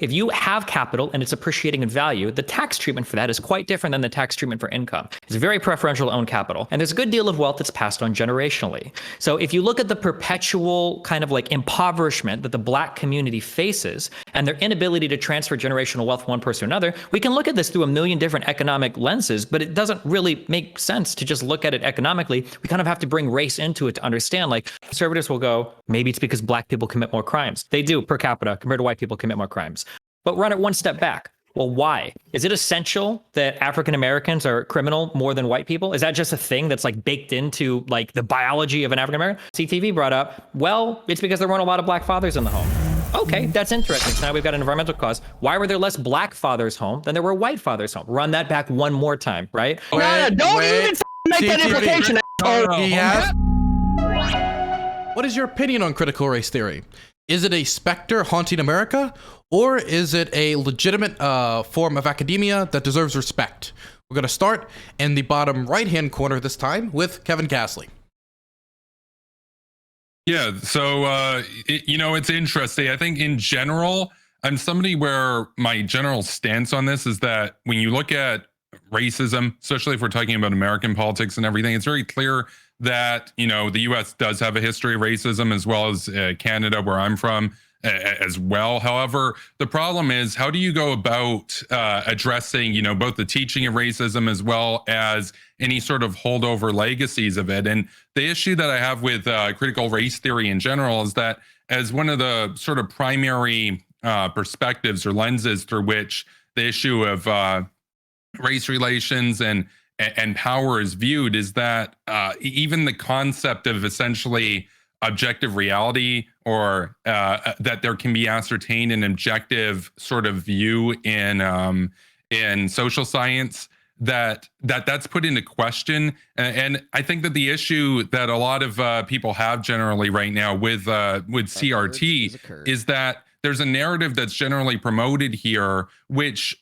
If you have capital and it's appreciating in value, the tax treatment for that is quite different than the tax treatment for income. It's very preferential to own capital. And there's a good deal of wealth that's passed on generationally. So if you look at the perpetual kind of like impoverishment that the Black community faces and their inability to transfer generational wealth from one person to another, we can look at this through a million different economic lenses, but it doesn't really make sense to just look at it economically. We kind of have to bring race into it to understand, like, conservatives will go, maybe it's because Black people commit more crimes. They do per capita compared to white people commit more crimes. But run it one step back. Well, why? Is it essential that African Americans are criminal more than white people? Is that just a thing that's like baked into like the biology of an African American? CTV brought up, well, it's because there weren't a lot of Black fathers in the home. Okay, that's interesting. So now we've got an environmental cause. Why were there less Black fathers home than there were white fathers home? Run that back one more time, right? Don't even make that implication. What is your opinion on critical race theory? Is it a specter haunting America, or is it a legitimate form of academia that deserves respect? We're going to start in the bottom right-hand corner this time with Kevin Castley. Yeah, so, it's interesting. I think in general, I'm somebody where my general stance on this is that when you look at racism, especially if we're talking about American politics and everything, it's very clear that, the U.S. does have a history of racism, as well as Canada, where I'm from, as well. However, the problem is, how do you go about addressing, both the teaching of racism as well as any sort of holdover legacies of it? And the issue that I have with critical race theory in general is that as one of the sort of primary perspectives or lenses through which the issue of race relations and power is viewed, is that even the concept of essentially objective reality, or that there can be ascertained an objective sort of view in social science, that's put into question. And I think that the issue that a lot of people have generally right now with CRT is that there's a narrative that's generally promoted here, which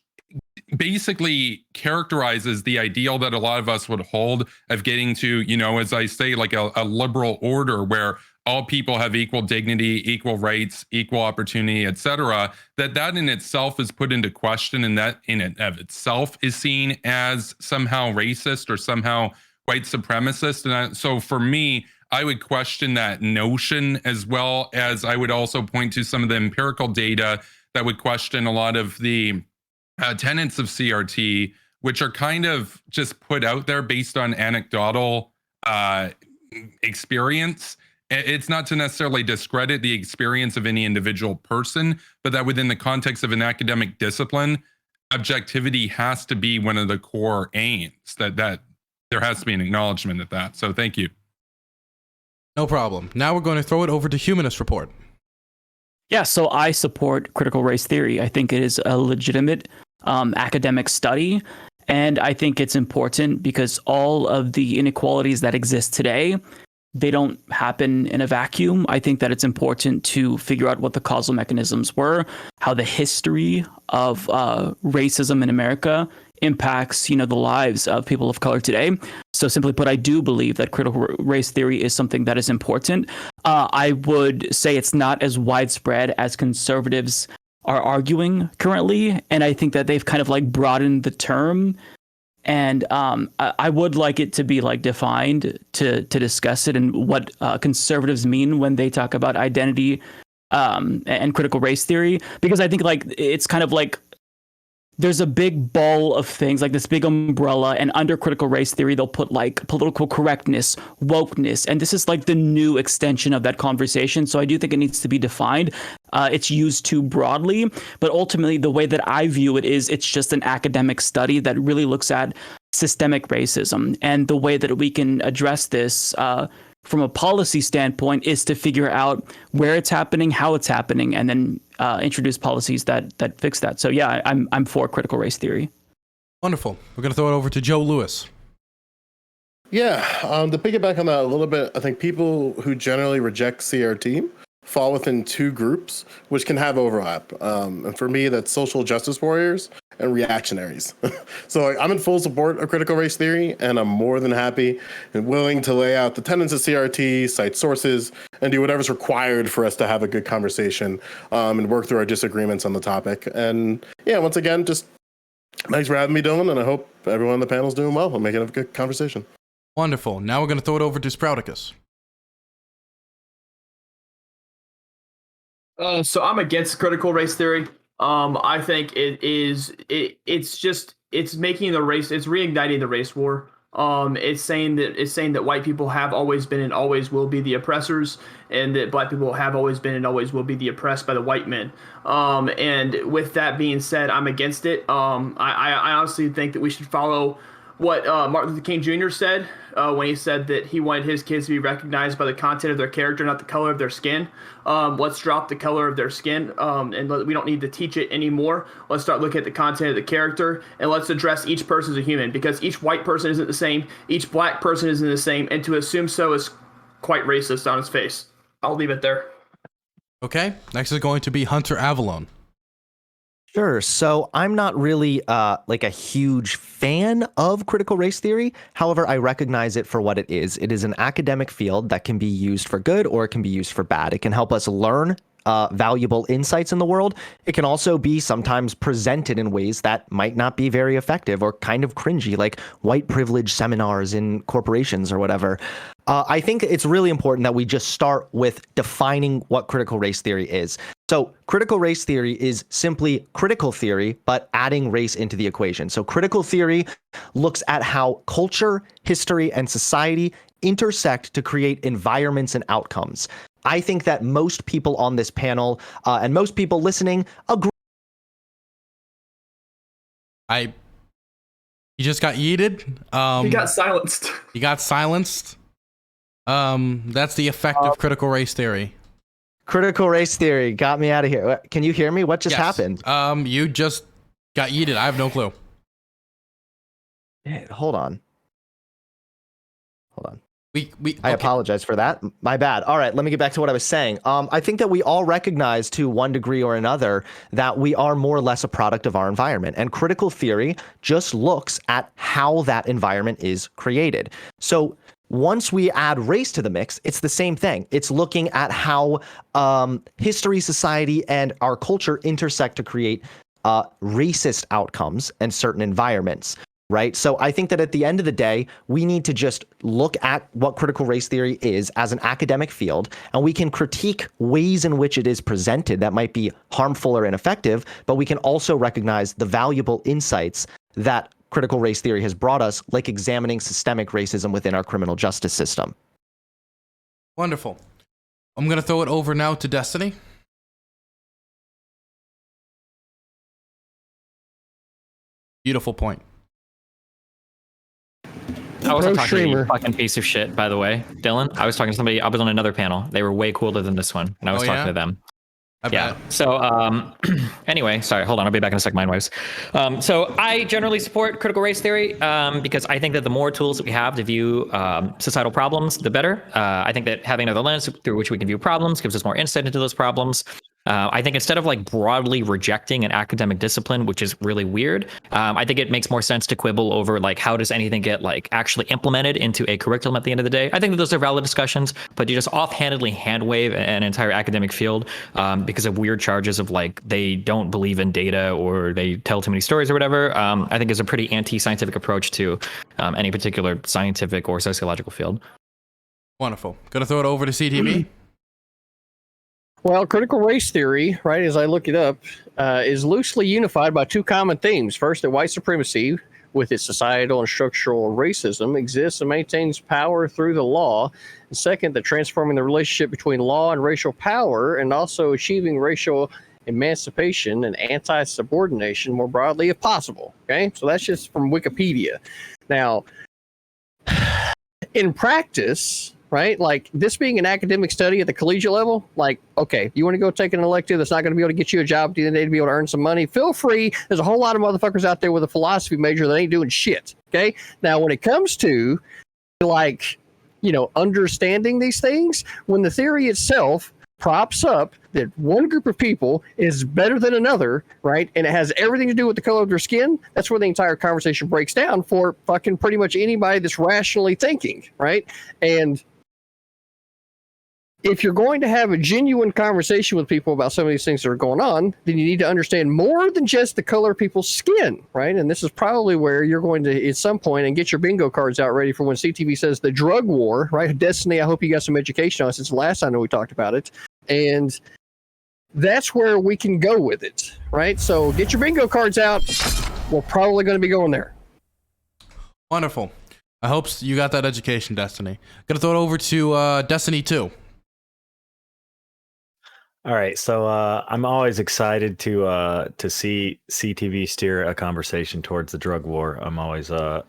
basically characterizes the ideal that a lot of us would hold of getting to, as I say, like a liberal order where all people have equal dignity, equal rights, equal opportunity, etc. That in itself is put into question, and that in and of itself is seen as somehow racist or somehow white supremacist. And so for me, I would question that notion, as well as I would also point to some of the empirical data that would question a lot of the tenets of CRT, which are kind of just put out there based on anecdotal experience. It's not to necessarily discredit the experience of any individual person, but that within the context of an academic discipline, objectivity has to be one of the core aims, that there has to be an acknowledgement of that. So thank you. No problem. Now we're going to throw it over to Humanist Report. Yeah, so I support critical race theory. I think it is a legitimate academic study, and I think it's important because all of the inequalities that exist today, they don't happen in a vacuum. I think that it's important to figure out what the causal mechanisms were, how the history of racism in America impacts, the lives of people of color today. So simply put, I do believe that critical race theory is something that is important. I would say it's not as widespread as conservatives are arguing currently, and I think that they've kind of like broadened the term. And I would like it to be like defined to discuss it and what conservatives mean when they talk about identity and critical race theory, because I think like it's kind of like there's a big ball of things, like this big umbrella, and under critical race theory, they'll put like political correctness, wokeness, and this is like the new extension of that conversation. So I do think it needs to be defined. It's used too broadly, but ultimately the way that I view it is it's just an academic study that really looks at systemic racism, and the way that we can address this from a policy standpoint is to figure out where it's happening, how it's happening, and then introduce policies that fix that. So yeah, I'm for critical race theory. Wonderful. We're going to throw it over to Joe Lewis. Yeah, to piggyback on that a little bit, I think people who generally reject CRT fall within two groups, which can have overlap. And for me, that's social justice warriors and reactionaries. So like, I'm in full support of critical race theory, and I'm more than happy and willing to lay out the tenets of CRT, cite sources, and do whatever's required for us to have a good conversation and work through our disagreements on the topic. And yeah, once again, just thanks for having me, Dylan, and I hope everyone on the panel is doing well and making a good conversation. Wonderful. Now we're going to throw it over to Sprouticus. So I'm against critical race theory. I think it's making the race, it's reigniting the race war. It's saying that white people have always been and always will be the oppressors, and that black people have always been and always will be the oppressed by the white men. And with that being said, I'm against it. I honestly think that we should follow what Martin Luther King Jr. said when he said that he wanted his kids to be recognized by the content of their character, not the color of their skin. Let's drop the color of their skin, and we don't need to teach it anymore. Let's start looking at the content of the character, and let's address each person as a human, because each white person isn't the same, each black person isn't the same, and to assume so is quite racist on its face. I'll leave it there. Okay, next is going to be Hunter Avallone. Sure. So I'm not really like a huge fan of critical race theory. However, I recognize it for what it is. It is an academic field that can be used for good or it can be used for bad. It can help us learn valuable insights in the world. It can also be sometimes presented in ways that might not be very effective or kind of cringy, like white privilege seminars in corporations or whatever. I think it's really important that we just start with defining what critical race theory is. So critical race theory is simply critical theory, but adding race into the equation. So critical theory looks at how culture, history, and society intersect to create environments and outcomes. I think that most people on this panel and most people listening agree. He just got yeeted. He got silenced. He got silenced. That's the effect of critical race theory. Critical race theory got me out of here. Can you hear me? What just happened? You just got yeeted. I have no clue. Hold on. Okay. I apologize for that. My bad. All right, let me get back to what I was saying. I think that we all recognize to one degree or another that we are more or less a product of our environment. And critical theory just looks at how that environment is created. So once we add race to the mix, it's the same thing. It's looking at how history, society, and our culture intersect to create racist outcomes in certain environments. Right. So I think that at the end of the day, we need to just look at what critical race theory is as an academic field, and we can critique ways in which it is presented that might be harmful or ineffective, but we can also recognize the valuable insights that critical race theory has brought us, like examining systemic racism within our criminal justice system. Wonderful. I'm going to throw it over now to Destiny. Beautiful point. I wasn't talking to you, fucking piece of shit, by the way, Dylan. I was talking to somebody. I was on another panel. They were way cooler than this one, and I was talking to them. I bet. So anyway, sorry, hold on. I'll be back in a sec, Mindwaves. So I generally support critical race theory because I think that the more tools that we have to view societal problems, the better. I think that having another lens through which we can view problems gives us more insight into those problems. I think instead of like broadly rejecting an academic discipline, which is really weird, I think it makes more sense to quibble over like how does anything get like actually implemented into a curriculum at the end of the day. I think that those are valid discussions, but you just offhandedly hand wave an entire academic field because of weird charges of like they don't believe in data or they tell too many stories or whatever. I think is a pretty anti-scientific approach to any particular scientific or sociological field. Wonderful. Gonna throw it over to CTV. Well, critical race theory, right, as I look it up, is loosely unified by two common themes. First, that white supremacy, with its societal and structural racism, exists and maintains power through the law. And second, that transforming the relationship between law and racial power and also achieving racial emancipation and anti-subordination more broadly if possible. Okay, so that's just from Wikipedia. Now, in practice, right, like this being an academic study at the collegiate level, like, okay, you want to go take an elective that's not going to be able to get you a job at the end of the day to be able to earn some money, feel free. There's a whole lot of motherfuckers out there with a philosophy major that ain't doing shit. Okay, now when it comes to like, you know, understanding these things, when the theory itself props up that one group of people is better than another, right? And it has everything to do with the color of their skin. That's where the entire conversation breaks down for fucking pretty much anybody that's rationally thinking, right? And if you're going to have a genuine conversation with people about some of these things that are going on, then you need to understand more than just the color of people's skin, right? And this is probably where you're going to, at some point, and get your bingo cards out ready for when CTV says the drug war, right? Destiny, I hope you got some education on it since the last time that we talked about it. And that's where we can go with it, right? So get your bingo cards out. We're probably going to be going there. Wonderful. I hope you got that education, Destiny. Gonna throw it over to Destiny 2. All right, so I'm always excited to see CTV steer a conversation towards the drug war. I'm always in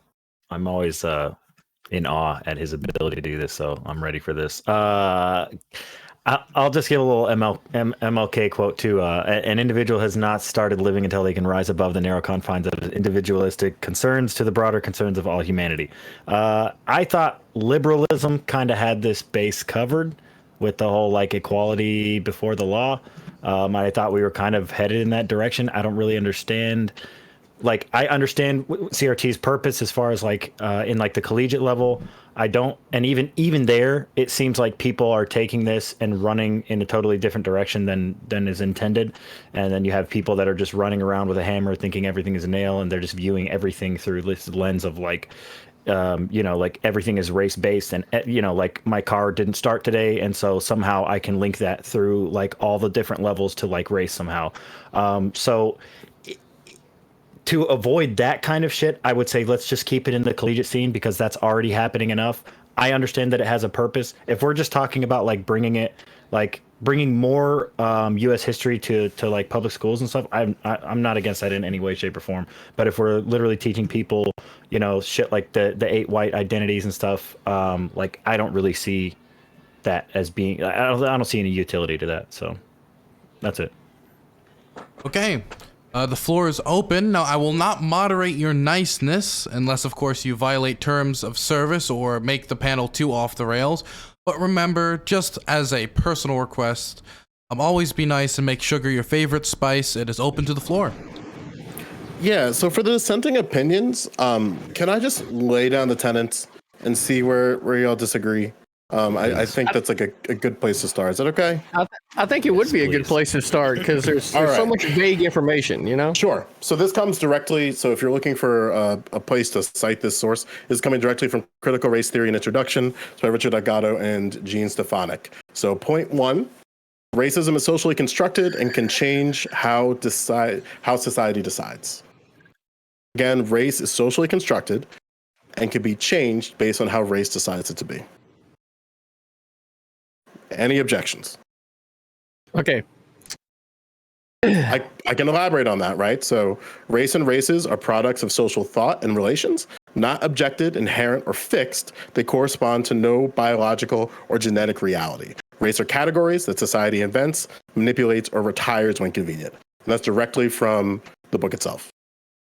awe at his ability to do this, so I'm ready for this. I'll just give a little MLK quote too. An individual has not started living until they can rise above the narrow confines of individualistic concerns to the broader concerns of all humanity. I thought liberalism kind of had this base covered with the whole like equality before the law. I thought we were kind of headed in that direction. I don't really understand. Like, I understand CRT's purpose as far as like in like the collegiate level. I don't, and even there, it seems like people are taking this and running in a totally different direction than is intended. And then you have people that are just running around with a hammer, thinking everything is a nail, and they're just viewing everything through this lens of like, like everything is race based, and like my car didn't start today, and so somehow I can link that through like all the different levels to like race somehow. So to avoid that kind of shit, I would say let's just keep it in the collegiate scene because that's already happening enough. I understand that it has a purpose. If we're just talking about like bringing more U.S. history to like public schools and stuff, I'm not against that in any way, shape, or form. But if we're literally teaching people, shit like the 8 white identities and stuff, like I don't really see that as being. I don't see any utility to that. So that's it. Okay. The floor is open. Now, I will not moderate your niceness unless, of course, you violate terms of service or make the panel too off the rails. But remember, just as a personal request, always be nice and make sugar your favorite spice. It is open to the floor. Yeah, so for the dissenting opinions, can I just lay down the tenets and see where y'all disagree? I think that's like a good place to start. Is that okay? I think it would be a good place to start because there's so much vague information, Sure. So this comes directly. So if you're looking for a place to cite this source, it's coming directly from Critical Race Theory and Introduction. It's by Richard Agato and Gene Stefanik. So point 1, racism is socially constructed and can change how society decides. Again, race is socially constructed and can be changed based on how race decides it to be. Any objections? Okay. I can elaborate on that, right? So race and races are products of social thought and relations, not objective, inherent, or fixed. They correspond to no biological or genetic reality. Race are categories that society invents, manipulates, or retires when convenient. And that's directly from the book itself.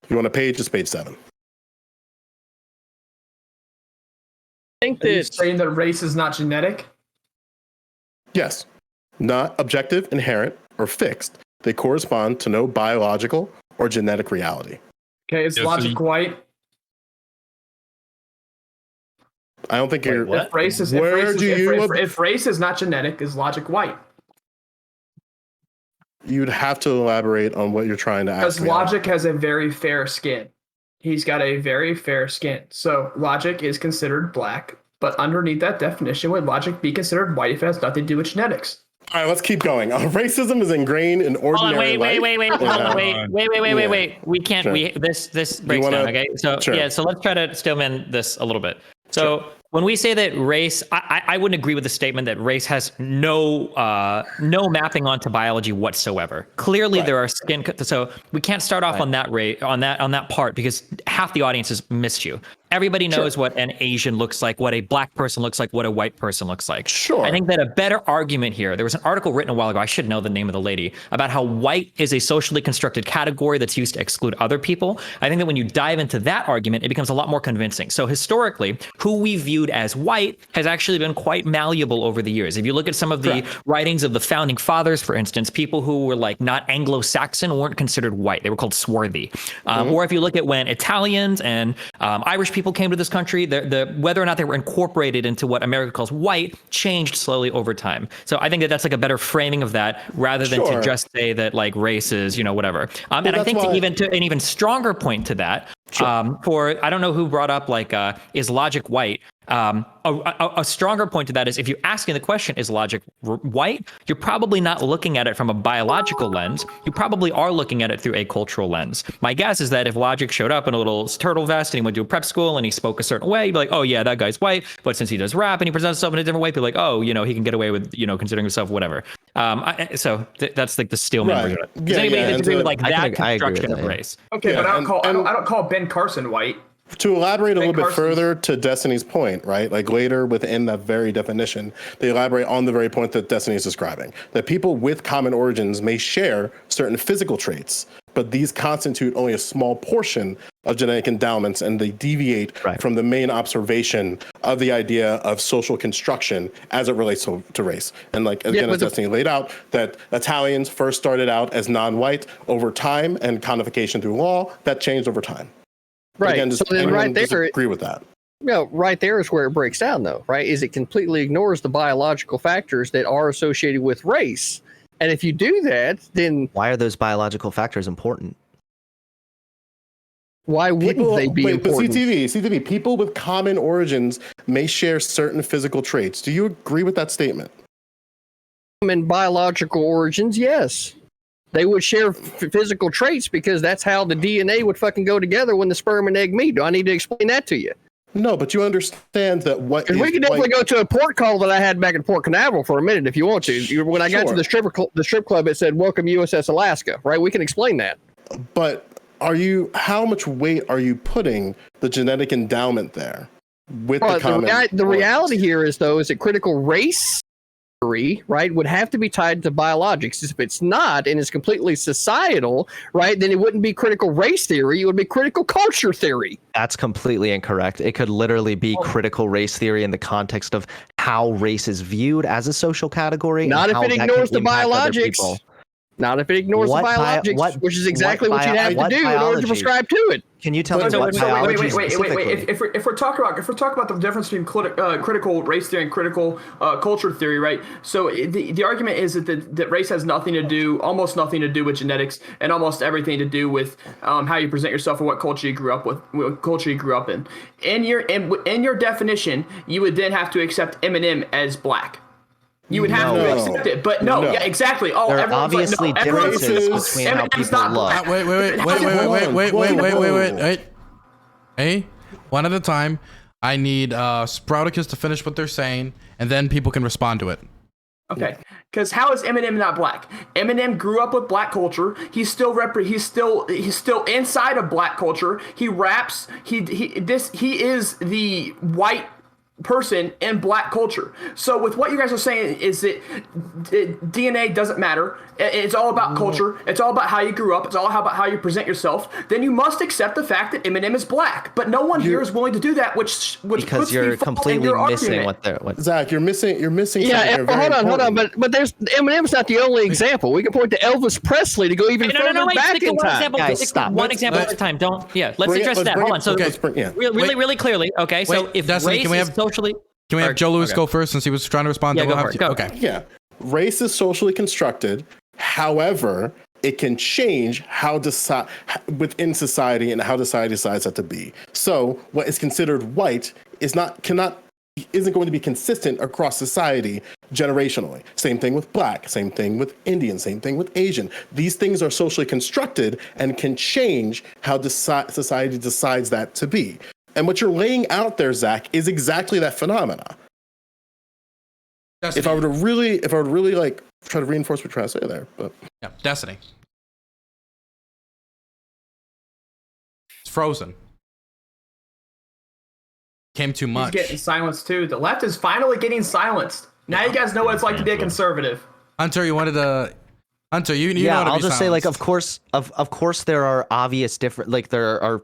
If you want a page, it's page 7. I think Are you that saying that race is not genetic? Yes. Not objective, inherent, or fixed. They correspond to no biological or genetic reality. Okay, is logic white? I don't think you're. If race is not genetic, is logic white? You'd have to elaborate on what you're trying to ask. Because logic has a very fair skin. He's got a very fair skin. So logic is considered black. But underneath that definition, would logic be considered white if it has nothing to do with genetics? All right, let's keep going. Racism is ingrained in ordinary life. Wait. We can't. Sure. This breaks down. Okay. So Sure. yeah. So let's try to stillman this a little bit. So when we say that race, I wouldn't agree with the statement that race has no mapping onto biology whatsoever. Clearly, there are skin. So we can't start off on that rate on that part because half the audience has missed you. Everybody knows what an Asian looks like, what a black person looks like, what a white person looks like. Sure. I think that a better argument here, there was an article written a while ago, I should know the name of the lady, about how white is a socially constructed category that's used to exclude other people. I think that when you dive into that argument, it becomes a lot more convincing. So historically, who we viewed as white has actually been quite malleable over the years. If you look at some of the writings of the founding fathers, for instance, people who were like not Anglo-Saxon weren't considered white. They were called swarthy. Or if you look at when Italians and Irish people came to this country, the whether or not they were incorporated into what America calls white changed slowly over time. So I think that that's like a better framing of that rather than to just say that like race is, whatever. And I think to an even stronger point to that, for I don't know who brought up like is logic white? A stronger point to that is if you're asking the question, is logic white? You're probably not looking at it from a biological lens. You probably are looking at it through a cultural lens. My guess is that if logic showed up in a little turtle vest and he went to a prep school and he spoke a certain way, you'd be like, oh yeah, that guy's white. But since he does rap and he presents himself in a different way, people are like, oh, he can get away with, considering himself whatever. That's like the Steelman version of it. Does anybody disagree with like that construction of race? Okay, but I don't call Ben Carson white. To elaborate a little bit further to Destiny's point, right? Like later within that very definition, they elaborate on the very point that Destiny is describing, that people with common origins may share certain physical traits, but these constitute only a small portion of genetic endowments, and they deviate from the main observation of the idea of social construction as it relates to race. And like, again, as Destiny laid out, that Italians first started out as non-white over time, and codification through law, that changed over time. Right. Again, so then right there, agree with that. Right there is where it breaks down, though, right? Is it completely ignores the biological factors that are associated with race. And if you do that, then why are those biological factors important? Why wouldn't they be important? But CTV, people with common origins may share certain physical traits. Do you agree with that statement? In biological origins, yes. They would share physical traits because that's how the DNA would fucking go together when the sperm and egg meet. Do I need to explain that to you? No, but you understand that what is we can definitely go to a port call that I had back in Port Canaveral for a minute if you want to. When I got to the strip club, it said "Welcome USS Alaska." Right? We can explain that. But how much weight are you putting the genetic endowment there with the common? The reality here is that critical race theory, right, would have to be tied to biologics. If it's not, and it's completely societal, right, then it wouldn't be critical race theory. It would be critical culture theory. That's completely incorrect. It could literally be critical race theory in the context of how race is viewed as a social category. Not if it ignores the biologics. Not if it ignores the biologics, which is exactly what you'd have to do in order to prescribe to it. Can you tell me what biology specifically? If we're talking about the difference between critical race theory and critical culture theory, right? So the argument is that race has almost nothing to do with genetics, and almost everything to do with how you present yourself and what culture you grew up with, what culture you grew up in. In your definition, you would then have to accept Eminem as black. You would have to accept it, but yeah, exactly. Oh, there are obviously differences between how people look. Wait. Hey, one at a time. I need Sprouticus to finish what they're saying, and then people can respond to it. Okay, because how is Eminem not black? Eminem grew up with black culture. He's still inside of black culture. He raps. He is the white person in black culture. So with what you guys are saying is that DNA doesn't matter. It's all about culture. It's all about how you grew up. It's all about how you present yourself. Then you must accept the fact that Eminem is black. But no one here is willing to do that, which because puts you're me completely missing what they're. Zach, you're missing. Yeah, hold on. But there's Eminem's not the only example. We can point to Elvis Presley to go even further back in time. Guys, stop. One example at a time. Let's address that. Hold on. So really clearly. Okay. So if race is socially. Can we have Joe Louis go first since he was trying to respond? Okay. Yeah. Race is socially constructed. However, it can change within society and how society decides that to be. So what is considered white isn't going to be consistent across society generationally. Same thing with black, same thing with Indian, same thing with Asian. These things are socially constructed and can change how society decides that to be. And what you're laying out there, Zach, is exactly that phenomena. Destiny. If I were to really like try to reinforce what you're trying to say there, but yeah, Destiny. It's frozen. Came too He's much. getting silenced too. The left is finally getting silenced. Now you guys know what it's like to be a conservative. Hunter, you wanted to. Hunter, you yeah, know how to I'll be just say, like, silenced. of course, there are obvious different, like, there are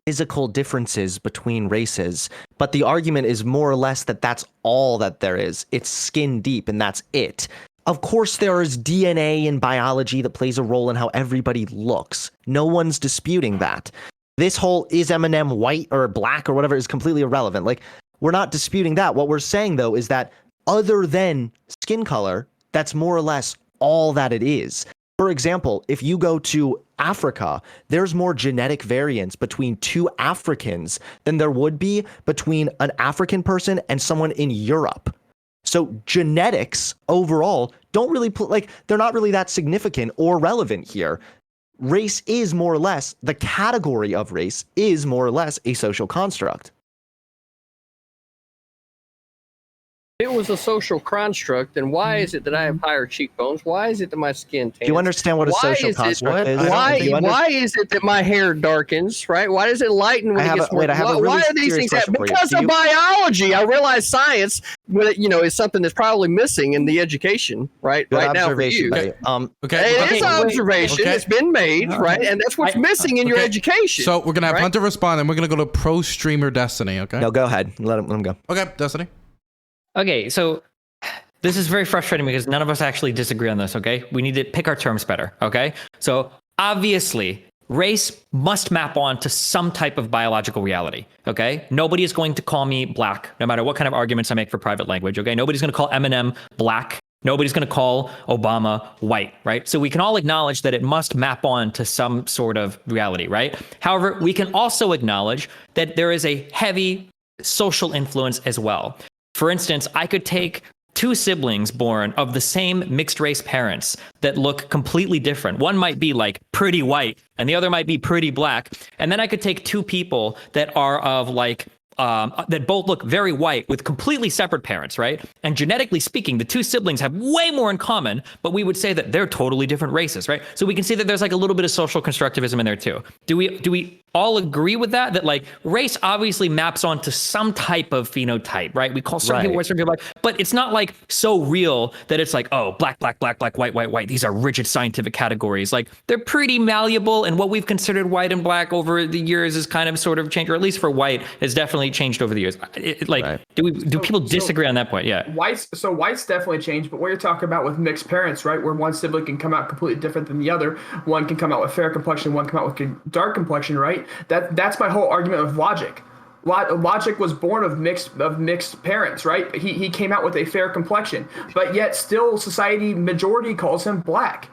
physical differences between races, but the argument is more or less that that's all that there is. It's skin deep, and that's it. Of course, there is DNA and biology that plays a role in how everybody looks. No one's disputing that. This whole is Eminem white or black or whatever is completely irrelevant. Like, we're not disputing that. What we're saying, though, is that other than skin color, that's more or less all that it is. For example, if you go to Africa, there's more genetic variance between two Africans than there would be between an African person and someone in Europe. So genetics overall don't really they're not really that significant or relevant here. Race is more or less, the category of race is more or less a social construct. It was a social construct, then why is it that I have higher cheekbones? Why is it that my skin tans? Do you understand what a Why social is it- construct is? Why is it that my hair darkens, right? Why does it lighten when I it have gets a- wait, more? I have a really Why are these serious things question happening? for you. Because Do of you- biology. I realize science, is something that's probably missing in the education, right? Good right now for observation, you. buddy. Okay. It is an observation. Okay. It's been made, right? And that's what's missing in your Okay. education. So we're gonna have right? Hunter respond, and we're gonna go to pro streamer Destiny. Okay. No, go ahead. Let him go. Okay, Destiny. Okay, so this is very frustrating because none of us actually disagree on this, okay? We need to pick our terms better, okay? So obviously, race must map on to some type of biological reality, okay? Nobody is going to call me black, no matter what kind of arguments I make for private language, okay? Nobody's going to call Eminem black. Nobody's going to call Obama white, right? So we can all acknowledge that it must map on to some sort of reality, right? However, we can also acknowledge that there is a heavy social influence as well. For instance, I could take two siblings born of the same mixed race parents that look completely different. One might be like pretty white and the other might be pretty black. And then I could take two people that are of like that both look very white with completely separate parents, right? And genetically speaking, the two siblings have way more in common, but we would say that they're totally different races, right? So we can see that there's like a little bit of social constructivism in there too. Do we all agree with that? That like race obviously maps onto some type of phenotype, right? We call certain people white, certain people black, but it's not like so real that it's like, oh, black, black, black, black, white, white, white. These are rigid scientific categories. Like they're pretty malleable, and what we've considered white and black over the years is kind of sort of changed, or at least for white, has definitely changed over the years. Do people disagree on that point? Yeah. White's definitely changed, but what you're talking about with mixed parents, right, where one sibling can come out completely different than the other, one can come out with fair complexion, one come out with dark complexion, right? That's my whole argument with Logic. Logic was born of mixed parents, right? He came out with a fair complexion, but yet still society majority calls him black.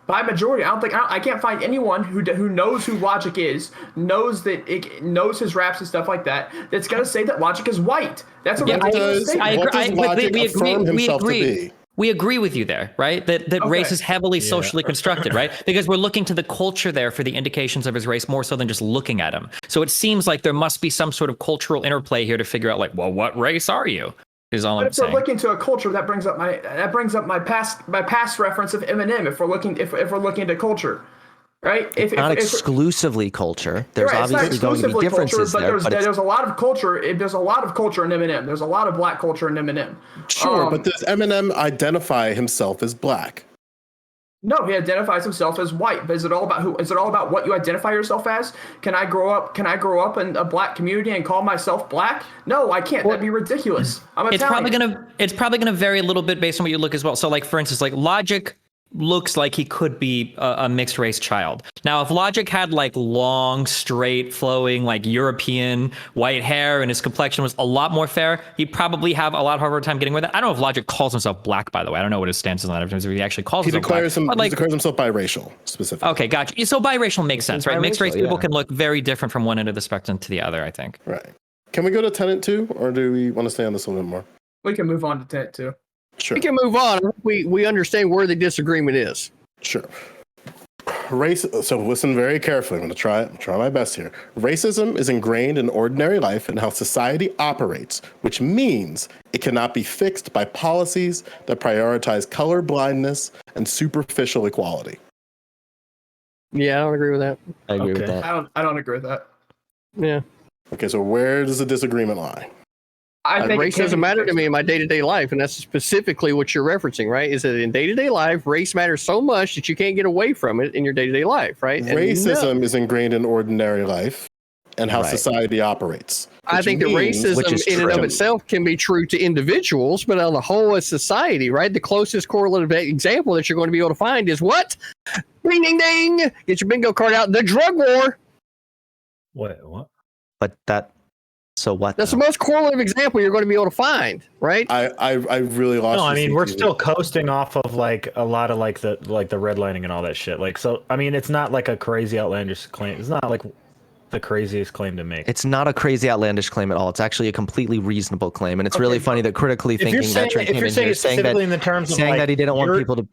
By majority, I can't find anyone who knows who Logic is, knows his raps and stuff like that, that's gonna say that Logic is white. That's a ridiculous statement. What does Logic affirm himself to be? We agree with you there, right? That race is heavily socially constructed, right? Because we're looking to the culture there for the indications of his race more so than just looking at him. So it seems like there must be some sort of cultural interplay here to figure out, like, well, what race are you? Is all I'm saying. If we're looking to a culture, that brings up my past reference of Eminem. If we're looking into culture, right? If not exclusively culture. There's right, obviously going to be differences culture, but there. there's a lot of culture. There's a lot of culture in Eminem. There's a lot of black culture in Eminem. Sure, but does Eminem identify himself as black? No, he identifies himself as white. But is it all about who? Is it all about what you identify yourself as? Can I grow up in a black community and call myself black? No, I can't. That'd be ridiculous. I'm Italian. It's probably gonna vary a little bit based on what you look as well. So, like for instance, like Logic looks like he could be a mixed race child. Now, if Logic had like long, straight, flowing, like European white hair and his complexion was a lot more fair, he'd probably have a lot harder time getting with it. I don't know if Logic calls himself black, by the way. I don't know what his stance is on that in terms of if he actually calls himself black. He declares himself biracial, specifically. Okay, gotcha. So biracial makes sense, right? Mixed race people can look very different from one end of the spectrum to the other, I think. Right. Can we go to Tenet 2, or do we want to stay on this a little bit more? We can move on to Tenet 2. Sure. We can move on. We understand where the disagreement is. Sure. Race. So listen very carefully. I'm going to try my best here. Racism is ingrained in ordinary life and how society operates, which means it cannot be fixed by policies that prioritize color blindness and superficial equality. Yeah, I don't agree with that. I agree with that. I don't agree with that. Yeah. Okay, so where does the disagreement lie? Race doesn't matter to me in my day-to-day life, and that's specifically what you're referencing, right? Is that in day-to-day life, race matters so much that you can't get away from it in your day-to-day life, right? Racism is ingrained in ordinary life and how society operates. I think that racism in and of itself can be true to individuals, but on the whole as society, right? The closest correlative example that you're going to be able to find is what? Ding, ding, ding! Get your bingo card out. The drug war. What? But that. So what? That's the most correlative example you're going to be able to find, right? I really lost. No, I mean CTV. we're still coasting off of like a lot of like the redlining and all that shit. Like, so I mean it's not like a crazy outlandish claim. It's not like the craziest claim to make. It's not a crazy outlandish claim at all. It's actually a completely reasonable claim, and it's really funny that critically thinking veteran came in here saying that in the terms of saying that he didn't want people to.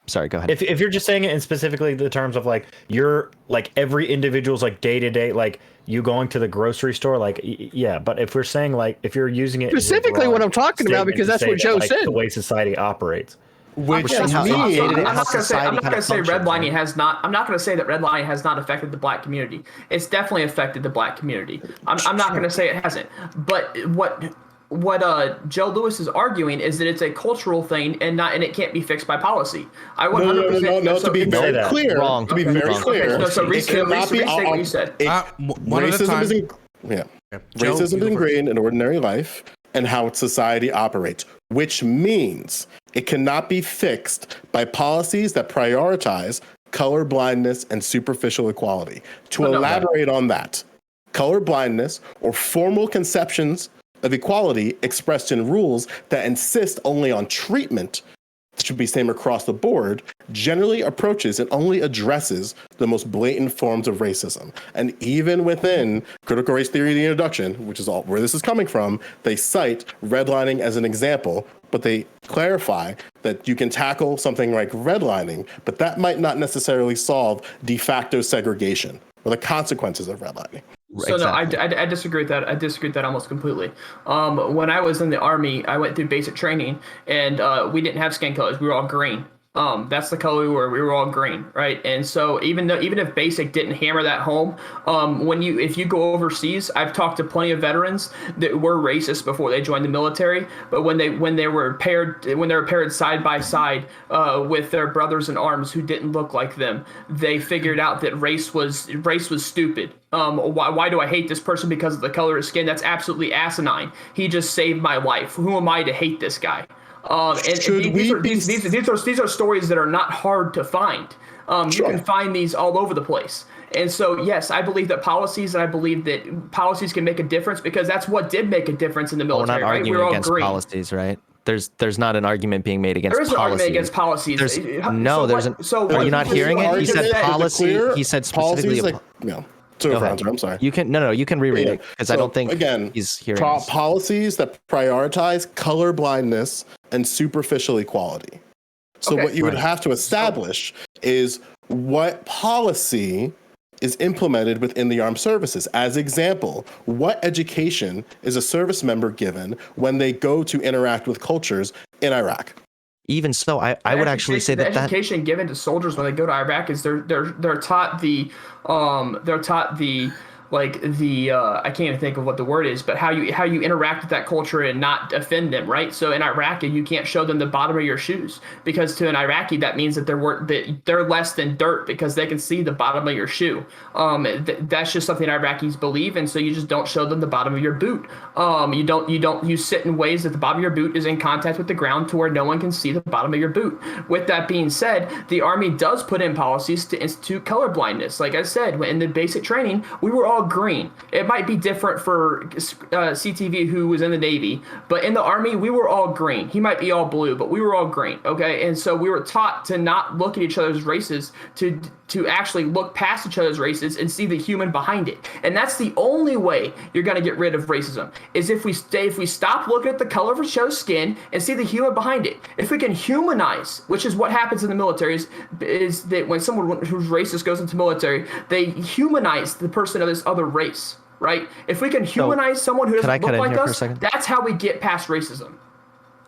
Sorry, go ahead. If you're just saying it in specifically the terms of like you're like every individual's like day to day, like you going to the grocery store, like yeah. But if we're saying like if you're using it specifically what I'm talking about, because that's what Joe said, the way society operates. I'm not going to say redlining has not. I'm not going to say that redlining has not affected the black community. It's definitely affected the black community. I'm not going to say it hasn't. But what Joe Lewis is arguing is that it's a cultural thing and it can't be fixed by policy. I 100%. No. To be very clear, wrong. To be very clear, so restate what you said. Racism is ingrained in ordinary life and how society operates, which means it cannot be fixed by policies that prioritize color blindness and superficial equality. To elaborate on that, color blindness or formal conceptions of equality expressed in rules that insist only on treatment, should be same across the board, generally approaches and only addresses the most blatant forms of racism. And even within critical race theory, the introduction, which is all where this is coming from, they cite redlining as an example, but they clarify that you can tackle something like redlining, but that might not necessarily solve de facto segregation or the consequences of redlining. So no, I disagree with that. I disagree with that almost completely. When I was in the Army, I went through basic training, and we didn't have skin colors. We were all green. That's the color we were. We were all green, right? And so even if basic didn't hammer that home, if you go overseas, I've talked to plenty of veterans that were racist before they joined the military, but when they were paired side by side with their brothers in arms who didn't look like them, they figured out that race was stupid. Why do I hate this person because of the color of skin? That's absolutely asinine. He just saved my life. Who am I to hate this guy? These are stories that are not hard to find. You can find these all over the place. And so, yes, I believe that policies can make a difference, because that's what did make a difference in the military. We're not arguing against policies, right? There's not an argument being made against policies. There is an argument against policies. Are you not hearing it? He said policy. He said specifically. I'm sorry. You can you can reread it, because I don't think he's hearing policies that prioritize color blindness and superficial equality. So what you would have to establish is what policy is implemented within the armed services. As example, what education is a service member given when they go to interact with cultures in Iraq? Even so, I would actually say that education given to soldiers when they go to Iraq is they're taught the I can't even think of what the word is, but how you interact with that culture and not offend them, right? So in Iraq, you can't show them the bottom of your shoes, because to an Iraqi that means that they're less than dirt because they can see the bottom of your shoe. That's just something Iraqis believe, and so you just don't show them the bottom of your boot. You sit in ways that the bottom of your boot is in contact with the ground to where no one can see the bottom of your boot. With that being said, the Army does put in policies to institute color blindness. Like I said, in the basic training, we were all green. It might be different for CTV, who was in the Navy, but in the Army, we were all green. He might be all blue, but we were all green. Okay, and so we were taught to not look at each other's races, to actually look past each other's races and see the human behind it. And that's the only way you're going to get rid of racism, is if we stop looking at the color of each other's skin and see the human behind it. If we can humanize, which is what happens in the military, is that when someone who's racist goes into military, they humanize the person of this other race, right? If we can humanize someone who doesn't look like us, that's how we get past racism.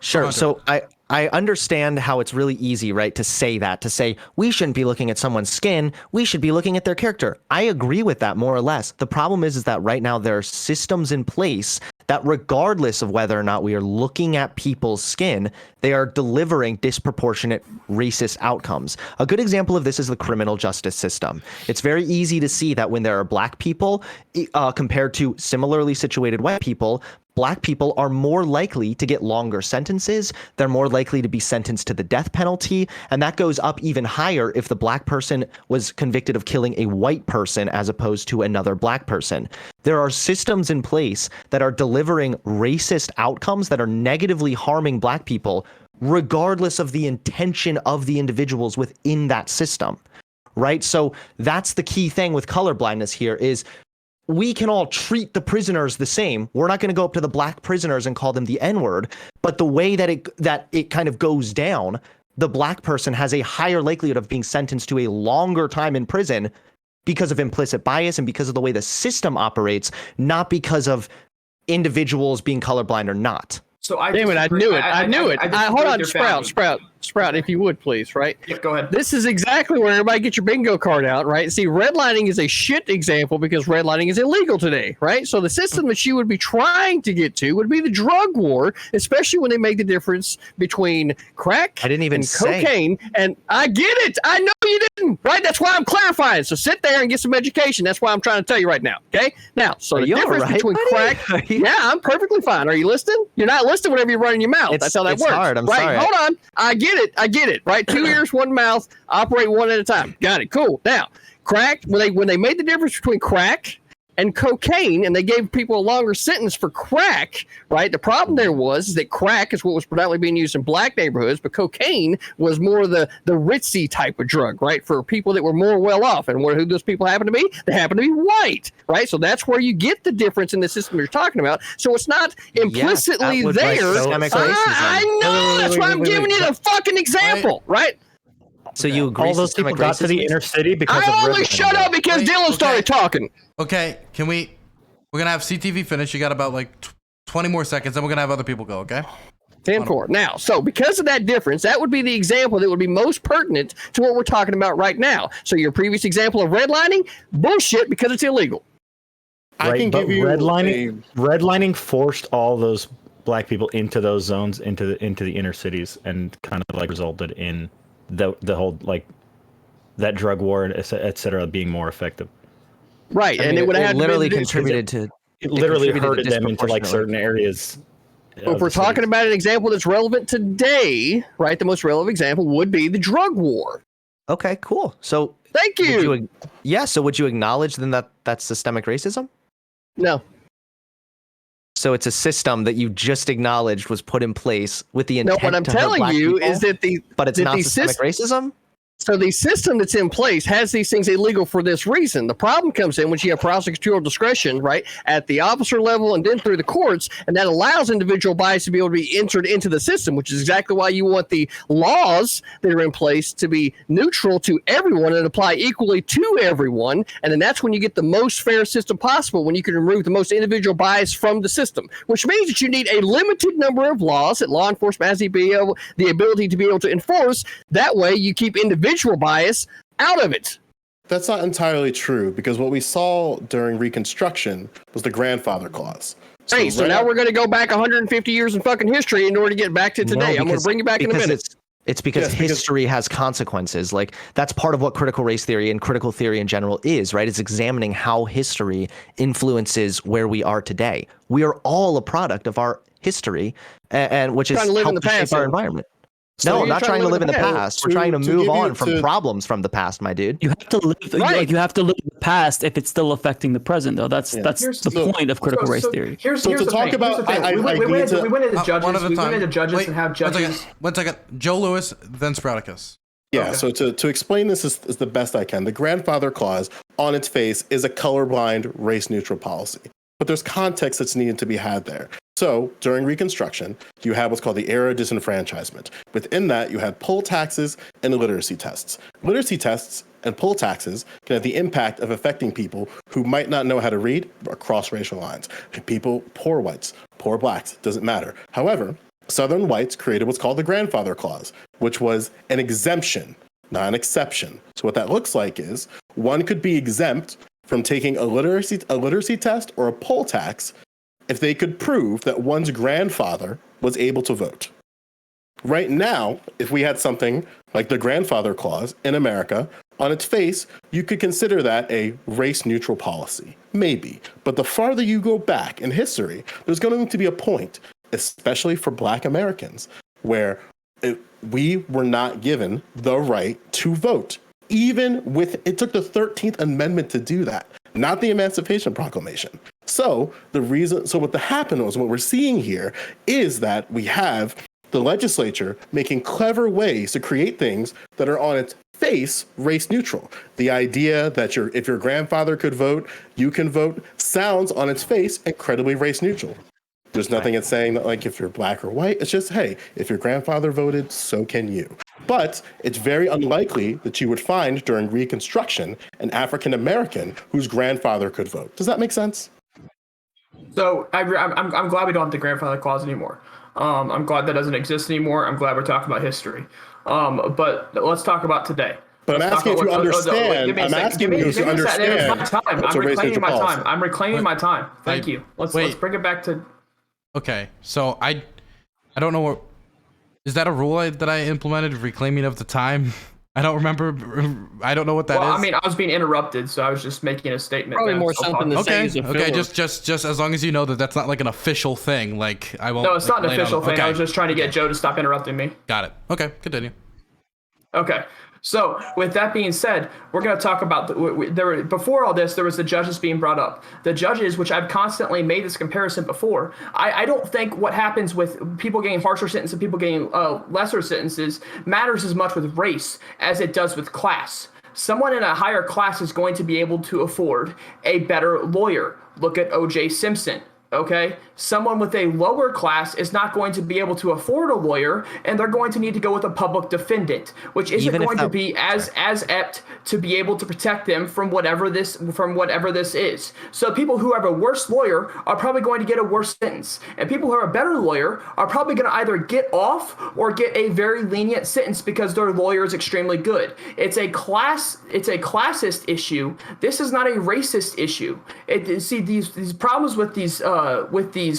Sure. So I understand how it's really easy, right, to say we shouldn't be looking at someone's skin, we should be looking at their character. I agree with that more or less. The problem is that right now there are systems in place that regardless of whether or not we are looking at people's skin, they are delivering disproportionate racist outcomes. A good example of this is the criminal justice system. It's very easy to see that when there are black people compared to similarly situated white people, black people are more likely to get longer sentences. They're more likely to be sentenced to the death penalty. And that goes up even higher if the black person was convicted of killing a white person as opposed to another black person. There are systems in place that are delivering racist outcomes that are negatively harming black people, regardless of the intention of the individuals within that system, right? So that's the key thing with colorblindness here is we can all treat the prisoners the same. We're not going to go up to the black prisoners and call them the N-word, but the way that it kind of goes down, the black person has a higher likelihood of being sentenced to a longer time in prison because of implicit bias and because of the way the system operates, not because of individuals being colorblind or not. So I Damn it, I knew it. I knew it. Hold on, Sprout, if you would, please, right? Yeah, go ahead. This is exactly where everybody get your bingo card out, right? See, redlining is a shit example because redlining is illegal today, right? So the system that you would be trying to get to would be the drug war, especially when they make the difference between crack and cocaine. And I get it. I know you didn't, right? That's why I'm clarifying. So sit there and get some education. That's why I'm trying to tell you right now, okay? Now, so the difference between crack... Yeah, I'm perfectly fine. Are you listening? You're not listening whenever you're running your mouth. That's how that works. Hard. I'm right, sorry. Hold on. I get it, right? 2 ears, one mouth, operate one at a time. Got it, cool. Now, crack, when they made the difference between crack and cocaine, and they gave people a longer sentence for crack, right? The problem there was that crack is what was predominantly being used in black neighborhoods, but cocaine was more the ritzy type of drug, right? For people that were more well off. And who those people happen to be? They happen to be white, right? So that's where you get the difference in the system you're talking about. So it's not implicitly there. I know, that's why I'm giving you the fucking example, right? So you agree all those people got to the inner city because I only shut up because Dylan started talking. Okay, we're gonna have CTV finish. You got about like 20 more seconds, then we're gonna have other people go, okay? 10-4. Now, so because of that difference, that would be the example that would be most pertinent to what we're talking about right now. So your previous example of redlining, bullshit because it's illegal. Right, I can give you redlining forced all those black people into those zones, into the inner cities, and kind of like resulted in the whole like that drug war, et cetera, being more effective. Right, and it would have literally contributed to. It literally herded them into like certain areas. If we're talking about an example that's relevant today, right, the most relevant example would be the drug war. Okay, cool. So thank you. So would you acknowledge then that that's systemic racism? No. So it's a system that you just acknowledged was put in place with the intent. No, what I'm telling you is that but it's not systemic racism. So the system that's in place has these things illegal for this reason. The problem comes in when you have prosecutorial discretion, right, at the officer level and then through the courts, and that allows individual bias to be able to be entered into the system, which is exactly why you want the laws that are in place to be neutral to everyone and apply equally to everyone. And then that's when you get the most fair system possible, when you can remove the most individual bias from the system, which means that you need a limited number of laws that law enforcement has the ability to be able to enforce. That way you keep individual bias out of it. That's not entirely true, because what we saw during Reconstruction was the grandfather clause. So now we're going to go back 150 years in fucking history in order to get back to today. I'm going to bring you back in a minute. It's because history has consequences. Like, that's part of what critical race theory and critical theory in general is, right? It's examining how history influences where we are today. We are all a product of our history, and which is helping shape our environment. No, I'm not trying to live in the past. We're trying to move on from problems from the past, my dude. You have to live. Right. You have to live in the past if it's still affecting the present, though. That's the point of critical race theory. Here's we went into judges and have judges. One second. Joe Lewis, then Sprouticus. Yeah, so to explain this is the best I can. The grandfather clause, on its face, is a colorblind, race-neutral policy. But there's context that's needed to be had there. So during Reconstruction, you had what's called the era of disenfranchisement. Within that, you had poll taxes and literacy tests. Literacy tests and poll taxes can have the impact of affecting people who might not know how to read across racial lines. People, poor whites, poor blacks, doesn't matter. However, Southern whites created what's called the grandfather clause, which was an exemption, not an exception. So what that looks like is one could be exempt from taking a literacy test or a poll tax if they could prove that one's grandfather was able to vote. Right now, if we had something like the grandfather clause in America, on its face, you could consider that a race-neutral policy. Maybe. But the farther you go back in history, there's going to be a point, especially for Black Americans, where we were not given the right to vote. Even with, it took the 13th Amendment to do that, not the Emancipation Proclamation. So what happened was, what we're seeing here is that we have the legislature making clever ways to create things that are on its face race neutral. The idea that if your grandfather could vote, you can vote, sounds on its face incredibly race neutral. There's nothing it's saying that, like, if you're Black or white, it's just, hey, if your grandfather voted, so can you. But it's very unlikely that you would find during Reconstruction an African American whose grandfather could vote. Does that make sense? So I'm glad we don't have the grandfather clause anymore. I'm glad that doesn't exist anymore. I'm glad we're talking about history. But let's talk about today. But I'm asking if you understand. I'm asking you to understand. I'm reclaiming my time. I'm reclaiming my time. Thank you. Let's bring it back to. Okay, so I don't know what is that a rule that I implemented, reclaiming of the time? I don't remember. I don't know what that is. Well, I mean, I was being interrupted, so I was just making a statement. Probably more something to say. Okay, just as long as you know that that's not like an official thing. Like I won't. No, it's not an official thing. Okay. I was just trying to get Joe to stop interrupting me. Got it. Okay, continue. Okay. So with that being said, we're going to talk about before all this, there was the judges being brought up. The judges, which I've constantly made this comparison before, I don't think what happens with people getting harsher sentences and people getting lesser sentences matters as much with race as it does with class. Someone in a higher class is going to be able to afford a better lawyer. Look at O.J. Simpson. Okay, someone with a lower class is not going to be able to afford a lawyer, and they're going to need to go with a public defendant, which isn't going to be as apt to be able to protect them from whatever this is. So people who have a worse lawyer are probably going to get a worse sentence, and people who are a better lawyer are probably going to either get off or get a very lenient sentence because their lawyer is extremely good. It's a classist issue. This is not a racist issue. See, these problems with these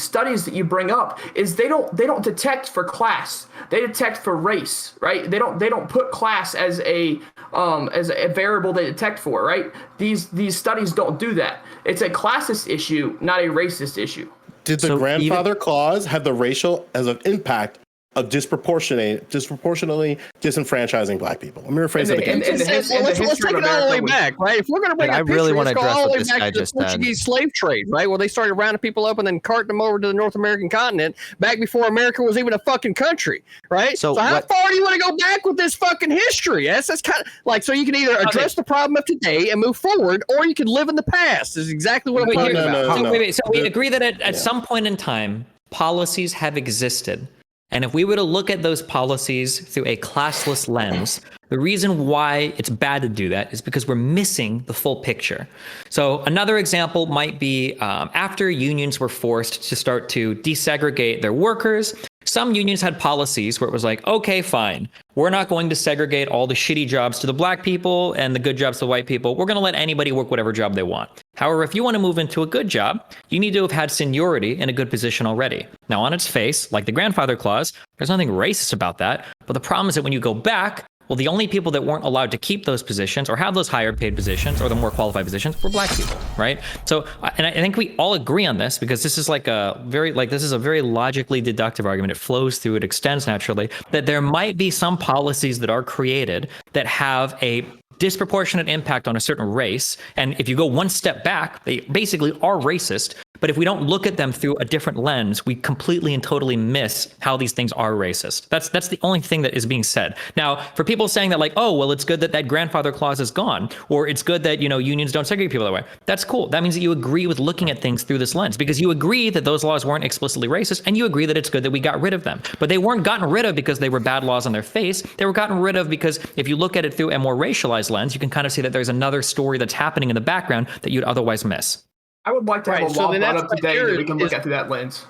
studies that you bring up is they don't detect for class. They detect for race, right? They don't put class as a variable they detect for, right? These studies don't do that. It's a classist issue, not a racist issue. Did the grandfather clause have the racial as an impact of disproportionately disenfranchising Black people? Let me rephrase that again. Let's take it all the way back, right? If we're going to bring up history, let's go all the way back to the Portuguese slave trade, right? Where they started rounding people up and then carting them over to the North American continent back before America was even a fucking country, right? So how far do you want to go back with this fucking history? That's kind of like, so you can either address the problem of today and move forward, or you can live in the past. Is exactly what I'm talking about. So we agree that at some point in time, policies have existed. And if we were to look at those policies through a classless lens, the reason why it's bad to do that is because we're missing the full picture. So another example might be after unions were forced to start to desegregate their workers, some unions had policies where it was like, okay, fine, we're not going to segregate all the shitty jobs to the Black people and the good jobs to the white people. We're going to let anybody work whatever job they want. However, if you want to move into a good job, you need to have had seniority in a good position already. Now, on its face, like the grandfather clause, there's nothing racist about that. But the problem is that when you go back, well, the only people that weren't allowed to keep those positions or have those higher paid positions or the more qualified positions were Black people, right? So, and I think we all agree on this because this is this is a very logically deductive argument. It flows through, it extends naturally, that there might be some policies that are created that have a disproportionate impact on a certain race. And if you go one step back, they basically are racist. But if we don't look at them through a different lens, we completely and totally miss how these things are racist. That's the only thing that is being said. Now, for people saying that like, oh, well, it's good that that grandfather clause is gone, or it's good that, unions don't segregate people that way. That's cool. That means that you agree with looking at things through this lens because you agree that those laws weren't explicitly racist and you agree that it's good that we got rid of them. But they weren't gotten rid of because they were bad laws on their face. They were gotten rid of because if you look at it through a more racialized lens, you can kind of see that there's another story that's happening in the background that you'd otherwise miss. I would like to have a law brought up today that we can look at through that lens.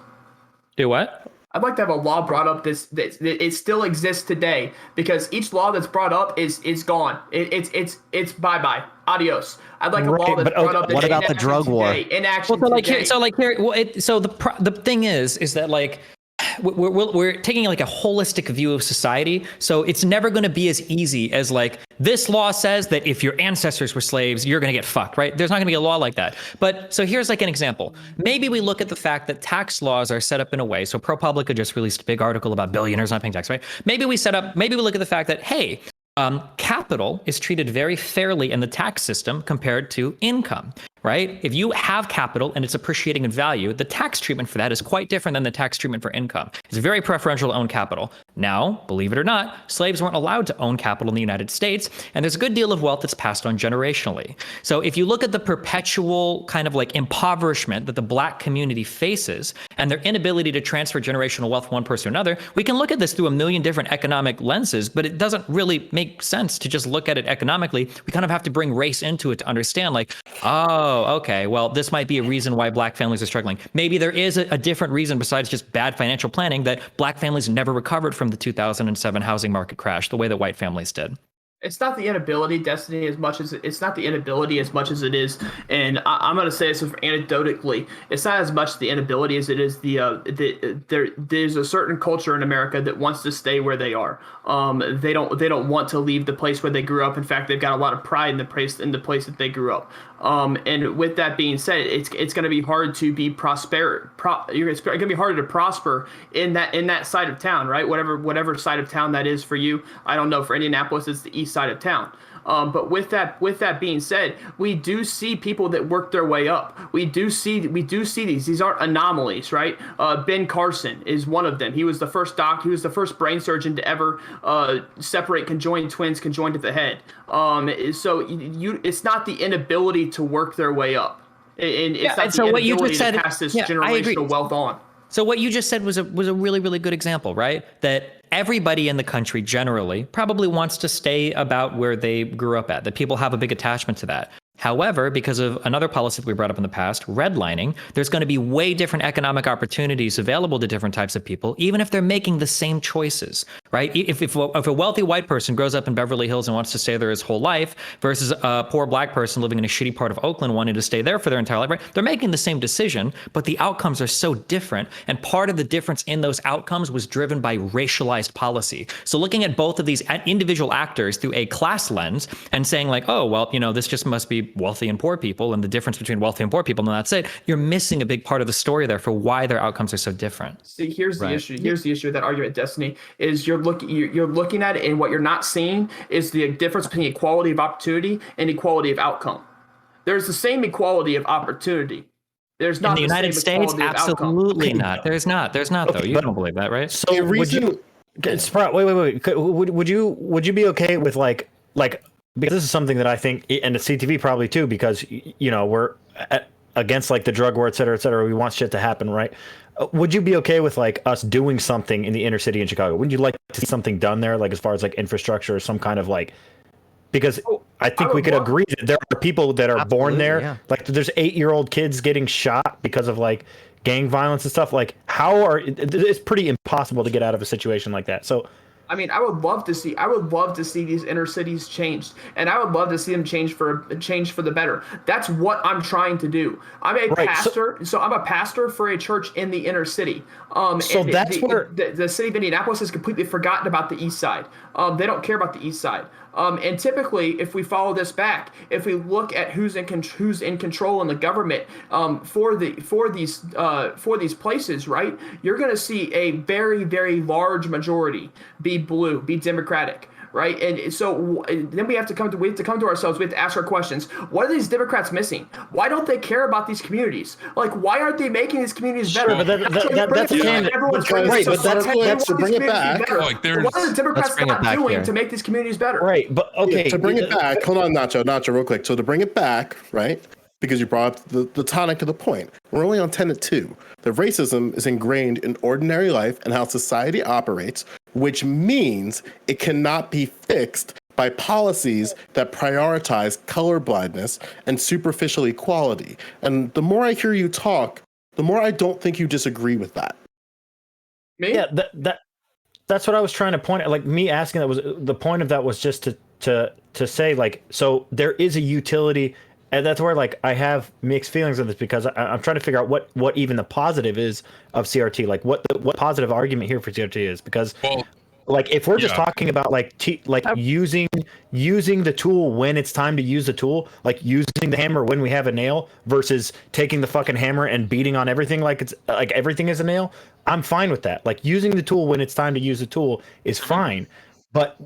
Do what? I'd like to have a law brought up that it still exists today, because each law that's brought up is gone. It's bye bye, adios. I'd like a law that's brought up. What about the drug war? In action Well, today. so the thing is that like we're taking like a holistic view of society. So it's never going to be as easy as like this law says that if your ancestors were slaves, you're going to get fucked, right? There's not going to be a law like that. But so here's like an example. Maybe we look at the fact that tax laws are set up in a way. So ProPublica just released a big article about billionaires not paying tax, right? Maybe we look at the fact that, hey, capital is treated very fairly in the tax system compared to income, right? If you have capital and it's appreciating in value, the tax treatment for that is quite different than the tax treatment for income. It's very preferential to own capital. Now, believe it or not, slaves weren't allowed to own capital in the United States, and there's a good deal of wealth that's passed on generationally. So if you look at the perpetual kind of like impoverishment that the black community faces and their inability to transfer generational wealth from one person to another, we can look at this through a million different economic lenses, but it doesn't really make sense to just look at it economically. We kind of have to bring race into it to understand like, oh, okay, well, this might be a reason why black families are struggling. Maybe there is a different reason besides just bad financial planning that black families never recovered from the 2007 housing market crash the way that white families did. It's not the inability, Destiny, as much as it is, and I'm going to say this anecdotally, it's not as much the inability as it is there's a certain culture in America that wants to stay where they are. They don't want to leave the place where they grew up. In fact, they've got a lot of pride in the place that they grew up. And with that being said, it's going to be hard to be it's going to be harder to prosper in that side of town, right? Whatever side of town that is for you. I don't know. For Indianapolis, it's the east side of town. But with that being said, we do see people that work their way up. We do see these. These aren't anomalies, right? Ben Carson is one of them. He was the first brain surgeon to ever separate conjoined twins conjoined at the head. So it's not the inability to work their way up. And it's not the inability to pass this generational wealth on. So what you just said was a really, really good example, right? That everybody in the country generally probably wants to stay about where they grew up at, that people have a big attachment to that. However, because of another policy that we brought up in the past, redlining, there's going to be way different economic opportunities available to different types of people, even if they're making the same choices, right? If a wealthy white person grows up in Beverly Hills and wants to stay there his whole life versus a poor black person living in a shitty part of Oakland wanting to stay there for their entire life, right? They're making the same decision, but the outcomes are so different. And part of the difference in those outcomes was driven by racialized policy. So looking at both of these individual actors through a class lens and saying like, oh, well, this just must be wealthy and poor people and the difference between wealthy and poor people, and that's it. You're missing a big part of the story there for why their outcomes are so different. See, here's the issue. Here's the issue with that argument, Destiny, is you're looking at it, and what you're not seeing is the difference between equality of opportunity and equality of outcome. There's the same equality of opportunity. There's not in the United States, absolutely not. There's not though. You don't believe that, right? So would you? Wait. Would you be okay with like because this is something that I think, and the CTV probably too, because we're against like the drug war, et cetera. We want shit to happen, right? Would you be okay with like us doing something in the inner city in Chicago? Wouldn't you like to see something done there, like as far as like infrastructure or some kind of like? Because I think we could agree that there are people that are born there. Yeah. Like there's 8-year-old kids getting shot because of like gang violence and stuff. Like it's pretty impossible to get out of a situation like that. So. I mean, I would love to see these inner cities changed, and I would love to see them change for the better. That's what I'm trying to do. I'm a pastor, so I'm a pastor for a church in the inner city. So and that's where the city of Indianapolis has completely forgotten about the east side. They don't care about the east side. And typically, if we follow this back, if we look at who's in control in the government for these places, right, you're going to see a very, very large majority be blue, be Democratic. Right, and so then we have to come to ourselves. We have to ask our questions. What are these Democrats missing? Why don't they care about these communities? Like, why aren't they making these communities better? Sure, but that's right. But that's to bring it back. Like, what are the Democrats not doing to make these communities better? Right, but okay. Yeah, to bring it back, hold on, Nacho, real quick. So to bring it back, right? Because you brought up the tonic of the point. We're only on tenet 2. That racism is ingrained in ordinary life and how society operates, which means it cannot be fixed by policies that prioritize colorblindness and superficial equality. And the more I hear you talk, the more I don't think you disagree with that. Me? Yeah, that's what I was trying to point at. Like me asking that was the point of that was just to say like, so there is a utility, and that's where like I have mixed feelings of this because I'm trying to figure out what even the positive is of CRT. Like what positive argument here for CRT is, because Well, like if we're just yeah. talking about like using the tool when it's time to use the tool, like using the hammer when we have a nail versus taking the fucking hammer and beating on everything like it's like everything is a nail, I'm fine with that. Like using the tool when it's time to use the tool is fine. But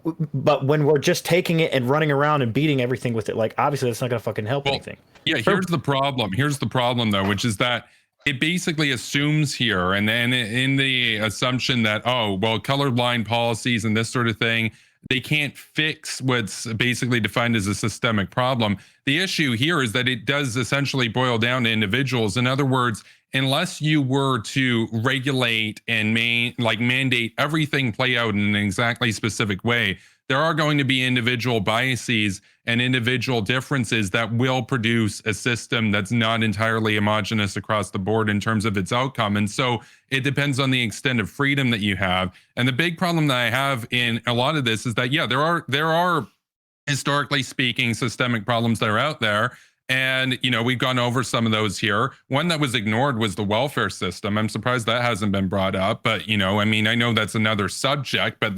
when we're just taking it and running around and beating everything with it, like obviously that's not gonna fucking help anything. Yeah, here's the problem. Here's the problem though, which is that it basically assumes here, and then in the assumption that, oh, well, colorblind policies and this sort of thing, they can't fix what's basically defined as a systemic problem. The issue here is that it does essentially boil down to individuals. In other words, unless you were to regulate and mandate everything play out in an exactly specific way, there are going to be individual biases and individual differences that will produce a system that's not entirely homogenous across the board in terms of its outcome. And so it depends on the extent of freedom that you have. And the big problem that I have in a lot of this is that, yeah, there are historically speaking systemic problems that are out there. And, we've gone over some of those here. One that was ignored was the welfare system. I'm surprised that hasn't been brought up. But, I know that's another subject, but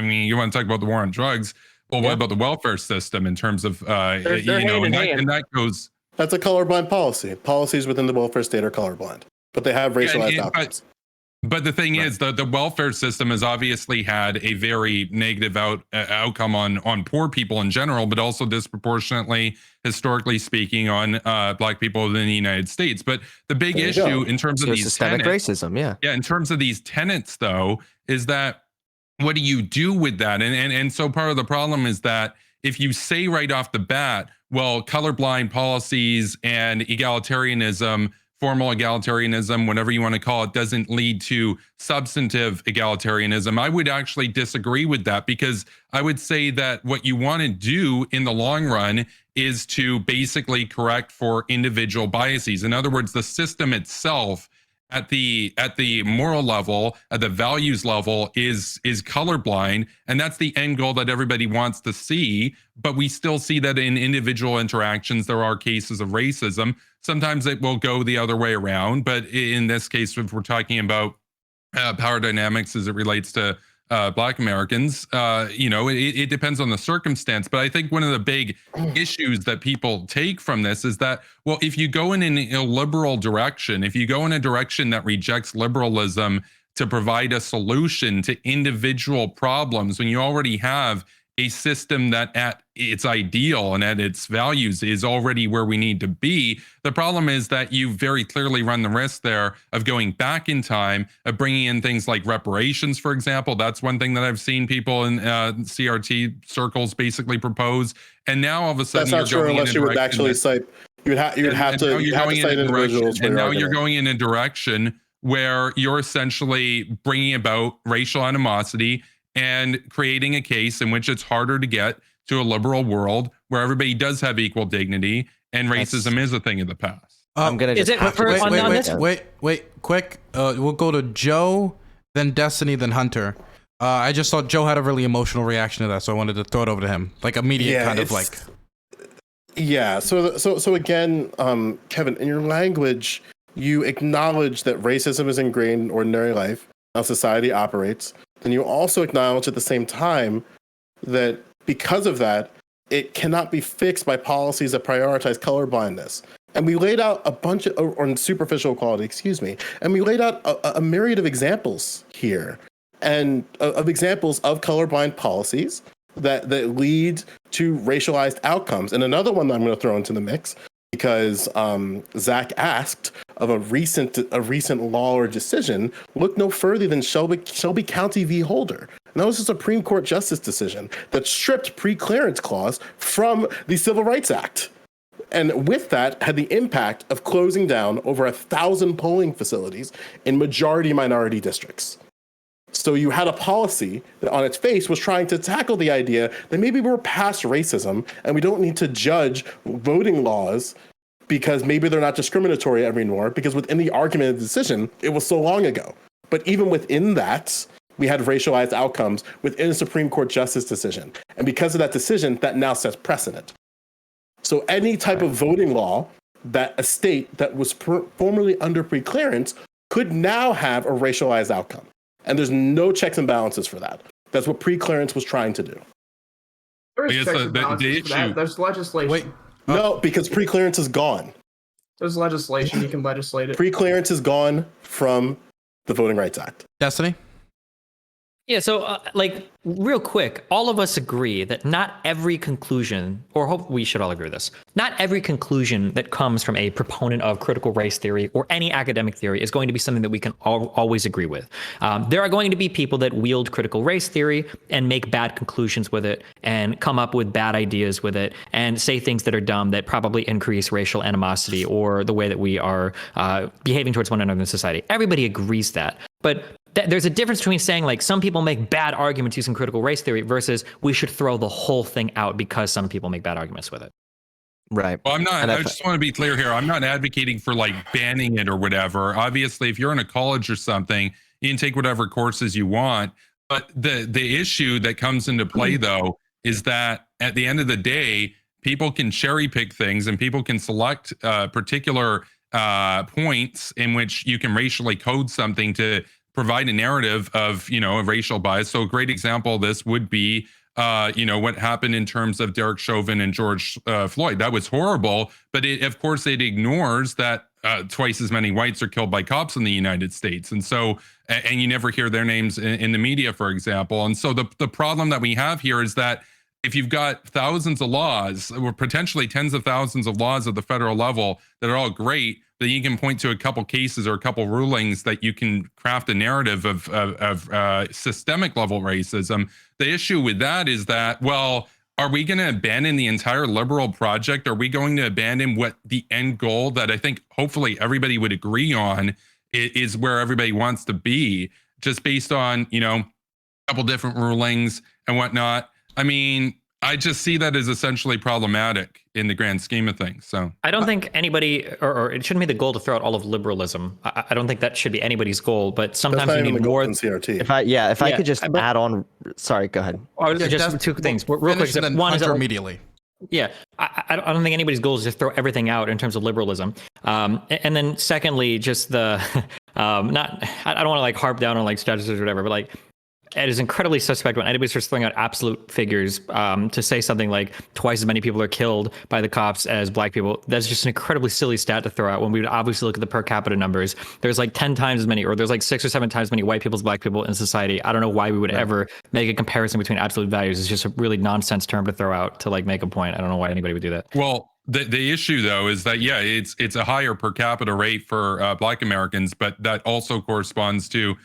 you want to talk about the war on drugs. Well, what about the welfare system in terms of, They're hand in hand. and that goes. That's a colorblind policy. Policies within the welfare state are colorblind, but they have racialized outcomes. But the thing is, the welfare system has obviously had a very negative outcome on poor people in general, but also disproportionately, historically speaking, on Black people within the United States. But the big issue in terms of these systemic racism, yeah, in terms of these tenets, though, is that what do you do with that? And so part of the problem is that if you say right off the bat, well, colorblind policies and egalitarianism, formal egalitarianism, whatever you want to call it, doesn't lead to substantive egalitarianism, I would actually disagree with that, because I would say that what you want to do in the long run is to basically correct for individual biases. In other words, the system itself at the moral level, at the values level, is colorblind, and that's the end goal that everybody wants to see. But we still see that in individual interactions there are cases of racism. Sometimes it will go the other way around, but in this case, if we're talking about power dynamics as it relates to Black Americans, it depends on the circumstance. But I think one of the big issues that people take from this is that, well, if you go in an illiberal direction, if you go in a direction that rejects liberalism to provide a solution to individual problems, when you already have a system that at its ideal and at its values is already where we need to be, the problem is that you very clearly run the risk there of going back in time, of bringing in things like reparations, for example. That's one thing that I've seen people in CRT circles basically propose. And now all of a sudden, that's not true unless you would actually cite. You'd have to cite individuals. And now you're going in a direction where you're essentially bringing about racial animosity and creating a case in which it's harder to get to a liberal world where everybody does have equal dignity and racism is a thing of the past. I'm gonna just wait, quick. We'll go to Joe, then Destiny, then Hunter. I just thought Joe had a really emotional reaction to that, so I wanted to throw it over to him, like immediate kind of like. Yeah. So again, Kevin, in your language, you acknowledge that racism is ingrained in ordinary life, how society operates. Then you also acknowledge at the same time that because of that, it cannot be fixed by policies that prioritize colorblindness. And we laid out a bunch of, or superficial equality, and we laid out a myriad of examples here, and of examples of colorblind policies that lead to racialized outcomes. And another one that I'm going to throw into the mix, because Zach asked of a recent law or decision, look no further than Shelby County v. Holder. And that was a Supreme Court justice decision that stripped pre-clearance clause from the Civil Rights Act. And with that had the impact of closing down over 1,000 polling facilities in majority minority districts. So you had a policy that on its face was trying to tackle the idea that maybe we're past racism and we don't need to judge voting laws because maybe they're not discriminatory anymore, because within the argument of the decision, it was so long ago. But even within that, we had racialized outcomes within a Supreme Court justice decision. And because of that decision, that now sets precedent. So any type of voting law that a state that was formerly under preclearance could now have a racialized outcome. And there's no checks and balances for that. That's what preclearance was trying to do. There I is guess checks and balances for that. There's legislation. Wait. No, because preclearance is gone. There's legislation. You can legislate it. Preclearance is gone from the Voting Rights Act. Destiny? Yeah, so real quick, all of us agree that not every conclusion, or hope we should all agree with this, not every conclusion that comes from a proponent of critical race theory or any academic theory is going to be something that we can always agree with. There are going to be people that wield critical race theory and make bad conclusions with it and come up with bad ideas with it and say things that are dumb that probably increase racial animosity or the way that we are behaving towards one another in society. Everybody agrees that. But there's a difference between saying like some people make bad arguments using critical race theory versus we should throw the whole thing out because some people make bad arguments with it. Right. Well, I just want to be clear here. I'm not advocating for like banning it or whatever. Obviously, if you're in a college or something, you can take whatever courses you want. But the issue that comes into play though is that at the end of the day, people can cherry pick things and people can select particular points in which you can racially code something to provide a narrative of, a racial bias. So a great example of this would be, what happened in terms of Derek Chauvin and George Floyd. That was horrible, but of course it ignores that twice as many whites are killed by cops in the United States. And so, and you never hear their names in the media, for example. And so the problem that we have here is that if you've got thousands of laws, or potentially tens of thousands of laws at the federal level that are all great, then you can point to a couple cases or a couple rulings that you can craft a narrative of systemic level racism. The issue with that is that, well, are we going to abandon the entire liberal project? Are we going to abandon what the end goal that I think hopefully everybody would agree on is where everybody wants to be, just based on, a couple different rulings and whatnot? I mean, I just see that as essentially problematic in the grand scheme of things. So I don't think anybody, or it shouldn't be the goal to throw out all of liberalism. I don't think that should be anybody's goal, but sometimes you need more. CRT. If I could just add on, sorry, go ahead. Just two things real quick. One is immediately. Yeah, I don't think anybody's goal is to throw everything out in terms of liberalism. And then secondly, just the I don't want to harp down on statuses or whatever, but it is incredibly suspect when anybody starts throwing out absolute figures to say something like twice as many people are killed by the cops as black people. That's just an incredibly silly stat to throw out when we would obviously look at the per capita numbers. There's 10 times as many, or there's 6 or 7 times as many white people as black people in society. I don't know why we would ever make a comparison between absolute values. It's just a really nonsense term to throw out to make a point. I don't know why anybody would do that. Well, the issue though is that it's a higher per capita rate for black Americans, but that also corresponds to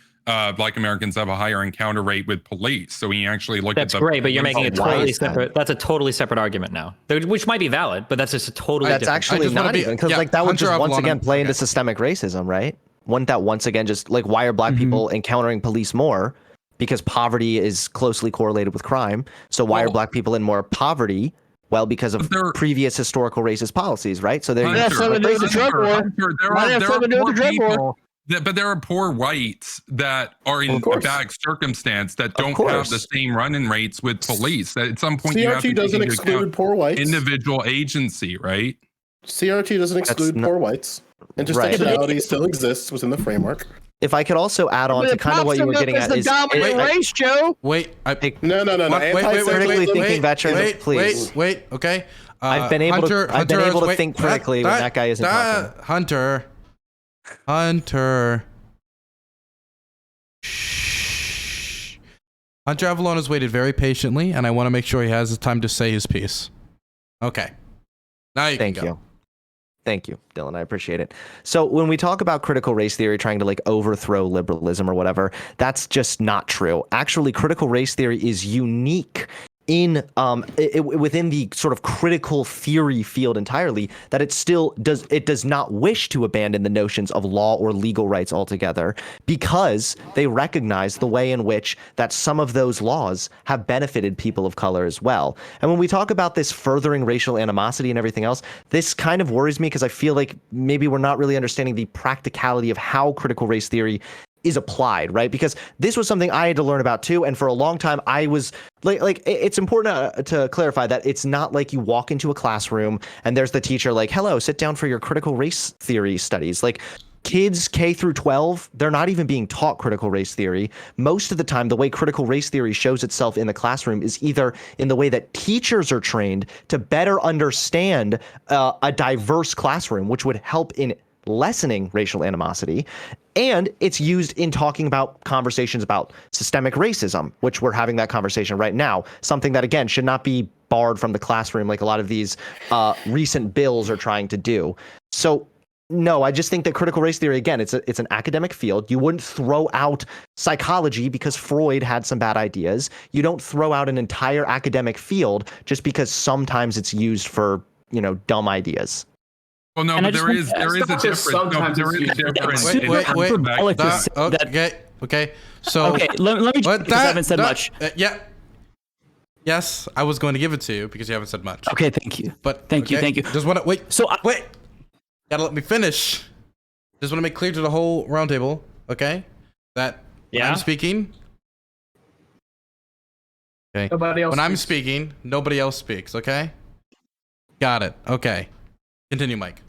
black Americans have a higher encounter rate with police. So when you actually look that's at the great, but you're making a totally separate. That's a totally separate argument now, which might be valid, but that's just a totally. That's different. actually not even because that would just once again play into systemic racism, right? Wouldn't that once again just why are black people encountering police more? Because poverty is closely correlated with crime. So why are black people in more poverty? Well, because of previous historical racist policies, right? So there you go. But there are poor whites that are in a bad circumstance that don't have the same run-in rates with police. At some point, CRT you have to doesn't exclude poor whites. Individual agency, right? CRT doesn't exclude poor whites. Intersectionality still exists within the framework. If I could also add on to kind of what you were getting at is race, Joe. Wait, no. Critically thinking veterans, please. Wait. Okay. I've been able to think critically when that guy isn't talking. Hunter. Shh. Hunter Avallone has waited very patiently, and I want to make sure he has the time to say his piece. Okay. Now you can go. Thank you, Dylan. I appreciate it. So when we talk about critical race theory trying to overthrow liberalism or whatever, that's just not true. Actually, critical race theory is unique in within the sort of critical theory field entirely, that it does not wish to abandon the notions of law or legal rights altogether, because they recognize the way in which that some of those laws have benefited people of color as well. And when we talk about this furthering racial animosity and everything else, this kind of worries me because I feel like maybe we're not really understanding the practicality of how critical race theory is applied, right? Because this was something I had to learn about too. And for a long time, I was like it's important to clarify that it's not like you walk into a classroom and there's the teacher like, hello, sit down for your critical race theory studies. Like kids K through 12, they're not even being taught critical race theory. Most of the time, the way critical race theory shows itself in the classroom is either in the way that teachers are trained to better understand a diverse classroom, which would help in lessening racial animosity, and it's used in talking about conversations about systemic racism, which we're having that conversation right now, something that again should not be barred from the classroom like a lot of these recent bills are trying to do. So no, I just think that critical race theory, again, it's an academic field. You wouldn't throw out psychology because Freud had some bad ideas. You don't throw out an entire academic field just because sometimes it's used for, dumb ideas. Well, no, but there is a difference. No, there is a difference. Okay. So okay, let me because I haven't said much. Yeah. Yes, I was going to give it to you because you haven't said much. Okay, thank you. But thank you. Just want to wait. So wait. Gotta let me finish. Just want to make clear to the whole roundtable, okay, that when I'm speaking. Okay. Nobody else when I'm speaks. speaking, nobody else speaks. Okay. Got it. Okay. Continue, Mike.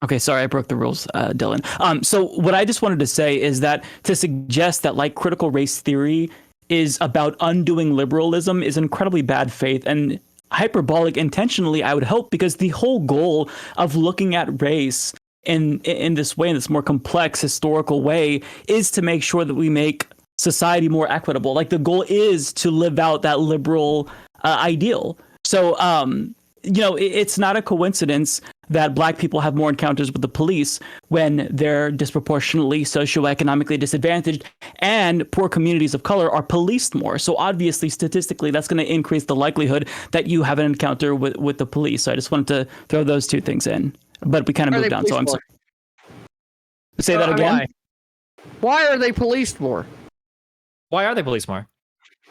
Okay, sorry, I broke the rules, Dylan. So what I just wanted to say is that to suggest that like critical race theory is about undoing liberalism is incredibly bad faith and hyperbolic intentionally, I would hope, because the whole goal of looking at race in this way, in this more complex historical way, is to make sure that we make society more equitable. Like the goal is to live out that liberal ideal. So, it's not a coincidence that Black people have more encounters with the police when they're disproportionately socioeconomically disadvantaged, and poor communities of color are policed more. So obviously, statistically, that's going to increase the likelihood that you have an encounter with the police. So I just wanted to throw those two things in, but we kind of moved on. So I'm sorry. Say that again. Why are they policed more? Why are they policed more?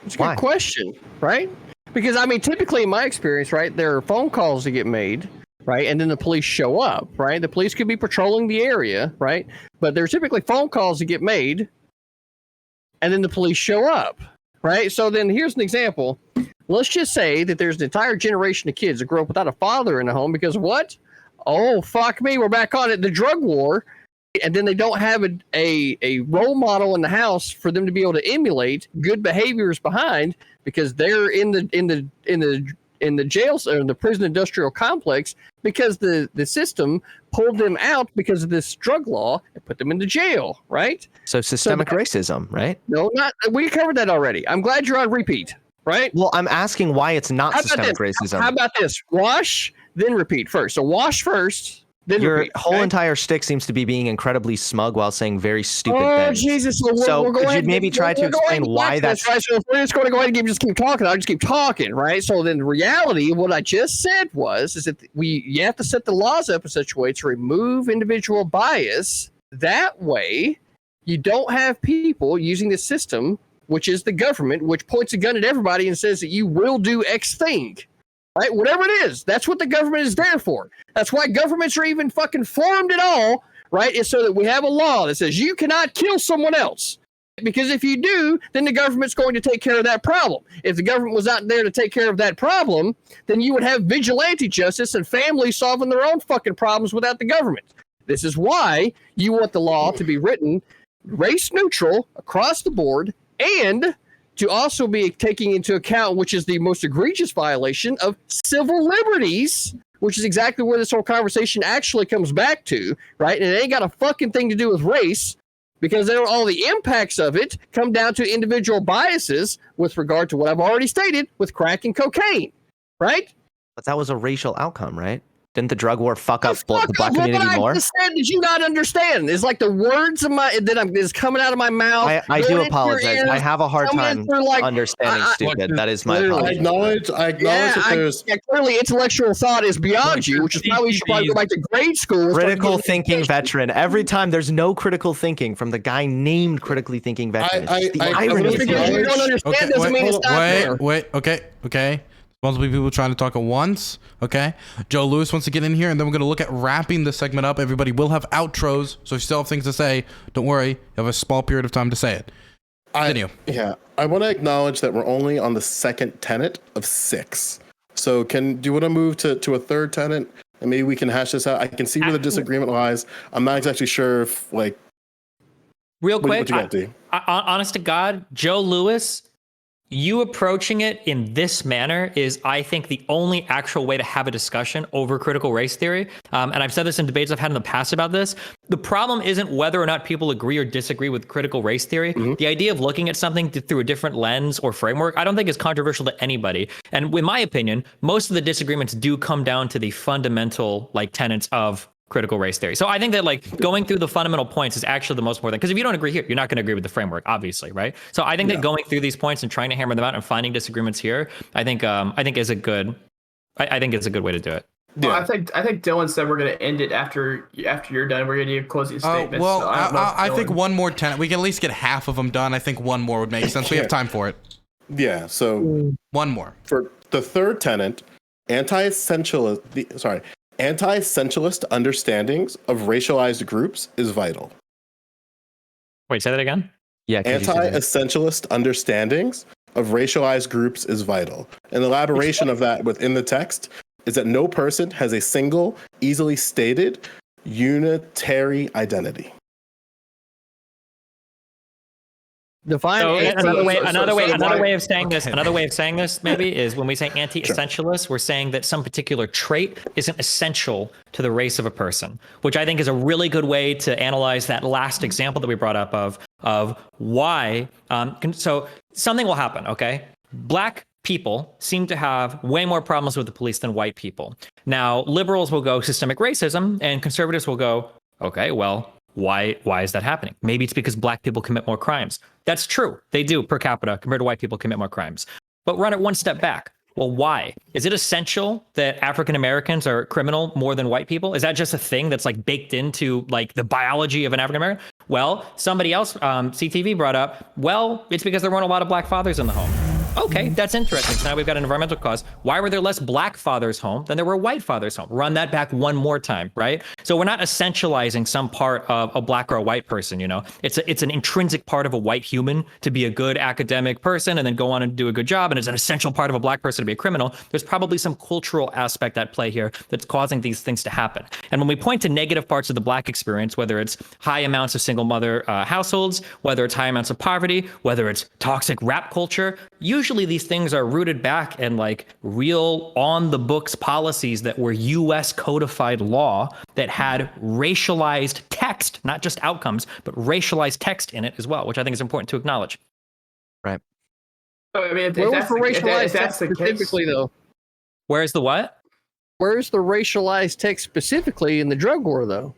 It's a good question, right? Because, I mean, typically in my experience, right, there are phone calls that get made, right, and then the police show up, right? The police could be patrolling the area, right? But there's typically phone calls that get made, and then the police show up, right? So then here's an example. Let's just say that there's an entire generation of kids that grew up without a father in the home because what? Oh, fuck me, we're back on it, the drug war. And then they don't have a role model in the house for them to be able to emulate good behaviors behind, because they're in the jails or the prison industrial complex because the system pulled them out because of this drug law and put them into jail, right? So systemic racism, right? No, not. We covered that already. I'm glad you're on repeat, right? Well, I'm asking why it's not systemic racism. How about this? Wash, then repeat first. So wash first. Then Your repeat, whole okay? entire shtick seems to be being incredibly smug while saying very stupid things. Jesus! So could you maybe try to explain why that's right? So if we're just going to go ahead and just keep talking, I'll just keep talking, right? So then, the reality, what I just said is that you have to set the laws up in such a way to remove individual bias. That way, you don't have people using the system, which is the government, which points a gun at everybody and says that you will do X thing. Right? Whatever it is, that's what the government is there for. That's why governments are even fucking formed at all, right? Is so that we have a law that says you cannot kill someone else. Because if you do, then the government's going to take care of that problem. If the government was out there to take care of that problem, then you would have vigilante justice and families solving their own fucking problems without the government. This is why you want the law to be written race neutral across the board, and to also be taking into account, which is the most egregious violation of civil liberties, which is exactly where this whole conversation actually comes back to, right? And it ain't got a fucking thing to do with race, because then all the impacts of it come down to individual biases with regard to what I've already stated with crack and cocaine, right? But that was a racial outcome, right? Didn't the drug war fuck up the Black community more? I just said, did you not understand? It's like the words of is coming out of my mouth. I do apologize. I have a hard time understanding stupid. That is my apology. I acknowledge that there's clearly intellectual thought is beyond you, which is why we should probably go back to grade school. Critical thinking veteran. Every time there's no critical thinking from the guy named critically thinking veteran. The irony. You don't understand doesn't mean it's not there. Wait. Okay. Multiple people trying to talk at once. Okay. Joe Lewis wants to get in here, and then we're going to look at wrapping this segment up. Everybody will have outros, so if you still have things to say, don't worry. You have a small period of time to say it. Continue. I want to acknowledge that we're only on the second tenet of 6. So do you want to move to a third tenet, and maybe we can hash this out? I can see where the disagreement lies. I'm not exactly sure if, like, real quick, what you got, D? Honest to God, Joe Lewis, you approaching it in this manner is, I think, the only actual way to have a discussion over critical race theory. And I've said this in debates I've had in the past about this. The problem isn't whether or not people agree or disagree with critical race theory. The idea of looking at something through a different lens or framework, I don't think is controversial to anybody. And in my opinion, most of the disagreements do come down to the fundamental tenets of critical race theory. So I think that going through the fundamental points is actually the most important, because if you don't agree here, you're not going to agree with the framework, obviously, right? So I think that going through these points and trying to hammer them out and finding disagreements here, I think is a good way to do it. Well, I think Dylan said we're going to end it after you're done. We're going to do closing statements. Well, so I think one more tenet. We can at least get half of them done. I think one more would make sense. We have time for it. Yeah. So one more for the third tenet, anti-essentialist understandings of racialized groups is vital. Wait, say that again? Yeah. Anti-essentialist understandings of racialized groups is vital. An elaboration of that within the text is that no person has a single, easily stated, unitary identity. Define another way of saying this maybe is when we say anti-essentialist, we're saying that some particular trait isn't essential to the race of a person, which I think is a really good way to analyze that last example that we brought up of why. So something will happen, okay? Black people seem to have way more problems with the police than white people. Now, liberals will go systemic racism, and conservatives will go, okay, well, why is that happening? Maybe it's because black people commit more crimes. That's true. They do per capita compared to white people commit more crimes. But run it one step back. Well, why? Is it essential that African Americans are criminal more than white people? Is that just a thing that's baked into the biology of an African American? Well, somebody else, CTV brought up, well, it's because there weren't a lot of black fathers in the home. Okay, that's interesting. So now we've got an environmental cause. Why were there less black fathers home than there were white fathers home? Run that back one more time, right? So we're not essentializing some part of a black or a white person, It's an intrinsic part of a white human to be a good academic person and then go on and do a good job, and it's an essential part of a black person to be a criminal. There's probably some cultural aspect at play here that's causing these things to happen. And when we point to negative parts of the black experience, whether it's high amounts of single mother households, whether it's high amounts of poverty, whether it's toxic rap culture, usually these things are rooted back in real on the books policies that were US codified law that had racialized text, not just outcomes, but racialized text in it as well, which I think is important to acknowledge. Right. So, I mean, where was the racialized text specifically, though? Where's the what? Where's the racialized text specifically in the drug war, though?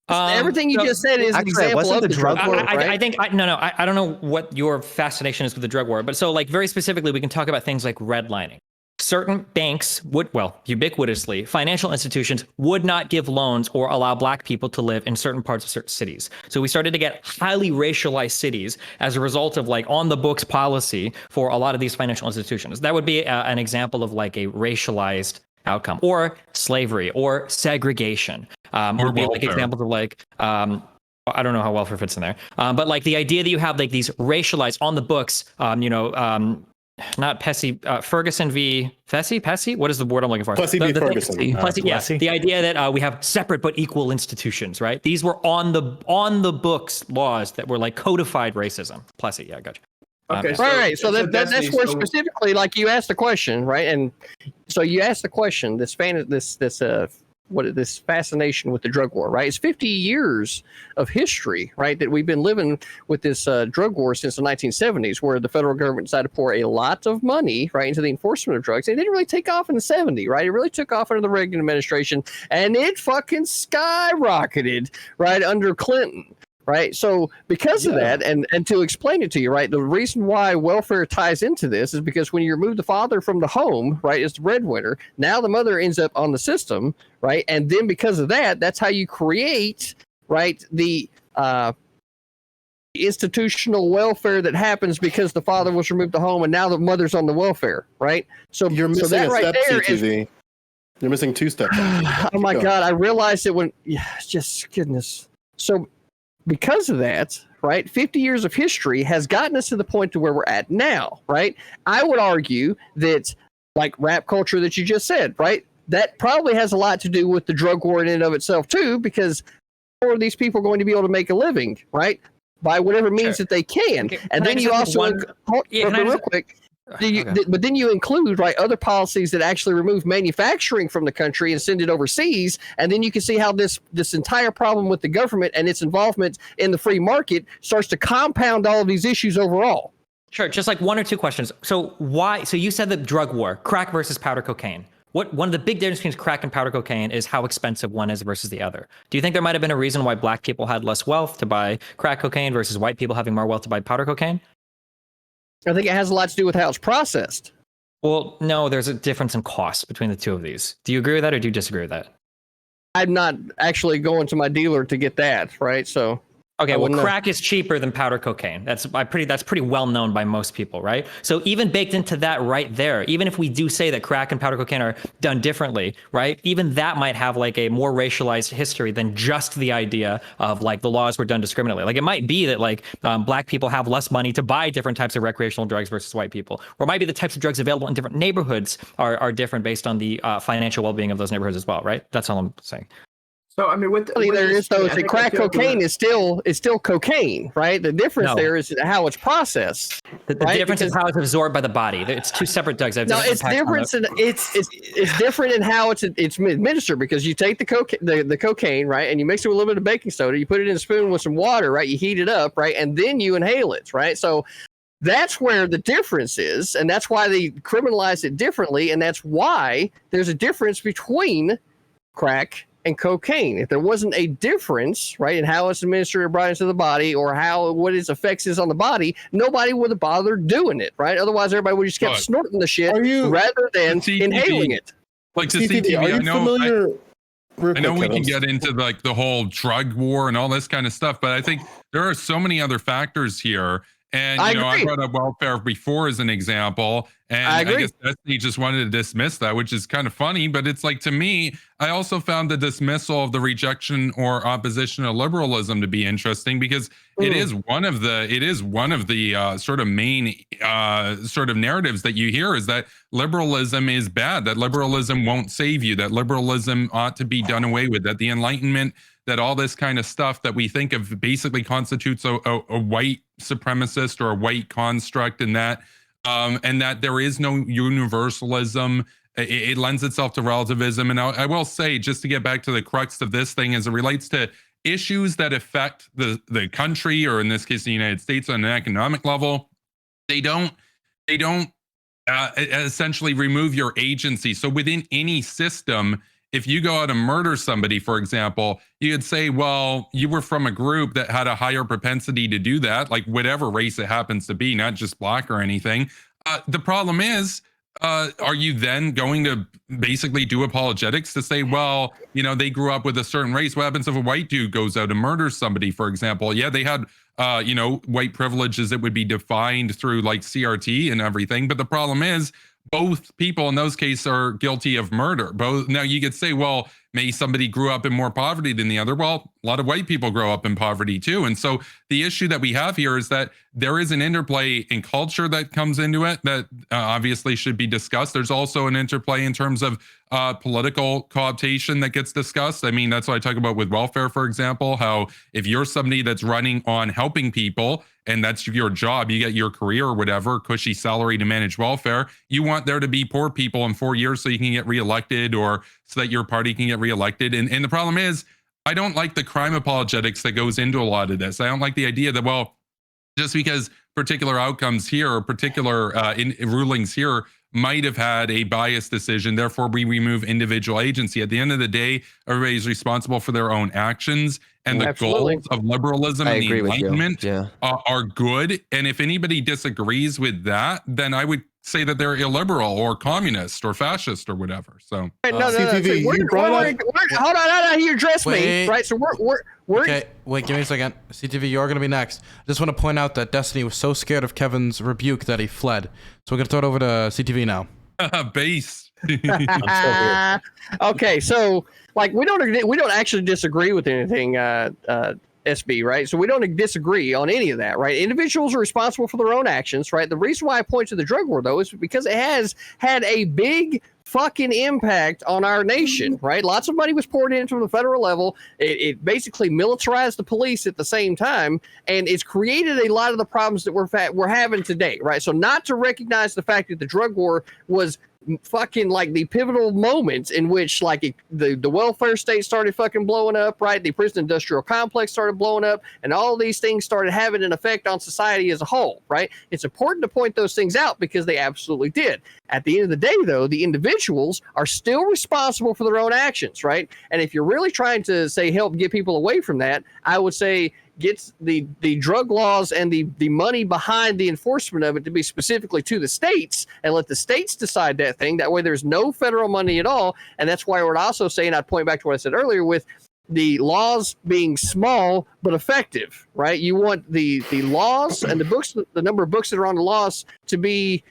Everything you just said is an example of the drug war, right? I don't know what your fascination is with the drug war, but so very specifically, we can talk about things like redlining. Certain banks ubiquitously, financial institutions would not give loans or allow black people to live in certain parts of certain cities. So we started to get highly racialized cities as a result of on the books policy for a lot of these financial institutions. That would be an example of a racialized outcome, or slavery, or segregation. Would be examples of I don't know how welfare fits in there, but the idea that you have these racialized on the books, not Plessy, Ferguson v. Plessy. What is the word I'm looking for? Plessy v. Ferguson. Plessy, yes. The idea that we have separate but equal institutions, right? These were on the books laws that were codified racism. Plessy, yeah, gotcha. Okay, right. So that's where specifically, you asked the question, right? And so you asked the question. This fascination with the drug war, right? It's 50 years of history, right? That we've been living with this drug war since the 1970s, where the federal government decided to pour a lot of money, right, into the enforcement of drugs. And it didn't really take off in the 70s, right? It really took off under the Reagan administration, and it fucking skyrocketed, right, under Clinton. Right. So because of that, and to explain it to you, right, the reason why welfare ties into this is because when you remove the father from the home, right, is the breadwinner. Now the mother ends up on the system. Right. And then because of that, that's how you create, right, the institutional welfare that happens because the father was removed the home and now the mother's on the welfare, right? So You're missing that a right step, there is. CTV. You're missing 2 steps. Oh my God! I realized it when. Yeah, just goodness. So because of that, right? 50 years of history has gotten us to the point to where we're at now, right? I would argue that, like rap culture that you just said, right? That probably has a lot to do with the drug war in and of itself too, because how are these people going to be able to make a living, right? By whatever means that they can. Okay, And can I then just you have also, one- Yeah, can I real just- quick, Okay. but then you include, right, other policies that actually remove manufacturing from the country and send it overseas, and then you can see how this entire problem with the government and its involvement in the free market starts to compound all of these issues overall. Sure, just like 1 or 2 questions. So you said the drug war, crack versus powder cocaine. One of the big differences between crack and powder cocaine is how expensive one is versus the other. Do you think there might have been a reason why black people had less wealth to buy crack cocaine versus white people having more wealth to buy powder cocaine? I think it has a lot to do with how it's processed. Well, no, there's a difference in cost between the two of these. Do you agree with that or do you disagree with that? I'm not actually going to my dealer to get that, right? So Okay, I well, wouldn't know. crack is cheaper than powder cocaine. That's pretty well known by most people, right? So even baked into that right there, even if we do say that crack and powder cocaine are done differently, right? Even that might have like a more racialized history than just the idea of like the laws were done discriminately. Like it might be that like black people have less money to buy different types of recreational drugs versus white people, or it might be the types of drugs available in different neighborhoods are different based on the financial well-being of those neighborhoods as well, right? That's all I'm saying. So I mean, there is though, is crack cocaine is still cocaine, right? The difference No. there is how it's processed. The Right, difference is because- how it's absorbed by the body. It's two separate drugs. No, it's different. It's different in how it's administered, because you take the cocaine, right, and you mix it with a little bit of baking soda. You put it in a spoon with some water, right? You heat it up, right, and then you inhale it, right? So that's where the difference is, and that's why they criminalize it differently, and that's why there's a difference between crack and cocaine. If there wasn't a difference, right, in how it's administered or brought into the body, or what its effects is on the body, nobody would have bothered doing it, right? Otherwise, everybody would just kept But snorting the shit are you- rather than CTV, inhaling it. Like the CTV, CTV, are you I know. familiar? I know we can get into like the whole drug war and all this kind of stuff, but I think there are so many other factors here. And I I agree. brought up welfare before as an example, and I I agree. guess Destiny just wanted to dismiss that, which is kind of funny. But it's like, to me, I also found the dismissal of the rejection or opposition of liberalism to be interesting, because it is one of the sort of main sort of narratives that you hear, is that liberalism is bad, that liberalism won't save you, that liberalism ought to be done away with, that the Enlightenment, that all this kind of stuff that we think of basically constitutes a white supremacist or a white construct, and that there is no universalism. It lends itself to relativism. And I will say, just to get back to the crux of this thing, as it relates to issues that affect the country, or in this case, the United States, on an economic level, they don't essentially remove your agency. So within any system, if you go out and murder somebody, for example, you could say, well, you were from a group that had a higher propensity to do that, like whatever race it happens to be, not just black or anything. The problem is, are you then going to basically do apologetics to say, well, they grew up with a certain race? What happens if a white dude goes out and murders somebody, for example? Yeah, they had, white privileges that would be defined through like CRT and everything. But the problem is, both people in those cases are guilty of murder. Now you could say, well, maybe somebody grew up in more poverty than the other. Well, a lot of white people grow up in poverty too. And so the issue that we have here is that there is an interplay in culture that comes into it that obviously should be discussed. There's also an interplay in terms of political cooptation that gets discussed. I mean, that's what I talk about with welfare, for example, how if you're somebody that's running on helping people, and that's your job, you get your career or whatever, cushy salary to manage welfare, you want there to be poor people in 4 years so you can get reelected, or so that your party can get reelected. And the problem is, I don't like the crime apologetics that goes into a lot of this. I don't like the idea that, well, just because particular outcomes here or particular rulings here might have had a biased decision, therefore we remove individual agency. At the end of the day, everybody's responsible for their own actions, and the Absolutely. Oh, goals of liberalism and the agree with you. Enlightenment Yeah. are good. And if anybody disagrees with that, then I would say that they're illiberal or communist or fascist or whatever. So No. CTV, So you brought up- hold on. You addressed me, Wait. right? So we're Okay, wait, give me a second. CTV, you're gonna be next. I just want to point out that Destiny was so scared of Kevin's rebuke that he fled. So we're gonna throw it over to CTV now. base. Okay, so like we don't actually disagree with anything, SB, right? So we don't disagree on any of that, right? Individuals are responsible for their own actions, right? The reason why I point to the drug war though is because it has had a big fucking impact on our nation, right? Lots of money was poured into from the federal level. It basically militarized the police at the same time, and it's created a lot of the problems that we're having today, right? So not to recognize the fact that the drug war was fucking like the pivotal moments in which like the welfare state started fucking blowing up, right? The prison industrial complex started blowing up, and all of these things started having an effect on society as a whole, right? It's important to point those things out because they absolutely did. At the end of the day, though, the individuals are still responsible for their own actions, right? And if you're really trying to say help get people away from that, I would say gets the drug laws and the money behind the enforcement of it to be specifically to the states, and let the states decide that thing. That way there's no federal money at all. And that's why I would also say, and I'd point back to what I said earlier with the laws being small but effective, right? You want the laws and the books, the number of books that are on the laws to be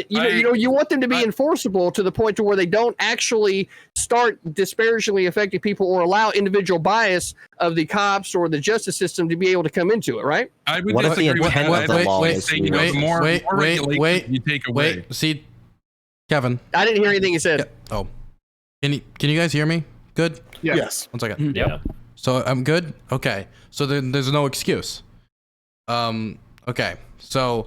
you want them to be enforceable to the point to where they don't actually start disparagingly affecting people or allow individual bias of the cops or the justice system to be able to come into it, right? I would What if the disagree with intent that. of the law I'd is say, to- more regulations wait, you take away. wait. See, Kevin. I didn't hear anything you said. Oh, can you guys hear me? Good. Yeah. Yes. 1 second. Yeah. So I'm good. Okay. So then there's no excuse. Okay. So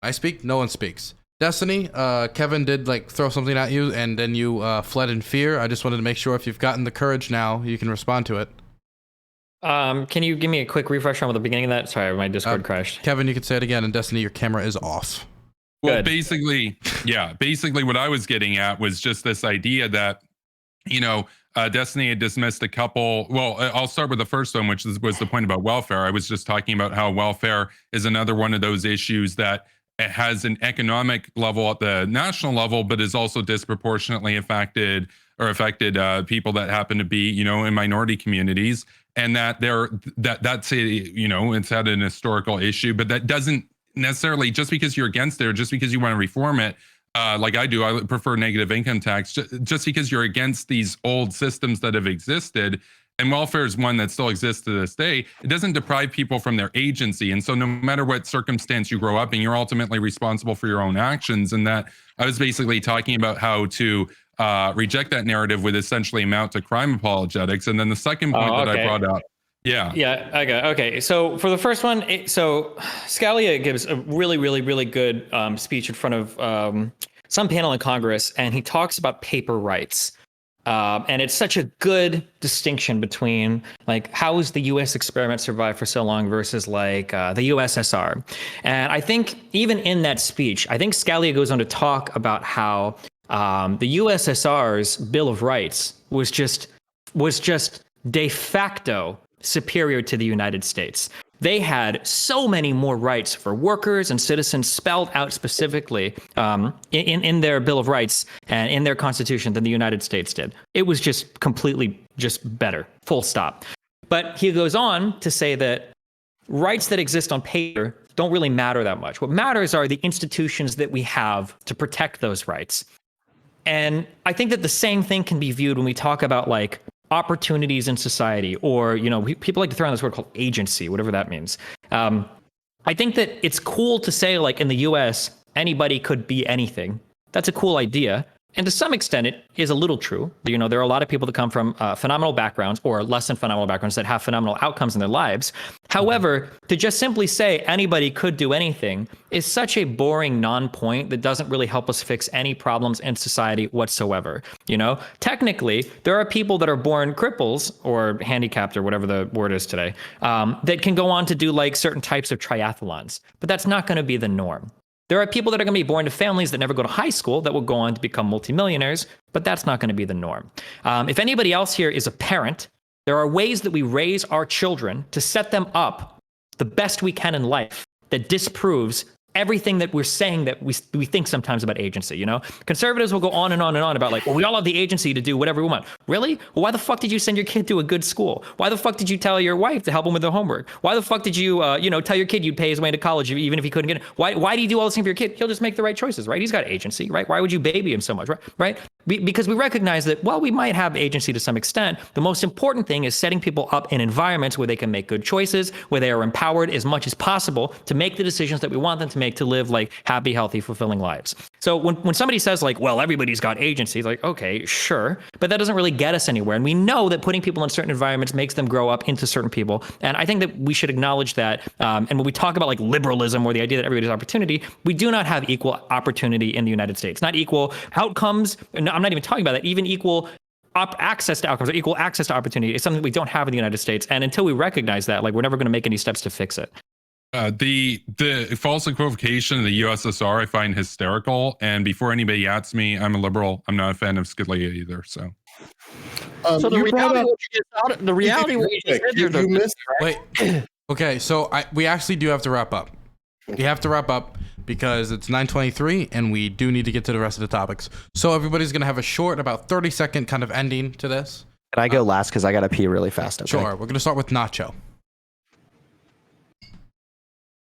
I speak. No one speaks. Destiny, Kevin did like throw something at you, and then you fled in fear. I just wanted to make sure if you've gotten the courage now, you can respond to it. Can you give me a quick refresher on the beginning of that? Sorry, my Discord crashed. Kevin, you can say it again. And Destiny, your camera is off. Well, Good. basically what I was getting at was just this idea that, Destiny had dismissed a couple. Well, I'll start with the first one, which was the point about welfare. I was just talking about how welfare is another one of those issues that it has an economic level at the national level, but is also disproportionately affected people that happen to be, in minority communities, and that's it's had an historical issue, but that doesn't necessarily, just because you're against it or just because you want to reform it, like I do, I prefer negative income tax, just because you're against these old systems that have existed. And welfare is one that still exists to this day. It doesn't deprive people from their agency. And so no matter what circumstance you grow up in, you're ultimately responsible for your own actions. And that I was basically talking about how to reject that narrative would essentially amount to crime apologetics. And then the second point that I brought up. Yeah. Yeah. Okay. So for the first one, Scalia gives a really, really, really good speech in front of some panel in Congress, and he talks about paper rights. And it's such a good distinction between like how has the U.S. experiment survived for so long versus like the USSR. And I think even in that speech, I think Scalia goes on to talk about how the USSR's Bill of Rights was just de facto superior to the United States. They had so many more rights for workers and citizens spelled out specifically in their Bill of Rights and in their Constitution than the United States did. It was just completely just better, full stop. But he goes on to say that rights that exist on paper don't really matter that much. What matters are the institutions that we have to protect those rights. And I think that the same thing can be viewed when we talk about like opportunities in society, or people like to throw around this word called agency, whatever that means. I think that it's cool to say like in the US anybody could be anything. That's a cool idea, and to some extent it is a little true. There are a lot of people that come from phenomenal backgrounds or less than phenomenal backgrounds that have phenomenal outcomes in their lives. However, to just simply say anybody could do anything is such a boring non-point that doesn't really help us fix any problems in society whatsoever. Technically, there are people that are born cripples or handicapped or whatever the word is today, that can go on to do like certain types of triathlons, but that's not going to be the norm. There are people that are going to be born to families that never go to high school that will go on to become multimillionaires, but that's not going to be the norm. If anybody else here is a parent, there are ways that we raise our children to set them up the best we can in life that disproves everything that we're saying that we think sometimes about agency. You know, conservatives will go on and on and on about like, well, we all have the agency to do whatever we want. Really? Well, why the fuck did you send your kid to a good school? Why the fuck did you tell your wife to help him with their homework? Why the fuck did you, tell your kid you'd pay his way to college even if he couldn't get it? Why do you do all this thing for your kid? He'll just make the right choices, right? He's got agency, right? Why would you baby him so much, right? Because we recognize that while we might have agency to some extent, the most important thing is setting people up in environments where they can make good choices, where they are empowered as much as possible to make the decisions that we want them to make to live like happy, healthy, fulfilling lives. So when somebody says like, well, everybody's got agency, it's like, okay, sure, but that doesn't really get us anywhere. And we know that putting people in certain environments makes them grow up into certain people. And I think that we should acknowledge that. And when we talk about like liberalism or the idea that everybody's opportunity, we do not have equal opportunity in the United States, not equal outcomes. No, I'm not even talking about that. Even equal access to outcomes or equal access to opportunity is something we don't have in the United States. And until we recognize that, like, we're never going to make any steps to fix it. The false equivocation of the USSR I find hysterical. And before anybody asks me, I'm a liberal. I'm not a fan of Scalia either. So the reality what you said there, you missed. Wait. Okay, so we actually do have to wrap up. We have to wrap up because it's 9:23 and we do need to get to the rest of the topics. So everybody's gonna have a short, about 30-second kind of ending to this. Can I go last because I gotta pee really fast? Okay? Sure. We're gonna start with Nacho.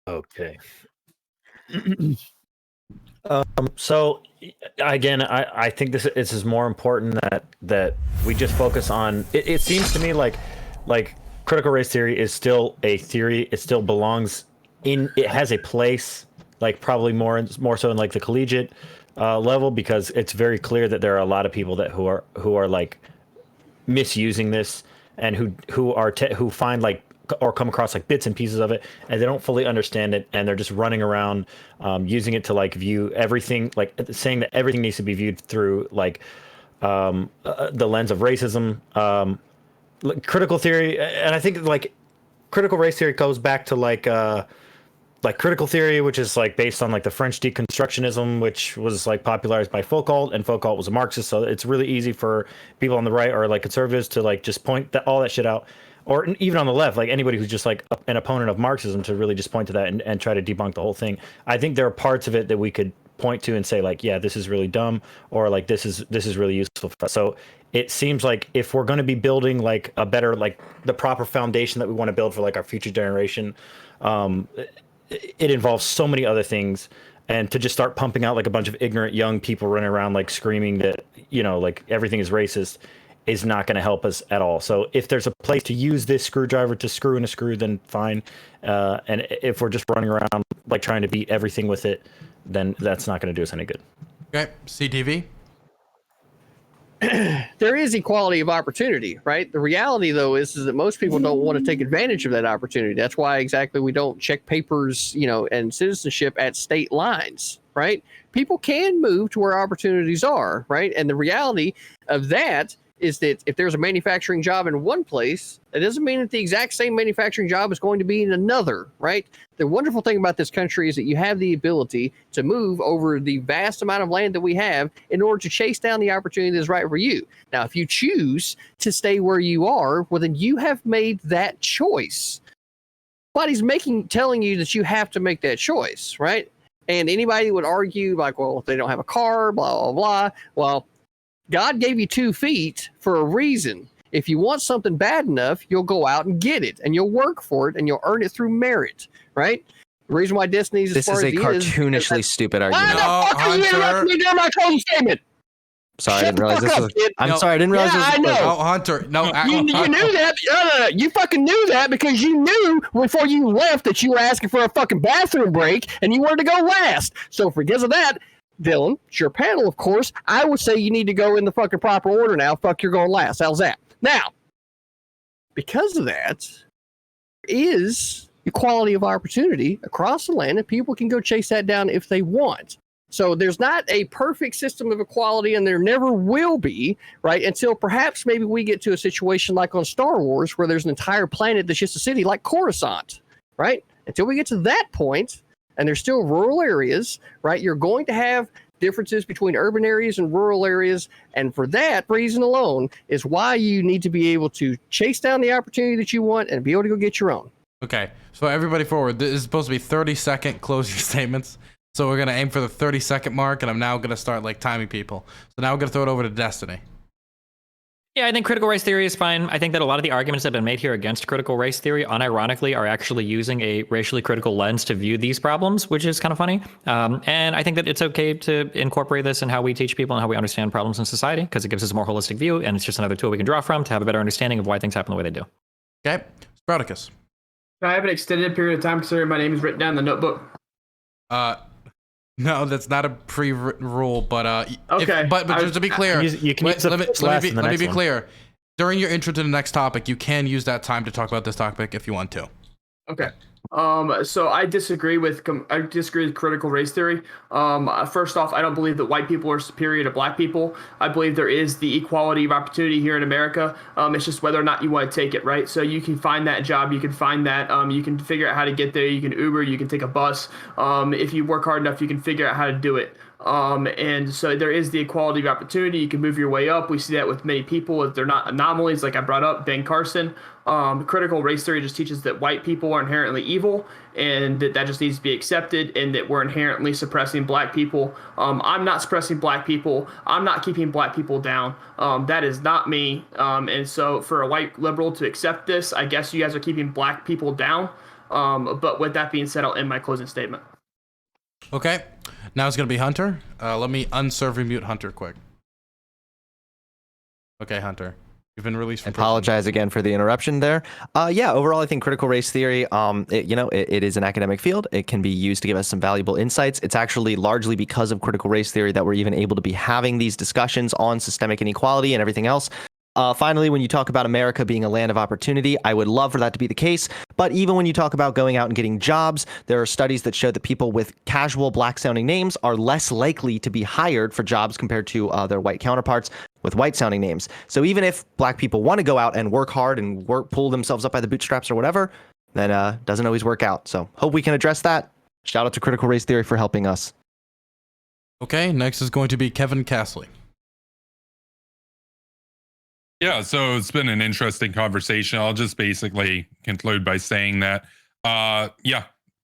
Okay. So again, I think this is more important that we just focus on. It seems to me like critical race theory is still a theory. It still belongs in. It has a place, like probably more so in like the collegiate level, because it's very clear that there are a lot of people who are like misusing this and who find like or come across like bits and pieces of it and they don't fully understand it and they're just running around using it to like view everything, like saying that everything needs to be viewed through like the lens of racism, critical theory. And I think like critical race theory goes back to like critical theory, which is like based on like the French deconstructionism, which was like popularized by Foucault, and Foucault was a Marxist. So it's really easy for people on the right or like conservatives to like just point all that shit out. Or even on the left, like anybody who's just like an opponent of Marxism, to really just point to that and try to debunk the whole thing. I think there are parts of it that we could point to and say like, yeah, this is really dumb, or like this is really useful for us. So it seems like if we're going to be building like a better, like the proper foundation that we want to build for like our future generation, it involves so many other things. And to just start pumping out like a bunch of ignorant young people running around like screaming that, you know, like everything is racist is not going to help us at all. So if there's a place to use this screwdriver to screw in a screw, then fine. And if we're just running around like trying to beat everything with it, then that's not going to do us any good. Okay, CTV. There is equality of opportunity, right? The reality, though, is that most people don't want to take advantage of that opportunity. That's why exactly we don't check papers, and citizenship at state lines, right? People can move to where opportunities are, right? And the reality of that is that if there's a manufacturing job in one place, that doesn't mean that the exact same manufacturing job is going to be in another, right? The wonderful thing about this country is that you have the ability to move over the vast amount of land that we have in order to chase down the opportunity that's right for you. Now, if you choose to stay where you are, well, then you have made that choice. Nobody's telling you that you have to make that choice, right? And anybody would argue like, well, if they don't have a car, blah, blah, blah. Well, God gave you 2 feet for a reason. If you want something bad enough, you'll go out and get it, and you'll work for it, and you'll earn it through merit, right? The reason why Destiny's This is a cartoonishly stupid argument. Why the fuck are you interrupting me during my closing statement? Sorry, I didn't realize this was. I'm sorry, I didn't realize this was. I know. No, Hunter. No, you knew that. You fucking knew that because you knew before you left that you were asking for a fucking bathroom break, and you wanted to go last. So because of that, Dylan, it's your panel, of course. I would say you need to go in the fucking proper order now. Fuck, you're going last. How's that? Now, because of that, there is equality of opportunity across the land, and people can go chase that down if they want. So there's not a perfect system of equality, and there never will be, right? Until perhaps maybe we get to a situation like on Star Wars, where there's an entire planet that's just a city like Coruscant, right? Until we get to that point, and there's still rural areas, right? You're going to have differences between urban areas and rural areas. And for that reason alone is why you need to be able to chase down the opportunity that you want and be able to go get your own. Okay, so everybody forward. This is supposed to be 30-second closing statements. So we're gonna aim for the 30-second mark, and I'm now gonna start like timing people. So now we're gonna throw it over to Destiny. Yeah, I think critical race theory is fine. I think that a lot of the arguments that have been made here against critical race theory, unironically, are actually using a racially critical lens to view these problems, which is kind of funny. And I think that it's okay to incorporate this in how we teach people and how we understand problems in society, because it gives us a more holistic view, and it's just another tool we can draw from to have a better understanding of why things happen the way they do. Okay, Sproticus. Can I have an extended period of time considering my name is written down in the notebook? No, that's not a pre-written rule, but Okay. but just to be clear, You can use let me the be next one. clear. During your intro to the next topic, you can use that time to talk about this topic if you want to. Okay. So I disagree with critical race theory. First off, I don't believe that white people are superior to black people. I believe there is the equality of opportunity here in America. It's just whether or not you want to take it, right? So you can find that job, you can find that, you can figure out how to get there, you can Uber, you can take a bus. If you work hard enough, you can figure out how to do it. And so there is the equality of opportunity. You can move your way up. We see that with many people. If they're not anomalies, like I brought up, Ben Carson. Critical race theory just teaches that white people are inherently evil, and that just needs to be accepted, and that we're inherently suppressing black people. I'm not suppressing black people. I'm not keeping black people down. That is not me. And so for a white liberal to accept this, I guess you guys are keeping black people down. But with that being said, I'll end my closing statement. Okay, now it's gonna be Hunter. Let me unserve remute Hunter quick. Okay, Hunter, you've been released from prison. Apologize again for the interruption there. Yeah, overall, I think critical race theory, it is an academic field. It can be used to give us some valuable insights. It's actually largely because of critical race theory that we're even able to be having these discussions on systemic inequality and everything else. Finally, when you talk about America being a land of opportunity, I would love for that to be the case. But even when you talk about going out and getting jobs, there are studies that show that people with casual black-sounding names are less likely to be hired for jobs compared to their white counterparts with white-sounding names. So even if black people want to go out and work hard and pull themselves up by the bootstraps or whatever, then doesn't always work out. So hope we can address that. Shout out to critical race theory for helping us. Okay, next is going to be Kevin Castley. Yeah, so it's been an interesting conversation. I'll just basically conclude by saying that,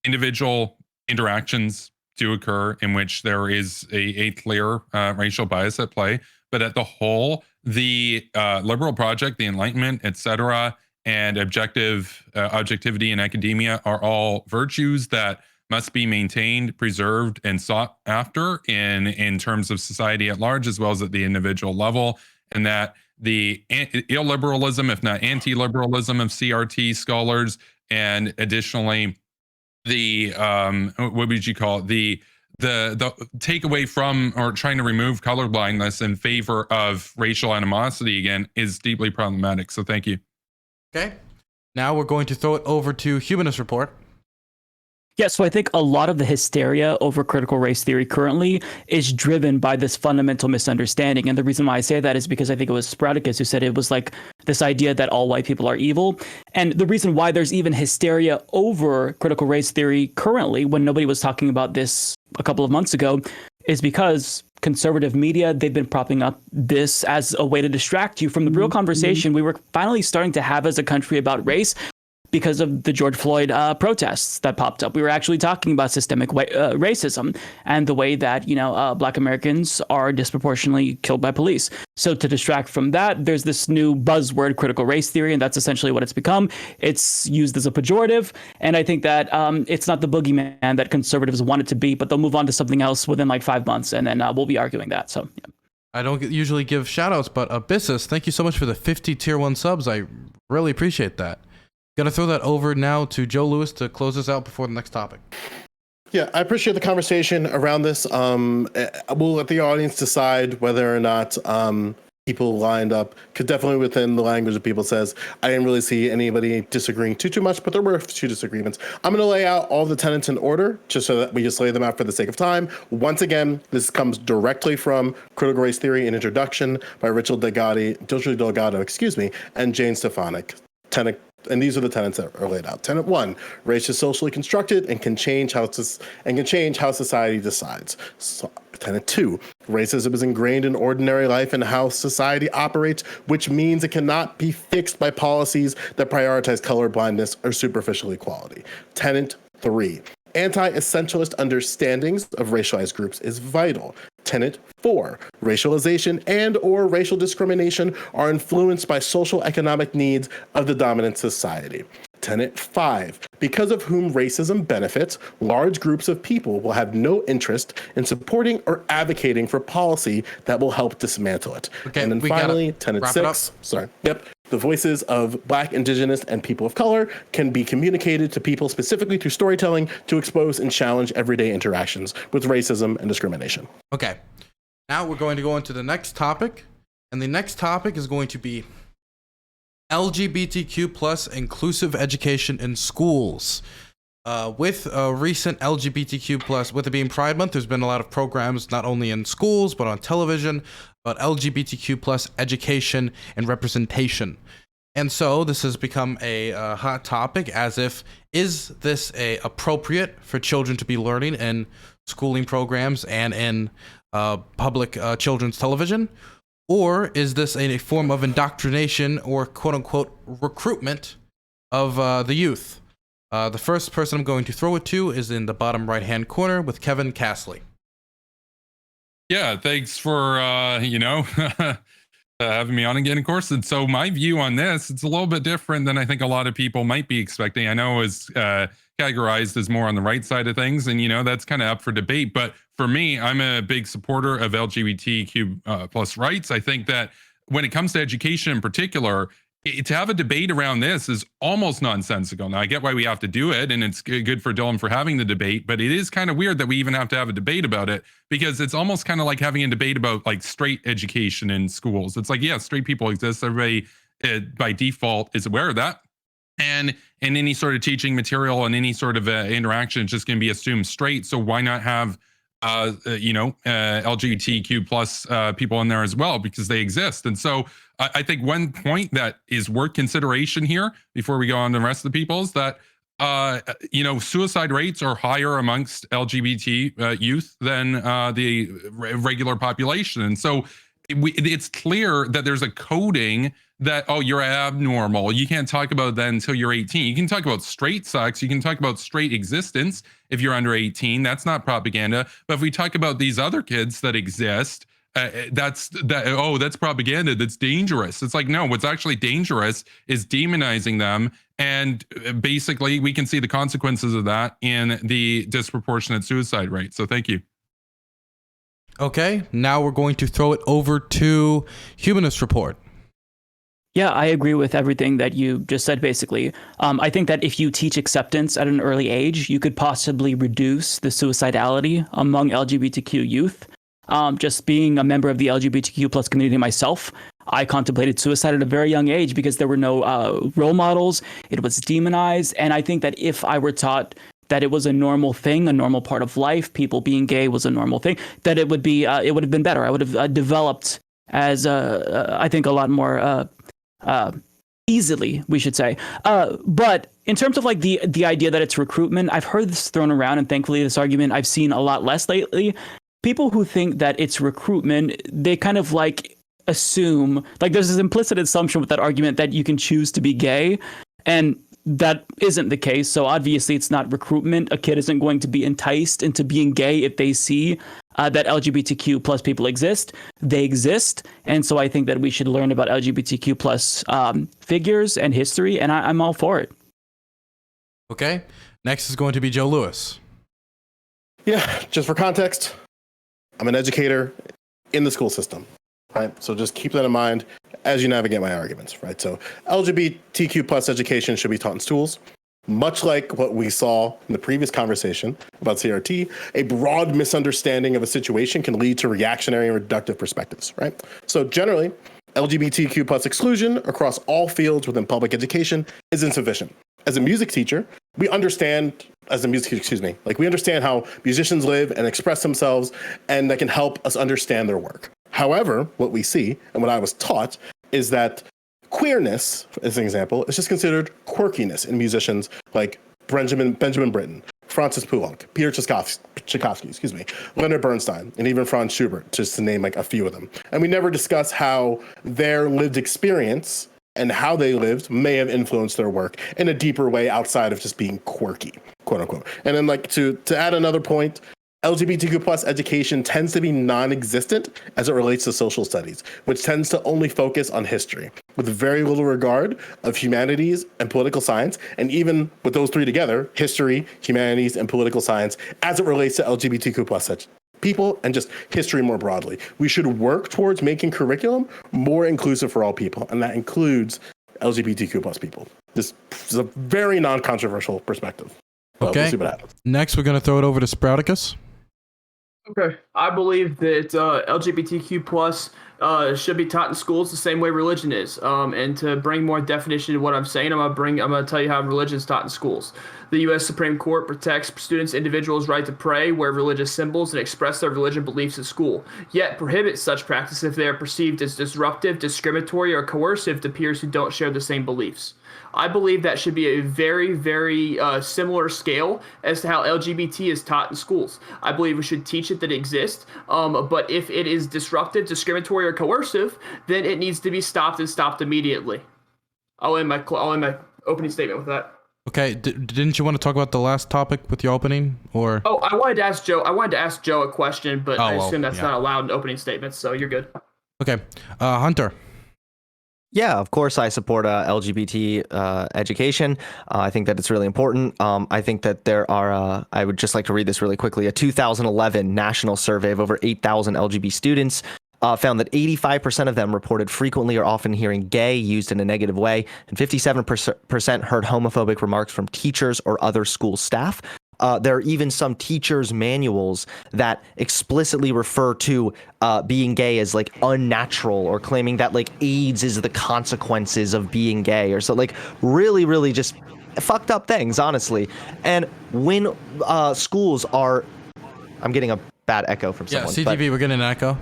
individual interactions do occur in which there is a clear racial bias at play, but at the whole, the liberal project, the Enlightenment, etc., and objectivity in academia are all virtues that must be maintained, preserved, and sought after in terms of society at large, as well as at the individual level, and that the illiberalism, if not anti-liberalism, of CRT scholars, and additionally, the what would you call it? The takeaway from or trying to remove colorblindness in favor of racial animosity again is deeply problematic. So thank you. Okay, now we're going to throw it over to Humanist Report. Yeah, so I think a lot of the hysteria over critical race theory currently is driven by this fundamental misunderstanding. And the reason why I say that is because I think it was Sproticus who said it was like this idea that all white people are evil. And the reason why there's even hysteria over critical race theory currently, when nobody was talking about this a couple of months ago, is because conservative media, they've been propping up this as a way to distract you from the real conversation we were finally starting to have as a country about race. Because of the George Floyd protests that popped up. We were actually talking about systemic racism and the way that, Black Americans are disproportionately killed by police. So to distract from that, there's this new buzzword, critical race theory, and that's essentially what it's become. It's used as a pejorative, and I think that it's not the boogeyman that conservatives want it to be, but they'll move on to something else within like 5 months, and then we'll be arguing that. So, yeah. I don't usually give shout-outs, but Abyssus, thank you so much for the 50 Tier 1 subs. I really appreciate that. Gonna throw that over now to Joe Lewis to close us out before the next topic. Yeah, I appreciate the conversation around this. We'll let the audience decide whether or not people lined up, because definitely within the language that people says, I didn't really see anybody disagreeing too much, but there were a few disagreements. I'm going to lay out all the tenets in order, just so that we just lay them out for the sake of time. Once again, this comes directly from Critical Race Theory, an introduction by Richard Delgado, and Jane Stefanik. And these are the tenets that are laid out. Tenet 1, race is socially constructed and can change how society decides. So, Tenet 2, racism is ingrained in ordinary life and how society operates, which means it cannot be fixed by policies that prioritize colorblindness or superficial equality. Tenet 3, anti-essentialist understandings of racialized groups is vital. Tenet 4, racialization and or racial discrimination are influenced by social economic needs of the dominant society. Tenet 5, because of whom racism benefits, large groups of people will have no interest in supporting or advocating for policy that will help dismantle it. Okay, and then finally, Tenet 6, the voices of Black, Indigenous, and people of color can be communicated to people specifically through storytelling to expose and challenge everyday interactions with racism and discrimination. Okay, now we're going to go into the next topic, and the next topic is going to be LGBTQ plus inclusive education in schools. With recent LGBTQ plus, with it being Pride Month, there's been a lot of programs not only in schools but on television about LGBTQ plus education and representation. And so this has become a hot topic, as if, is this appropriate for children to be learning in schooling programs and in public children's television? Or is this a form of indoctrination or quote-unquote recruitment of the youth? The first person I'm going to throw it to is in the bottom right-hand corner with Kevin Castley. Yeah, thanks for, having me on again, of course. And so my view on this, it's a little bit different than I think a lot of people might be expecting. I know it's categorized as more on the right side of things, and, that's kind of up for debate. But for me, I'm a big supporter of LGBTQ plus rights. I think that when it comes to education in particular, to have a debate around this is almost nonsensical. Now, I get why we have to do it, and it's good for Dylan for having the debate, but it is kind of weird that we even have to have a debate about it, because it's almost kind of like having a debate about like straight education in schools. It's like, yeah, straight people exist. Everybody by default is aware of that. And in any sort of teaching material and any sort of interaction, it's just going to be assumed straight. So why not have LGBTQ plus people in there as well, because they exist. And so I think one point that is worth consideration here before we go on to the rest of the people is that suicide rates are higher amongst LGBT youth than the regular population. And so it's clear that there's a coding that, oh, you're abnormal. You can't talk about that until you're 18. You can talk about straight sex. You can talk about straight existence if you're under 18. That's not propaganda. But if we talk about these other kids that exist, that's propaganda. That's dangerous. It's like, no, what's actually dangerous is demonizing them. And basically, we can see the consequences of that in the disproportionate suicide rate. So thank you. Okay, now we're going to throw it over to Humanist Report. Yeah, I agree with everything that you just said, basically. I think that if you teach acceptance at an early age, you could possibly reduce the suicidality among LGBTQ youth. Just being a member of the LGBTQ plus community myself, I contemplated suicide at a very young age because there were no role models. It was demonized. And I think that if I were taught that it was a normal thing, a normal part of life, people being gay was a normal thing, that it would have been better. I would have developed as, I think, a lot more easily, we should say. But in terms of like the idea that it's recruitment, I've heard this thrown around, and thankfully this argument I've seen a lot less lately. People who think that it's recruitment, they kind of like assume, like there's this implicit assumption with that argument that you can choose to be gay, and that isn't the case. So obviously it's not recruitment. A kid isn't going to be enticed into being gay if they see that LGBTQ plus people exist. They exist. And so I think that we should learn about LGBTQ plus figures and history, and I'm all for it. Okay, next is going to be Joe Lewis. Yeah, just for context, I'm an educator in the school system, right? So just keep that in mind as you navigate my arguments, right? So LGBTQ plus education should be taught in schools. Much like what we saw in the previous conversation about CRT, a broad misunderstanding of a situation can lead to reactionary and reductive perspectives, right? So generally, LGBTQ plus exclusion across all fields within public education is insufficient. As a music teacher, we understand how musicians live and express themselves, and that can help us understand their work. However, what we see, and what I was taught, is that Queerness, as an example, is just considered quirkiness in musicians like Benjamin Britten, Francis Poulenc, Peter Tchaikovsky, Leonard Bernstein, and even Franz Schubert, just to name like a few of them. And we never discuss how their lived experience and how they lived may have influenced their work in a deeper way outside of just being quirky, quote unquote. And then like to add another point, LGBTQ plus education tends to be non-existent as it relates to social studies, which tends to only focus on history, with very little regard of humanities and political science, and even with those three together, history, humanities, and political science, as it relates to LGBTQ plus people and just history more broadly. We should work towards making curriculum more inclusive for all people, and that includes LGBTQ plus people. This is a very non-controversial perspective. Okay. We'll see what happens. Next, we're going to throw it over to Sprouticus. Okay, I believe that LGBTQ plus should be taught in schools the same way religion is. And to bring more definition to what I'm saying, I'm gonna tell you how religion is taught in schools. The U.S. Supreme Court protects students' individuals' right to pray, wear religious symbols, and express their religious beliefs at school, yet prohibits such practice if they are perceived as disruptive, discriminatory, or coercive to peers who don't share the same beliefs. I believe that should be a very, very similar scale as to how LGBT is taught in schools. I believe we should teach it that it exists, but if it is disruptive, discriminatory, or coercive, then it needs to be stopped and stopped immediately. I'll end my opening statement with that. Okay, didn't you want to talk about the last topic with your opening, or? Oh, I wanted to ask Joe a question, but I assume that's yeah. not allowed in opening statements, so you're good. Okay, Hunter. Yeah, of course, I support LGBT education. I think that it's really important. I think that there are, I would just like to read this really quickly, a 2011 national survey of over 8,000 LGBT students found that 85% of them reported frequently or often hearing gay used in a negative way, and 57% heard homophobic remarks from teachers or other school staff. There are even some teachers' manuals that explicitly refer to being gay as like unnatural, or claiming that like AIDS is the consequences of being gay, or so, like really, really just fucked up things, honestly. And when schools are, I'm getting a bad echo from someone. Yeah, CTV, we're getting an echo.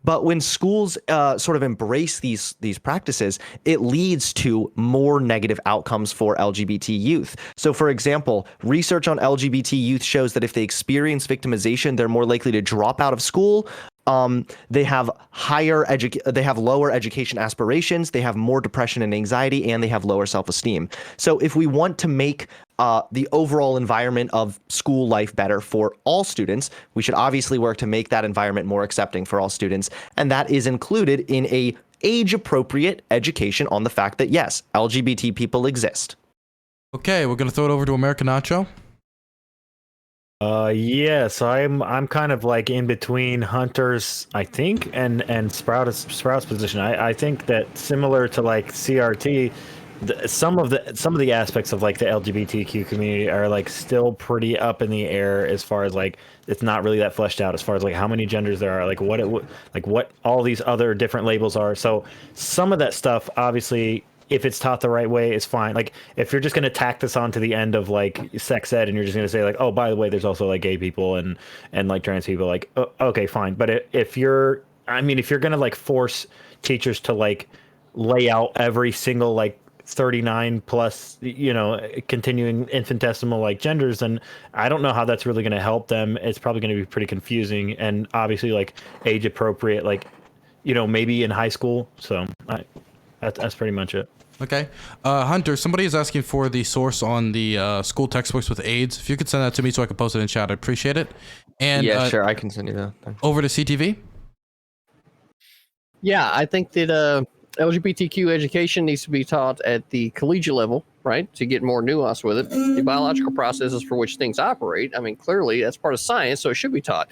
But when schools sort of embrace these practices, it leads to more negative outcomes for LGBT youth. So, for example, research on LGBT youth shows that if they experience victimization, they're more likely to drop out of school. They have lower education aspirations, they have more depression and anxiety, and they have lower self-esteem. So if we want to make the overall environment of school life better for all students, we should obviously work to make that environment more accepting for all students. And that is included in a age-appropriate education on the fact that, yes, LGBT people exist. Okay, we're going to throw it over to American Nacho. Yes, I'm kind of like in between Hunter's, I think, and Sprout's position. I think that similar to like CRT, some of the aspects of like the LGBTQ community are like still pretty up in the air as far as like it's not really that fleshed out as far as like how many genders there are, like what all these other different labels are. So some of that stuff, obviously, if it's taught the right way, is fine. Like if you're just going to tack this on to the end of like sex ed and you're just going to say like, oh, by the way, there's also like gay people and like trans people, like, okay, fine. But if you're going to like force teachers to like lay out every single like 39 plus, continuing infinitesimal like genders, then I don't know how that's really going to help them. It's probably going to be pretty confusing and obviously like age appropriate, like, maybe in high school. So that's pretty much it. Okay. Hunter, somebody is asking for the source on the school textbooks with AIDS. If you could send that to me so I can post it in chat, I'd appreciate it. And yeah, sure, I can send you that. Thanks. Over to CTV. Yeah, I think that LGBTQ education needs to be taught at the collegiate level, right, to get more nuance with it. The biological processes for which things operate, I mean, clearly that's part of science, so it should be taught.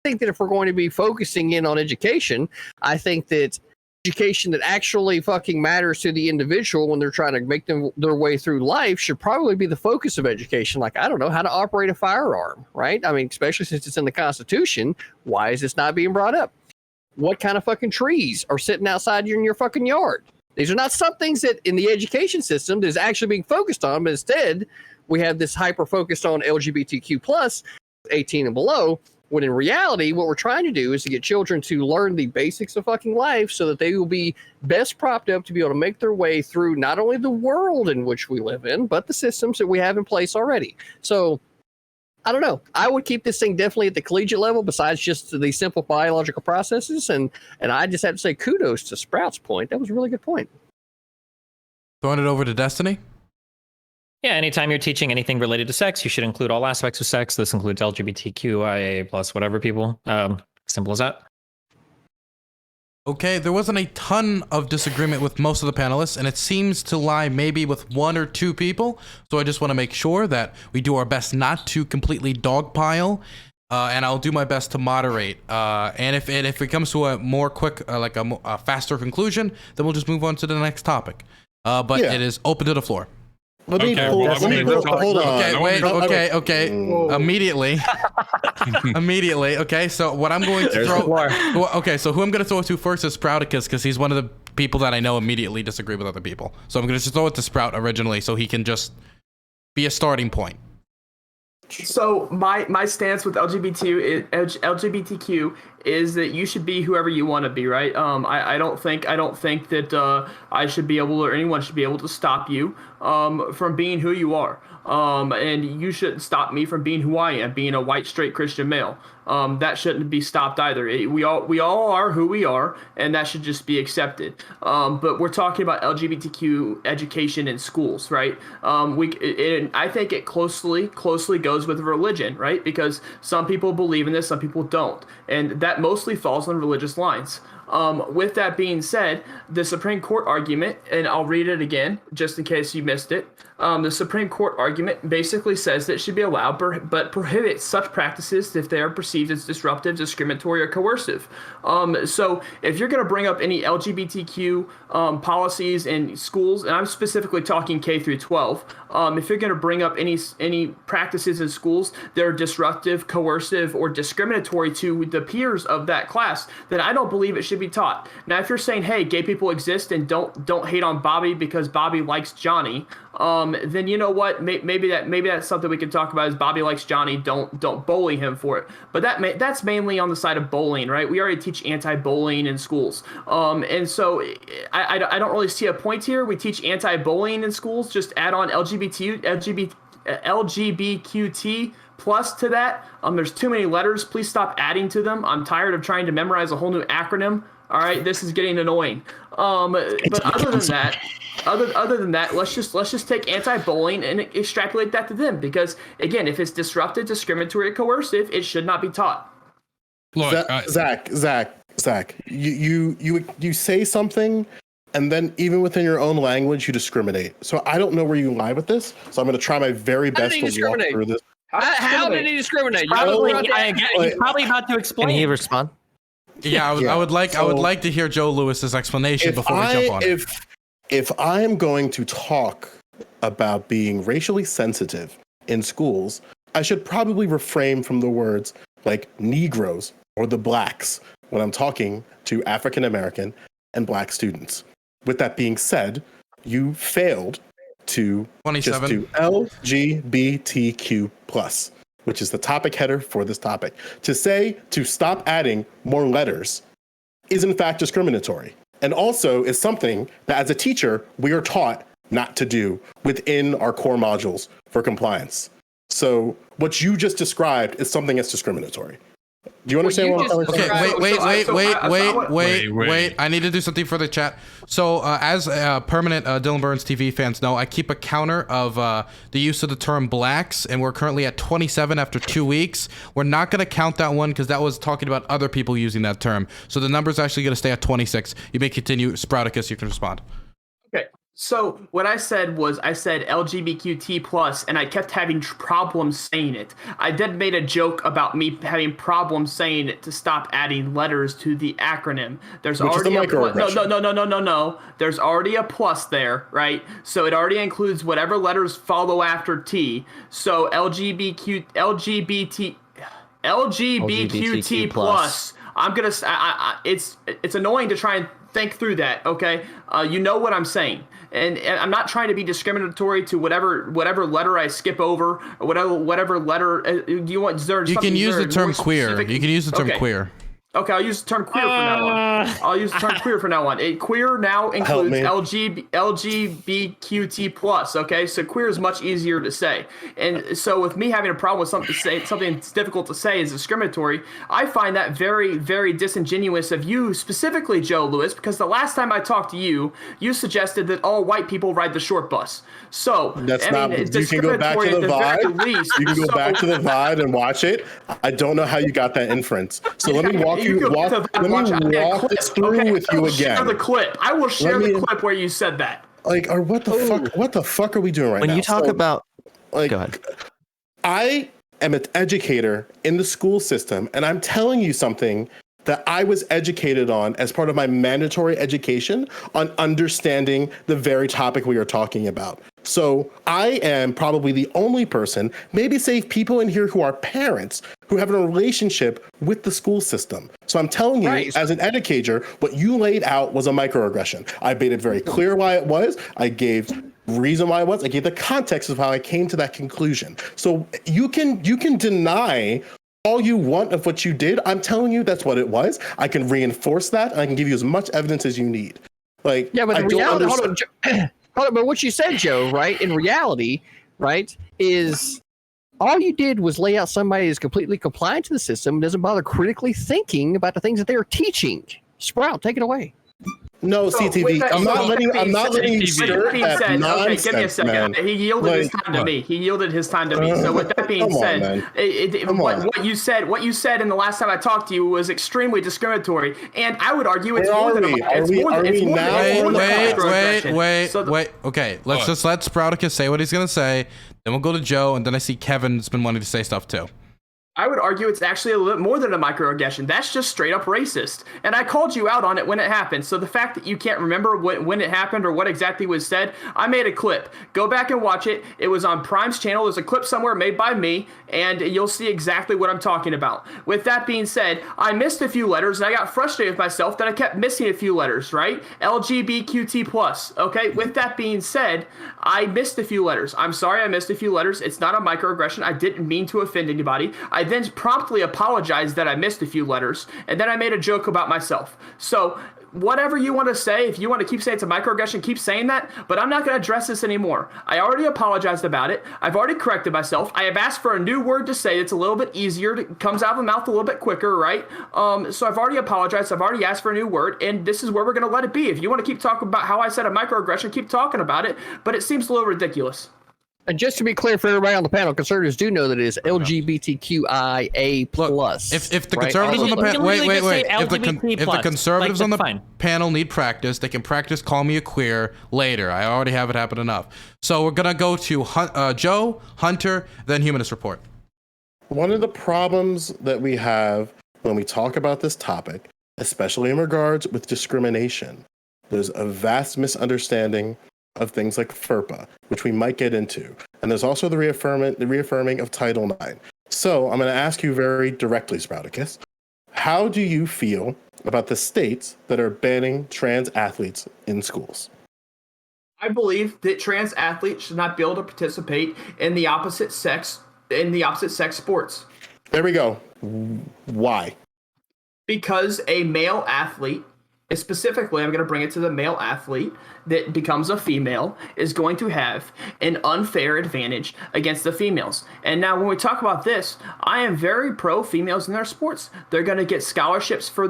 I think that if we're going to be focusing in on education, I think that education that actually fucking matters to the individual when they're trying to make their way through life should probably be the focus of education. Like, I don't know, how to operate a firearm, right? I mean, especially since it's in the Constitution, why is this not being brought up? What kind of fucking trees are sitting outside in your fucking yard? These are not some things that in the education system that is actually being focused on, but instead we have this hyper focused on LGBTQ plus 18 and below, When in reality, what we're trying to do is to get children to learn the basics of fucking life so that they will be best propped up to be able to make their way through not only the world in which we live in, but the systems that we have in place already. So I don't know. I would keep this thing definitely at the collegiate level besides just the simple biological processes. And I just have to say kudos to Sprout's point. That was a really good point. Throwing it over to Destiny. Yeah, anytime you're teaching anything related to sex, you should include all aspects of sex. This includes LGBTQIA plus whatever people. Simple as that. Okay, there wasn't a ton of disagreement with most of the panelists, and it seems to lie maybe with one or two people. So I just want to make sure that we do our best not to completely dogpile, and I'll do my best to moderate. And if it comes to a more quick, a faster conclusion, then we'll just move on to the next topic. But it is open to the floor. Hold on. Okay, wait. Okay. Immediately. Okay, so what I'm going to throw. Okay, so who I'm going to throw it to first is Sprouticus, because he's one of the people that I know immediately disagree with other people. So I'm going to just throw it to Sprout originally, so he can just be a starting point. So my stance with LGBTQ is that you should be whoever you want to be, right? I don't think that I should be able, or anyone should be able to stop you from being who you are. And you shouldn't stop me from being who I am, being a white straight Christian male. That shouldn't be stopped either. We all are who we are, and that should just be accepted. But we're talking about LGBTQ education in schools, right? I think it closely goes with religion, right? Because some people believe in this, some people don't, and that mostly falls on religious lines. With that being said, the Supreme Court argument, and I'll read it again just in case you missed it. The Supreme Court argument basically says that it should be allowed, but prohibits such practices if they are perceived as disruptive, discriminatory, or coercive. So if you're going to bring up any LGBTQ policies in schools, and I'm specifically talking K through 12, if you're going to bring up any practices in schools that are disruptive, coercive, or discriminatory to the peers of that class, then I don't believe it should be taught. Now, if you're saying, hey, gay people exist and don't hate on Bobby because Bobby likes Johnny, then you know what? Maybe that's something we can talk about. Is Bobby likes Johnny? Don't bully him for it. But that's mainly on the side of bullying, right? We already teach anti-bullying in schools, and so I don't really see a point here. We teach anti-bullying in schools. Just add on LGBTQT plus to that. There's too many letters. Please stop adding to them. I'm tired of trying to memorize a whole new acronym. All right, this is getting annoying. But other than that, let's just take anti-bullying and extrapolate that to them, because again, if it's disruptive, discriminatory, or coercive, it should not be taught. Look, Zach, you say something, and then even within your own language, you discriminate. So I don't know where you lie with this. So I'm going to try my very best to walk through this. How did he discriminate? He's probably about to explain. Can he respond? Yeah, I would like to hear Joe Lewis's explanation before we jump on it. If I am going to talk about being racially sensitive in schools, I should probably refrain from the words like Negroes or the blacks when I'm talking to African American and black students. With that being said, you failed to 27. just do LGBTQ plus, which is the topic header for this topic. To say to stop adding more letters is in fact discriminatory, and also is something that as a teacher we are taught not to do within our core modules for compliance. So what you just described is something that's discriminatory. Do you understand what I'm saying? Okay, wait. I need to do something for the chat. So as permanent DylanBurnsTV fans know, I keep a counter of the use of the term blacks, and we're currently at 27 after 2 weeks. We're not going to count that one because that was talking about other people using that term. So the number's actually going to stay at 26. You may continue. Sprouticus, you can respond. Okay. So what I said was LGBTQT plus, and I kept having problems saying it. I then made a joke about me having problems saying it to stop adding letters to the acronym. There's already a plus. No. There's already a plus there, right? So it already includes whatever letters follow after T. So LGBTQT plus. I'm gonna. It's annoying to try and think through that, okay? You know what I'm saying. And I'm not trying to be discriminatory to whatever letter I skip over, or whatever letter you want. You can use the term queer. You can use the term queer. Okay, I'll use the term queer from now on. I'll use the term queer from now on. Queer now includes LGBTQ+. Okay, so queer is much easier to say. And so with me having a problem with something that's difficult to say is discriminatory, I find that very, very disingenuous of you, specifically Joe Lewis, because the last time I talked to you, you suggested that all white people ride the short bus. So that's you can go back to the VOD. You can go back to the VOD and watch it. I don't know how you got that inference. So let me walk this through with you again. Share the clip. I will share the clip where you said that. Like, or what the fuck? What the fuck are we doing right now? When you talk about, like, go ahead. I am an educator in the school system, and I'm telling you something that I was educated on as part of my mandatory education on understanding the very topic we are talking about. So I am probably the only person, maybe save people in here who are parents, who have a relationship with the school system. So I'm telling you, as an educator, what you laid out was a microaggression. I made it very clear why it was. I gave reason why it was. I gave the context of how I came to that conclusion. So you can deny all you want of what you did. I'm telling you that's what it was. I can reinforce that, and I can give you as much evidence as you need. Like, yeah, but the reality, hold on, but what you said, Joe, right? In reality, right, is all you did was lay out somebody who's completely compliant to the system, doesn't bother critically thinking about the things that they are teaching. Sprout, take it away. No, CTV. I'm not letting you skirt that nonsense, give me a second. Man. He yielded his time to me. He yielded his time to me. So with that being said, what you said in the last time I talked to you was extremely discriminatory, and I would argue it's more than Wait. Okay, let's just let Sprouticus say what he's gonna say. Then we'll go to Joe, and then I see Kevin's been wanting to say stuff too. I would argue it's actually a little bit more than a microaggression. That's just straight up racist. And I called you out on it when it happened. So the fact that you can't remember when it happened or what exactly was said, I made a clip. Go back and watch it. It was on Prime's channel. There's a clip somewhere made by me, and you'll see exactly what I'm talking about. With that being said, I missed a few letters, and I got frustrated with myself that I kept missing a few letters, right? LGBTQ+. Okay, with that being said, I missed a few letters. I'm sorry I missed a few letters. It's not a microaggression. I didn't mean to offend anybody. I then promptly apologized that I missed a few letters, and then I made a joke about myself. So whatever you want to say, if you want to keep saying it's a microaggression, keep saying that, but I'm not going to address this anymore. I already apologized about it. I've already corrected myself. I have asked for a new word to say. It's a little bit easier. It comes out of the mouth a little bit quicker, right? So I've already apologized. I've already asked for a new word, and this is where we're going to let it be. If you want to keep talking about how I said a microaggression, keep talking about it, but it seems a little ridiculous. And just to be clear for everybody on the panel, conservatives do know that it is LGBTQIA+. If the conservatives on the panel, wait. If the conservatives on the panel need practice, they can practice call me a queer later. I already have it happen enough. So we're gonna go to Joe, Hunter, then Humanist Report. One of the problems that we have when we talk about this topic, especially in regards with discrimination, there's a vast misunderstanding of things like FERPA, which we might get into. And there's also the reaffirming of Title IX. So I'm going to ask you very directly, Sprouticus, how do you feel about the states that are banning trans athletes in schools? I believe that trans athletes should not be able to participate in the opposite sex sports. There we go. Why? Because a male athlete, specifically, I'm going to bring it to the male athlete that becomes a female, is going to have an unfair advantage against the females. And now when we talk about this, I am very pro females in their sports. They're going to get scholarships for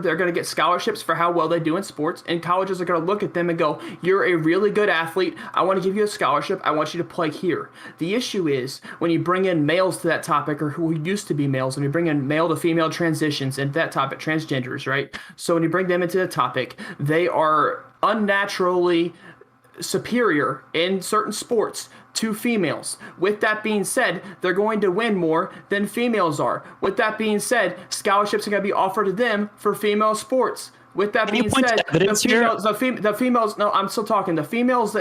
how well they do in sports, and colleges are going to look at them and go, you're a really good athlete. I want to give you a scholarship. I want you to play here. The issue is when you bring in males to that topic, or who used to be males, when you bring in male to female transitions into that topic, transgenders, right? So when you bring them into the topic, they are unnaturally superior in certain sports to females. With that being said, they're going to win more than females are. With that being said, scholarships are going to be offered to them for female sports. With that Can you being point to said, evidence here? the females. No, I'm still talking. The females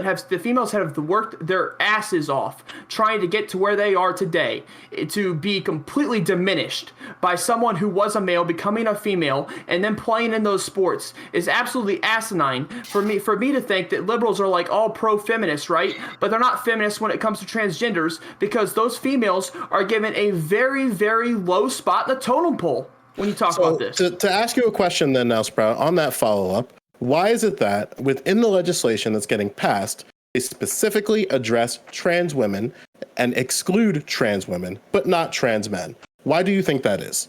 have worked their asses off trying to get to where they are today, to be completely diminished by someone who was a male becoming a female and then playing in those sports is absolutely asinine for me. For me to think that liberals are like all pro-feminists, right? But they're not feminists when it comes to transgenders, because those females are given a very, very low spot in the totem pole when you talk about this. To ask you a question then now, Sprout, on that follow-up, why is it that within the legislation that's getting passed, they specifically address trans women and exclude trans women, but not trans men? Why do you think that is?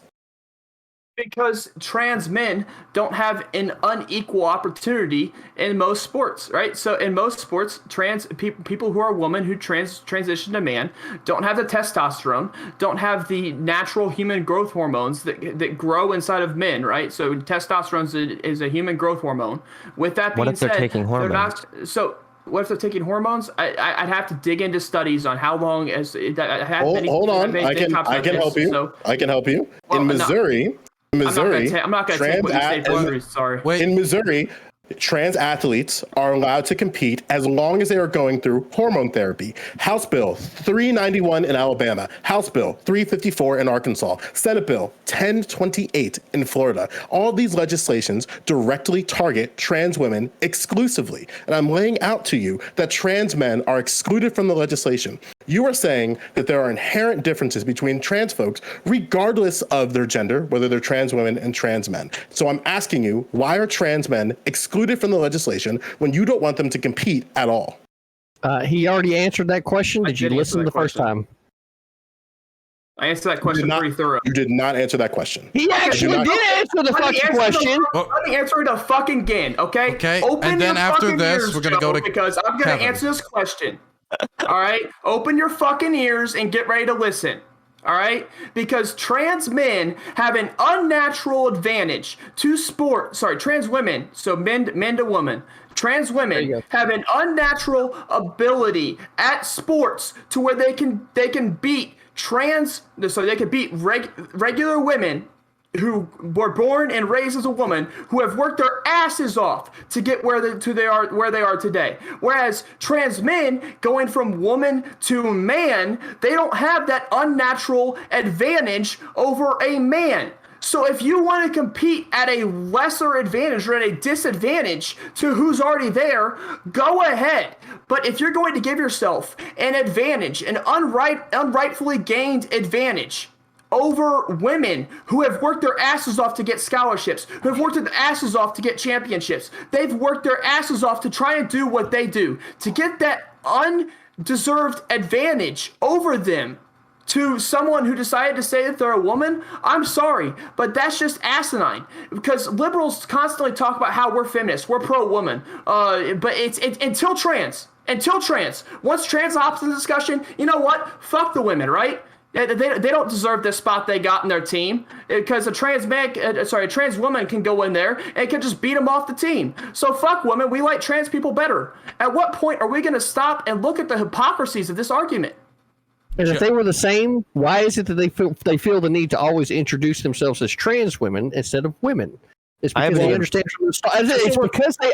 Because trans men don't have an unequal opportunity in most sports, right? So in most sports, trans people who are women who transition to man don't have the testosterone, don't have the natural human growth hormones that grow inside of men, right? So testosterone is a human growth hormone. With that being What if they're said, taking hormones? What if they're taking hormones? I'd have to dig into studies on how long as. Hold on, I can help you. So, I can help you. Well, In Missouri, I'm not going to take what you say for truth. Sorry. in Missouri, trans athletes are allowed to compete as long as they are going through hormone therapy. House Bill 391 in Alabama, House Bill 354 in Arkansas, Senate Bill 1028 in Florida. All these legislations directly target trans women exclusively. And I'm laying out to you that trans men are excluded from the legislation. You are saying that there are inherent differences between trans folks, regardless of their gender, whether they're trans women and trans men. So I'm asking you, why are trans men excluded from the legislation when you don't want them to compete at all? He already answered that question. Did you did listen answer the that first time? I answered that question pretty thorough. You did not answer that question. He actually did answer the fucking question. Let me answer it the fucking again, okay? Okay, Open and then your after fucking this, ears, we're gonna go Joe, to because I'm gonna Kevin. answer this question. All right, open your fucking ears and get ready to listen. All right, because trans men have an unnatural advantage to sport. Sorry, trans women. So men to woman. Trans women have an unnatural ability at sports to where they can beat regular women who were born and raised as a woman, who have worked their asses off to get where they are today. Whereas trans men going from woman to man, they don't have that unnatural advantage over a man. So if you want to compete at a lesser advantage or at a disadvantage to who's already there, go ahead. But if you're going to give yourself an advantage, an unrightfully gained advantage over women who have worked their asses off to get scholarships, who have worked their asses off to get championships, they've worked their asses off to try and do what they do, to get that undeserved advantage over them, to someone who decided to say that they're a woman, I'm sorry, but that's just asinine. Because liberals constantly talk about how we're feminists, we're pro-woman, but it's until trans. Once trans hops in the discussion, you know what? Fuck the women, right? They don't deserve this spot they got in their team, because a trans woman can go in there and can just beat them off the team. So fuck women, we like trans people better. At what point are we going to stop and look at the hypocrisies of this argument? And if they were the same, why is it that they feel the need to always introduce themselves as trans women instead of women? It's because they understand from the start. It's because they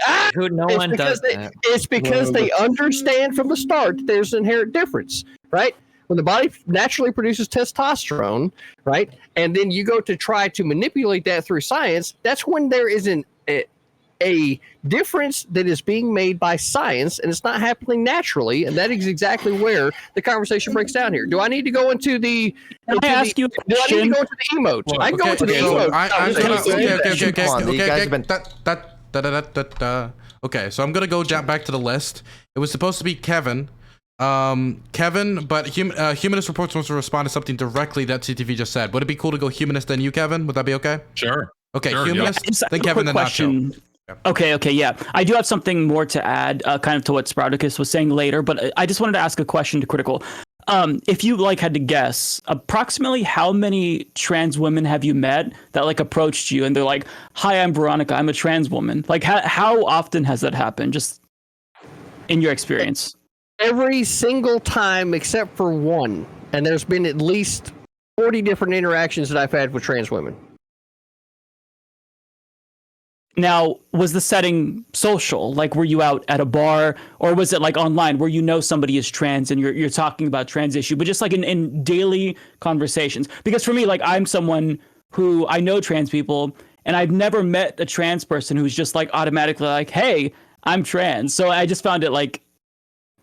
It's because they understand from the start that there's an inherent difference, right? When the body naturally produces testosterone, right, and then you go to try to manipulate that through science, that's when there is a difference that is being made by science, and it's not happening naturally, and that is exactly where the conversation breaks down here. Do I need to go into the? Can I ask you a question? Do I need to go into the emote? I can go into the emote. Okay, so I'm gonna go jump back to the list. It was supposed to be Kevin. But Humanist Report wants to respond to something directly that CTV just said. Would it be cool to go Humanist then you, Kevin? Would that be okay? Sure. Okay, Sure, Humanist, then Kevin, then Nacho. Okay, yeah. I do have something more to add, kind of to what Sprouticus was saying later, but I just wanted to ask a question to Critical. If you had to guess, approximately how many trans women have you met that approached you and they're like, "Hi, I'm Veronica. I'm a trans woman." How often has that happened? Just in your experience. Every single time except for one, and there's been at least 40 different interactions that I've had with trans women. Now, was the setting social? Like, were you out at a bar, or was it like online where you know somebody is trans and you're talking about trans issue, but just like in daily conversations? Because for me, like, I'm someone who I know trans people, and I've never met a trans person who's just like automatically like, hey, I'm trans. So I just found it like,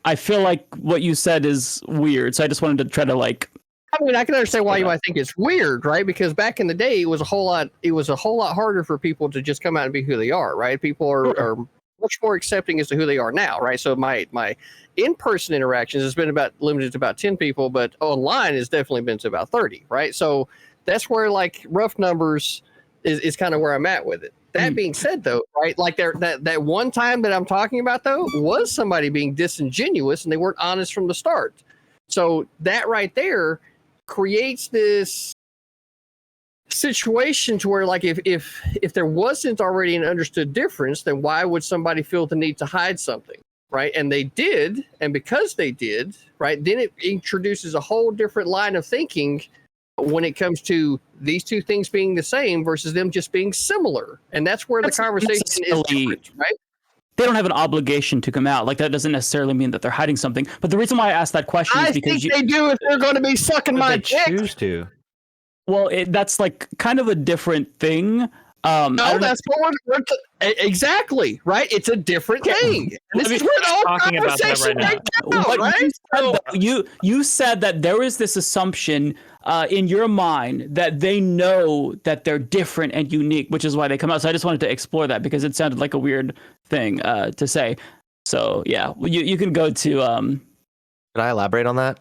I feel like what you said is weird. So I just wanted to try to like. I mean, I can understand why you might think it's weird, right? Because back in the day, it was a whole lot harder for people to just come out and be who they are, right? People are much more accepting as to who they are now, right? So my in-person interactions has been limited to about 10 people, but online has definitely been to about 30, right? So that's where like rough numbers is kind of where I'm at with it. That being said, though, right, like that one time that I'm talking about, though, was somebody being disingenuous and they weren't honest from the start. So that right there creates this situation to where, like, if there wasn't already an understood difference, then why would somebody feel the need to hide something, right? And they did, and because they did, right, then it introduces a whole different line of thinking when it comes to these two things being the same versus them just being similar. And that's where the conversation is different, right? They don't have an obligation to come out. Like, that doesn't necessarily mean that they're hiding something. But the reason why I asked that question is because they do if they're going to be sucking my dick. Choose to. Well, that's like kind of a different thing. No, that's what exactly, right? It's a different thing. And this is where the whole talking about that conversation right now. You said that there is this assumption in your mind that they know that they're different and unique, which is why they come out. So I just wanted to explore that because it sounded like a weird thing to say. So yeah, you can go to. Could I elaborate on that?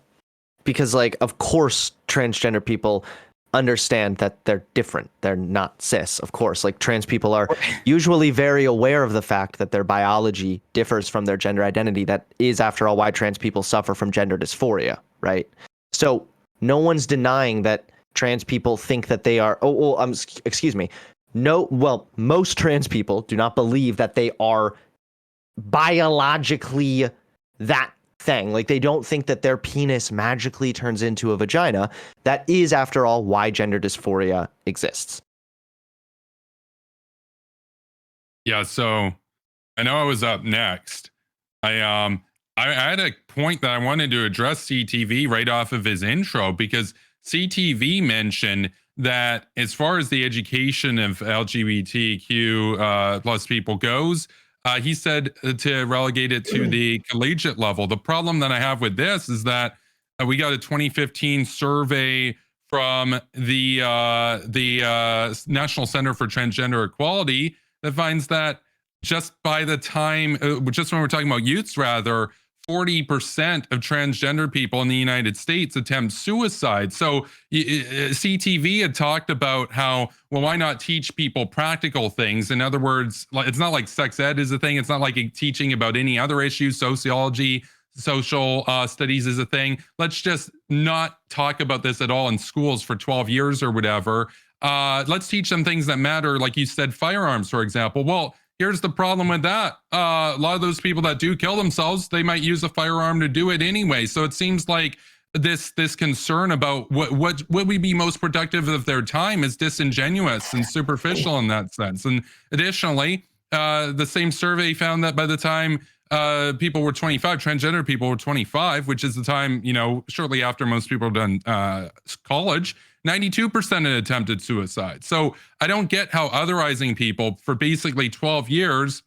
Because, like, of course, transgender people understand that they're different. They're not cis, of course. Like, trans people are usually very aware of the fact that their biology differs from their gender identity. That is, after all, why trans people suffer from gender dysphoria, right? So no one's denying that trans people think that they are. Excuse me. No, well, most trans people do not believe that they are biologically that thing. Like, they don't think that their penis magically turns into a vagina. That is, after all, why gender dysphoria exists. Yeah, so I know I was up next. I had a point that I wanted to address CTV right off of his intro, because CTV mentioned that as far as the education of LGBTQ plus people goes, he said to relegate it to the collegiate level. The problem that I have with this is that we got a 2015 survey from the National Center for Transgender Equality that finds that just by the time, just when we're talking about youths, rather, 40% of transgender people in the United States attempt suicide. So CTV had talked about how, well, why not teach people practical things? In other words, it's not like sex ed is a thing. It's not like teaching about any other issues. Sociology, social studies is a thing. Let's just not talk about this at all in schools for 12 years or whatever. Let's teach them things that matter. Like you said, firearms, for example. Well, here's the problem with that. A lot of those people that do kill themselves, they might use a firearm to do it anyway. So it seems like this concern about what would be most productive of their time is disingenuous and superficial in that sense. And additionally, the same survey found that by the time people were 25, transgender people were 25, which is the time, shortly after most people have done college, 92% had attempted suicide. So I don't get how otherizing people for basically 12 years,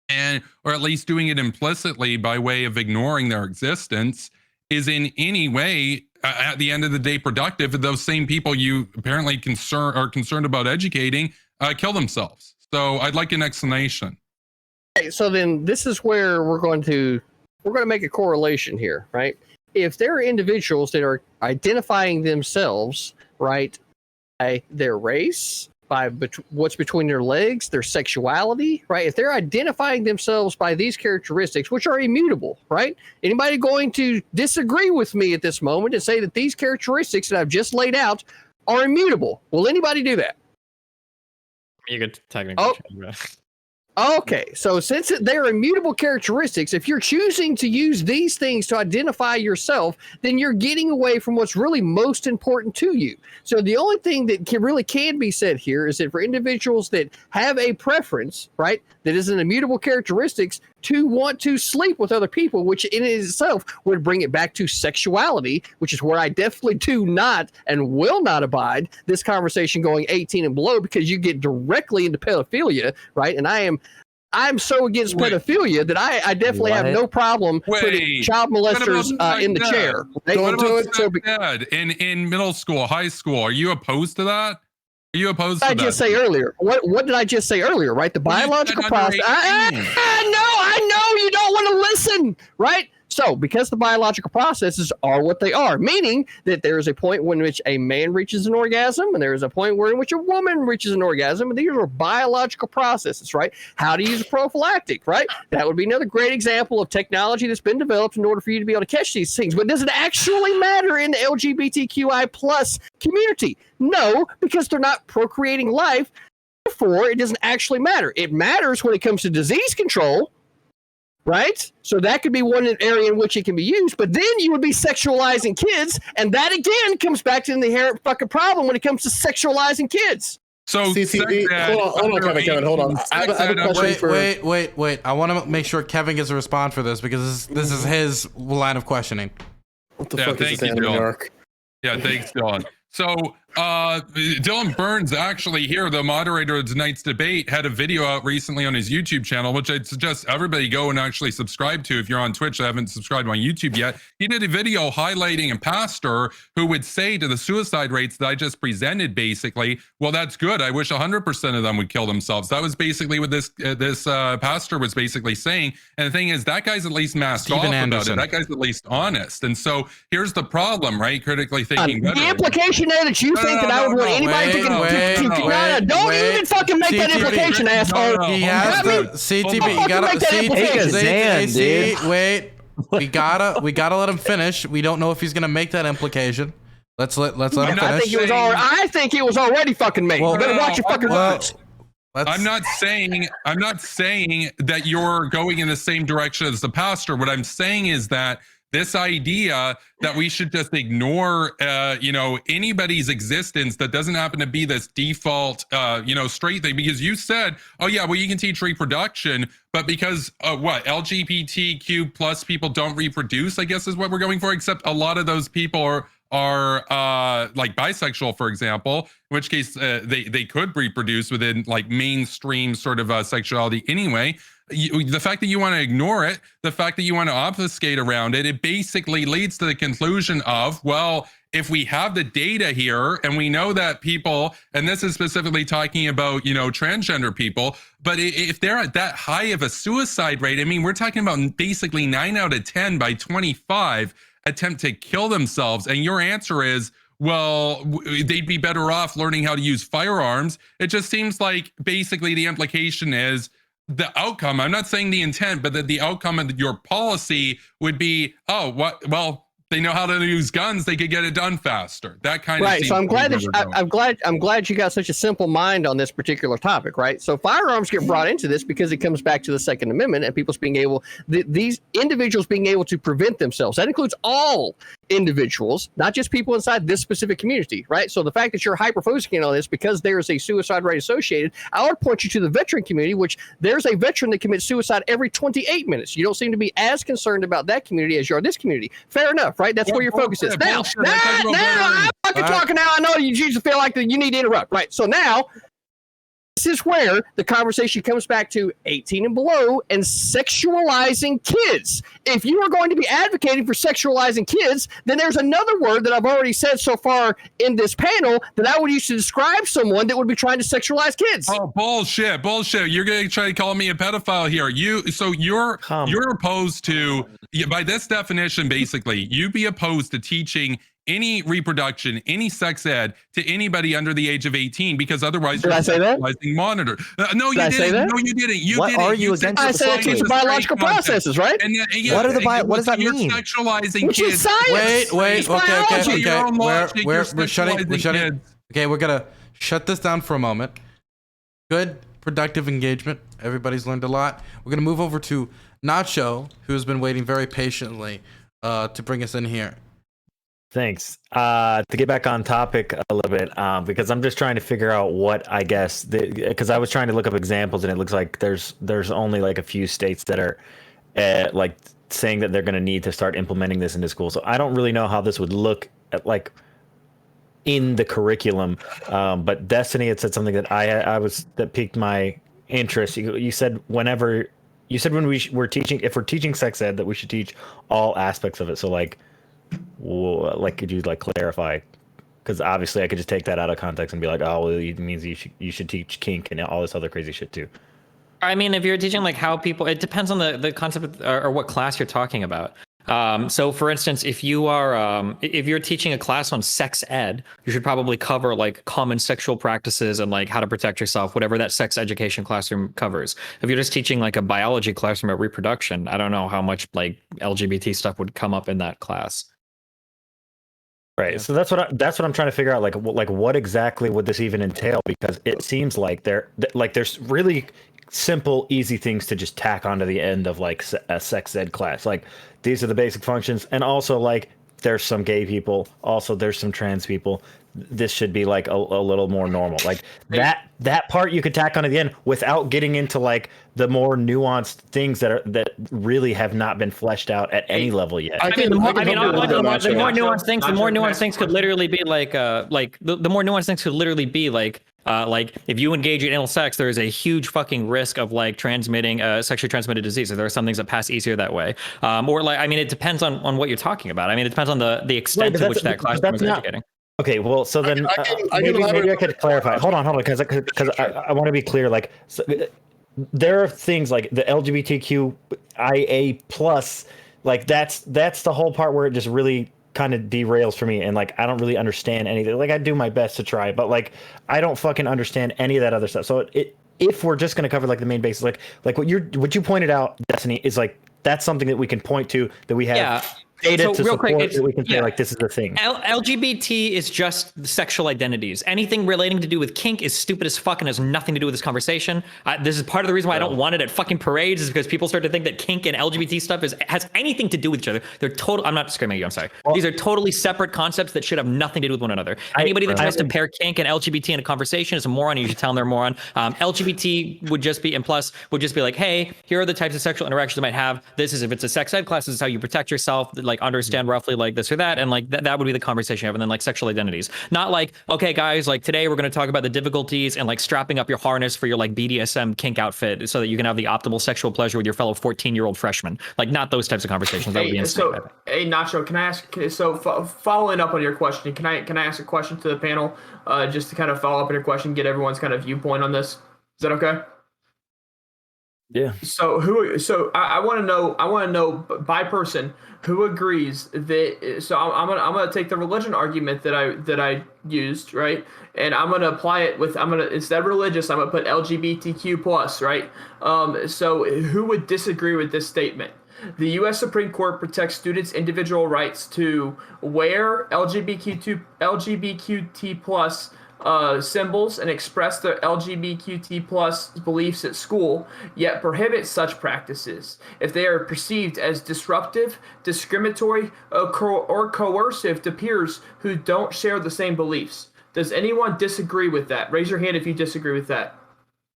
or at least doing it implicitly by way of ignoring their existence, is in any way, at the end of the day, productive. If those same people you apparently are concerned about educating kill themselves. So I'd like an explanation. Okay, so then this is where we're going to make a correlation here, right? If there are individuals that are identifying themselves, right, by their race, by what's between their legs, their sexuality, right? If they're identifying themselves by these characteristics, which are immutable, right? Anybody going to disagree with me at this moment and say that these characteristics that I've just laid out are immutable? Will anybody do that? You could technically change that. Okay, so since they're immutable characteristics, if you're choosing to use these things to identify yourself, then you're getting away from what's really most important to you. So the only thing that really can be said here is that for individuals that have a preference, right, that is an immutable characteristics to want to sleep with other people, which in itself would bring it back to sexuality, which is where I definitely do not and will not abide this conversation going 18 and below, because you get directly into pedophilia, right? And I'm so against pedophilia that I definitely have no problem putting child molesters in the chair. What about in middle school, high school? Are you opposed to that? Are you opposed to that? Just say earlier. What did I just say earlier, right? The biological process. I know you don't want to listen, right? So, because the biological processes are what they are, meaning that there is a point in which a man reaches an orgasm, and there is a point in which a woman reaches an orgasm, and these are biological processes, right? How to use a prophylactic, right? That would be another great example of technology that's been developed in order for you to be able to catch these things. But does it actually matter in the LGBTQI plus community? No, because they're not procreating life. Therefore, it doesn't actually matter. It matters when it comes to disease control, right? So that could be one area in which it can be used, but then you would be sexualizing kids, and that again comes back to the inherent fucking problem when it comes to sexualizing kids. So, hold on, Kevin, hold on. I have a question Wait. I want to make sure Kevin gets a response for this, because this is his line of questioning. What the fuck is this in New York? Yeah, thanks, Dylan. So, Dylan Burns, actually here, the moderator of tonight's debate, had a video out recently on his YouTube channel, which I'd suggest everybody go and actually subscribe to if you're on Twitch. I haven't subscribed on YouTube yet. He did a video highlighting a pastor who would say to the suicide rates that I just presented, basically, well, that's good. I wish 100% of them would kill themselves. That was basically what this pastor was basically saying. And the thing is, that guy's at least masked off about it. That guy's at least honest. And so here's the problem, right? Critically thinking. The implication there that you think that I would want anybody to don't even fucking make that implication, asshole. He has the CTB. You gotta wait. We gotta let him finish. We don't know if he's gonna make that implication. Let's let him finish. I think it was already fucking made. You better watch your fucking words. I'm not saying that you're going in the same direction as the pastor. What I'm saying is that this idea that we should just ignore, anybody's existence that doesn't happen to be this default, straight thing, because you said, oh yeah, well, you can teach reproduction, but because LGBTQ plus people don't reproduce, I guess is what we're going for, except a lot of those people are like bisexual, for example, in which case they could reproduce within like mainstream sort of sexuality anyway. The fact that you want to ignore it, the fact that you want to obfuscate around it, it basically leads to the conclusion of, well, if we have the data here and we know that people, and this is specifically talking about, transgender people, but if they're at that high of a suicide rate, I mean, we're talking about basically 9 out of 10 by 25 attempt to kill themselves. And your answer is, well, they'd be better off learning how to use firearms. It just seems like basically the implication is, the outcome, I'm not saying the intent, but that the outcome of your policy would be, they know how to use guns, they could get it done faster. That kind of right. So I'm glad I'm glad you got such a simple mind on this particular topic, right? So firearms get brought into this because it comes back to the Second Amendment and people's being able, these individuals being able to prevent themselves. That includes all individuals, not just people inside this specific community, right? So the fact that you're hyper-focusing on this because there is a suicide rate associated, I would point you to the veteran community, which there's a veteran that commits suicide every 28 minutes. You don't seem to be as concerned about that community as you are this community. Fair enough, right? That's where your focus is. Now I'm fucking talking now. I know you just feel like that you need to interrupt, right? So now, this is where the conversation comes back to 18 and below and sexualizing kids. If you are going to be advocating for sexualizing kids, then there's another word that I've already said so far in this panel that I would use to describe someone that would be trying to sexualize kids. Oh, bullshit. You're going to try to call me a pedophile here. You're opposed to, by this definition, basically, you'd be opposed to teaching any reproduction, any sex ed to anybody under the age of 18, because otherwise you're sexualizing monitor. No, you didn't. No, you didn't. What are you against? I said teach biological processes, right? And what are the what does that mean? You're sexualizing kids. Wait. Okay. We're shutting. Okay, we're gonna shut this down for a moment. Good productive engagement. Everybody's learned a lot. We're going to move over to Nacho, who has been waiting very patiently to bring us in here. Thanks. To get back on topic a little bit, because I'm just trying to figure out what I guess, because I was trying to look up examples, and it looks like there's only like a few states that are like saying that they're going to need to start implementing this into school. So I don't really know how this would look at, like, in the curriculum. But Destiny had said something that that piqued my interest. You said when we're teaching, if we're teaching sex ed, that we should teach all aspects of it. So like could you like clarify? Because obviously I could just take that out of context and be like, oh, well, it means you should teach kink and all this other crazy shit too. I mean, if you're teaching like how people, it depends on the concept or what class you're talking about. So for instance, if you're teaching a class on sex ed, you should probably cover like common sexual practices and like how to protect yourself, whatever that sex education classroom covers. If you're just teaching like a biology classroom about reproduction, I don't know how much like LGBT stuff would come up in that class. Right. Yeah. So that's what I'm trying to figure out. Like what exactly would this even entail? Because it seems like there's really simple, easy things to just tack onto the end of like a sex ed class. Like these are the basic functions, and also like there's some gay people, also there's some trans people. This should be like a little more normal. Like that part you could tack on at the end without getting into like the more nuanced things that really have not been fleshed out at any level yet. The more nuanced things could literally be like the more nuanced things could literally be like if you engage in anal sex, there is a huge fucking risk of like transmitting sexually transmitted disease. There are some things that pass easier that way. Or like, I mean, it depends on what you're talking about. I mean, it depends on the extent to which that classroom is educating. Okay, well, so then maybe I could clarify. Hold on, because I want to be clear. Like, so, there are things like the LGBTQ IA plus, like that's the whole part where it just really kind of derails for me, and like I don't really understand anything. Like I do my best to try, but like I don't fucking understand any of that other stuff. So if we're just gonna cover like the main basis, like what you pointed out, Destiny, is like that's something that we can point to, that we have data to support, that we can say like this is the thing. LGBT is just sexual identities. Anything relating to do with kink is stupid as fuck and has nothing to do with this conversation. This is part of the reason why I don't want it at fucking parades, is because people start to think that kink and LGBT stuff has anything to do with each other. They're total. I'm not screaming at you. I'm sorry. These are totally separate concepts that should have nothing to do with one another. Anybody that tries to pair kink and LGBT in a conversation is a moron. You should tell them they're a moron. LGBT would just be, and plus would just be like, hey, here are the types of sexual interactions you might have. This is, if it's a sex ed class, this is how you protect yourself. Like understand roughly like this or that, and like that would be the conversation you have. And then like sexual identities, not like, okay guys, like today we're going to talk about the difficulties and like strapping up your harness for your like BDSM kink outfit so that you can have the optimal sexual pleasure with your fellow 14-year-old freshman. Like not those types of conversations. That would be insane. Hey Nacho, can I ask, following up on your question, can I ask a question to the panel, just to kind of follow up on your question, get everyone's kind of viewpoint on this? Is that okay? Yeah. So I want to know by person who agrees that. So I'm gonna take the religion argument that I used, right, and I'm gonna apply it with, instead of religious, I'm gonna put LGBTQ plus, right. So who would disagree with this statement? The U.S. Supreme Court protects students' individual rights to wear LGBTQ plus symbols and express their LGBTQ plus beliefs at school, yet prohibits such practices if they are perceived as disruptive, discriminatory, or coercive to peers who don't share the same beliefs. Does anyone disagree with that? Raise your hand if you disagree with that.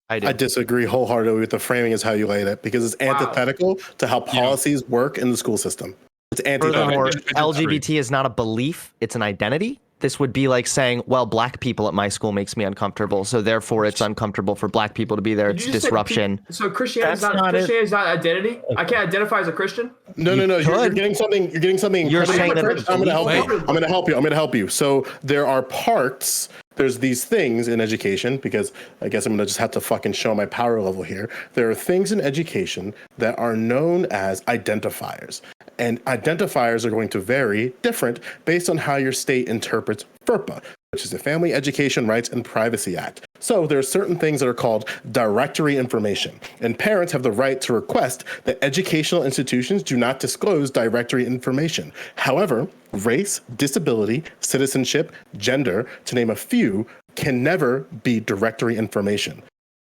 I disagree wholeheartedly with the framing is how you laid it, because it's antithetical to how policies work in the school system. It's antithetical. Furthermore, LGBT is not a belief, it's an identity. This would be like saying, well, black people at my school makes me uncomfortable, so therefore it's uncomfortable for black people to be there. It's disruption. So Christianity is not identity? I can't identify as a Christian? No. You're getting something. You're saying that I'm going to help you. So there are parts. There's these things in education, because I guess I'm going to just have to fucking show my power level here. There are things in education that are known as identifiers. And identifiers are going to vary different based on how your state interprets FERPA, which is the Family Education Rights and Privacy Act. So there are certain things that are called directory information, and parents have the right to request that educational institutions do not disclose directory information. However, race, disability, citizenship, gender, to name a few, can never be directory information.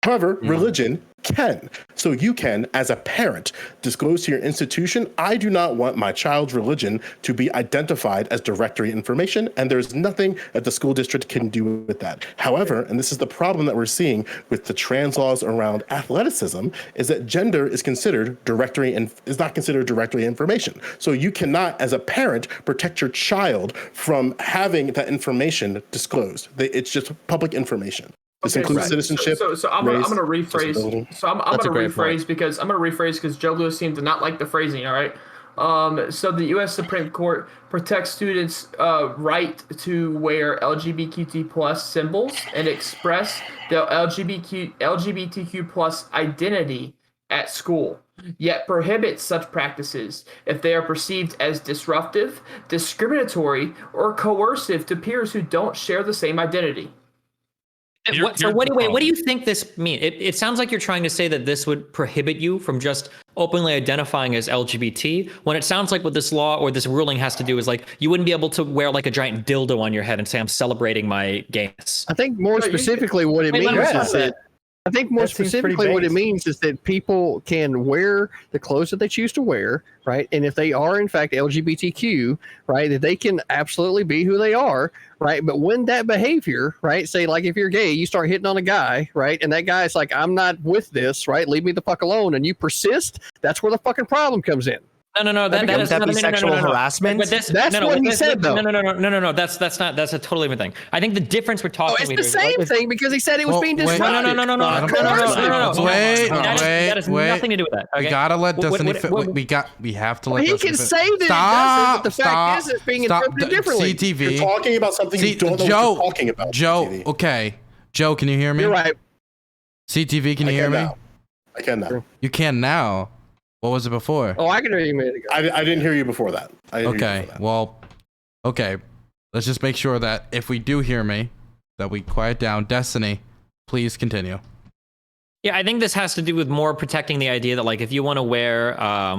However, religion can. So you can, as a parent, disclose to your institution, I do not want my child's religion to be identified as directory information, and there's nothing that the school district can do with that. However, and this is the problem that we're seeing with the trans laws around athleticism, is that gender is considered directory and is not considered directory information. So you cannot, as a parent, protect your child from having that information disclosed. It's just public information. This includes citizenship. So I'm gonna rephrase. disability. So I'm gonna rephrase because Joe Lewis seemed to not like the phrasing. All right. So the U.S. Supreme Court protects students' right to wear LGBTQ plus symbols and express the LGBTQ plus identity at school, yet prohibits such practices if they are perceived as disruptive, discriminatory, or coercive to peers who don't share the same identity. What do you think this means? It sounds like you're trying to say that this would prohibit you from just openly identifying as LGBT, when it sounds like what this law or this ruling has to do is like you wouldn't be able to wear like a giant dildo on your head and say I'm celebrating my gayness. I think more specifically what it means is that I think more specifically what it means is that people can wear the clothes that they choose to wear, right? And if they are in fact LGBTQ, right, that they can absolutely be who they are, right? But when that behavior, right, say like if you're gay, you start hitting on a guy, right, and that guy's like, I'm not with this, right? Leave me the fuck alone, and you persist, that's where the fucking problem comes in. No. That is that be sexual harassment? But that's what he said, though. No. That's a totally different thing. I think the difference we're talking about. It's the same thing because he said it was being disruptive. No. Wait. That has nothing to do with that. Okay? We gotta let Destiny. We have to let. He can say that it doesn't, but the fact is it's being interpreted differently. CTV. You're talking about something you don't know what you're talking about. Joe, CTV. okay. Joe, can you hear me? You're right. CTV, can you hear me? I can now. You can now. What was it before? Oh, I can hear you a minute ago. I didn't hear you before that. Okay. Let's just make sure that if we do hear me, that we quiet down. Destiny, please continue. Yeah, I think this has to do with more protecting the idea that like if you want to wear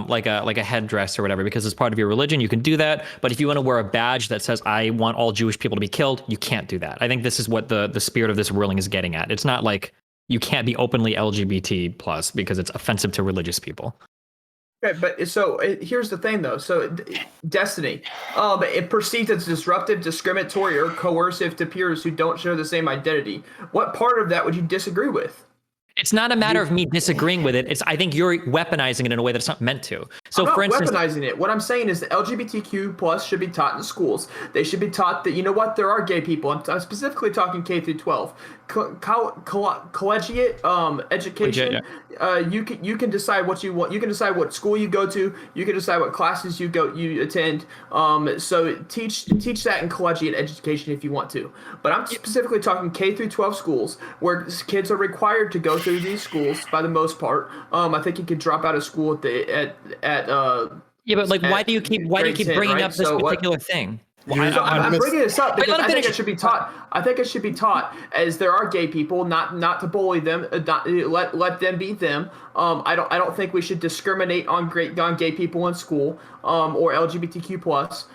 like a headdress or whatever because it's part of your religion, you can do that. But if you want to wear a badge that says I want all Jewish people to be killed, you can't do that. I think this is what the spirit of this ruling is getting at. It's not like you can't be openly LGBT plus because it's offensive to religious people. Okay, but so here's the thing, though. So, Destiny, it perceived as disruptive, discriminatory, or coercive to peers who don't share the same identity. What part of that would you disagree with? It's not a matter of me disagreeing with it. I think you're weaponizing it in a way that's not meant to. So, I'm for not instance, weaponizing it. What I'm saying is that LGBTQ plus should be taught in schools. They should be taught that, you know what, there are gay people. I'm specifically talking K through 12. Collegiate education. You can decide what you want. You can decide what school you go to. You can decide what classes you attend. So teach that in collegiate education if you want to. But I'm specifically talking K through 12 schools where kids are required to go through these schools for the most part. I think you could drop out of school at but like, why do you keep bringing up this particular thing? I'm bringing this up because I think it should be taught. I think it should be taught as there are gay people, not to bully them, let them be them. I don't think we should discriminate on gay people in school or LGBTQ plus.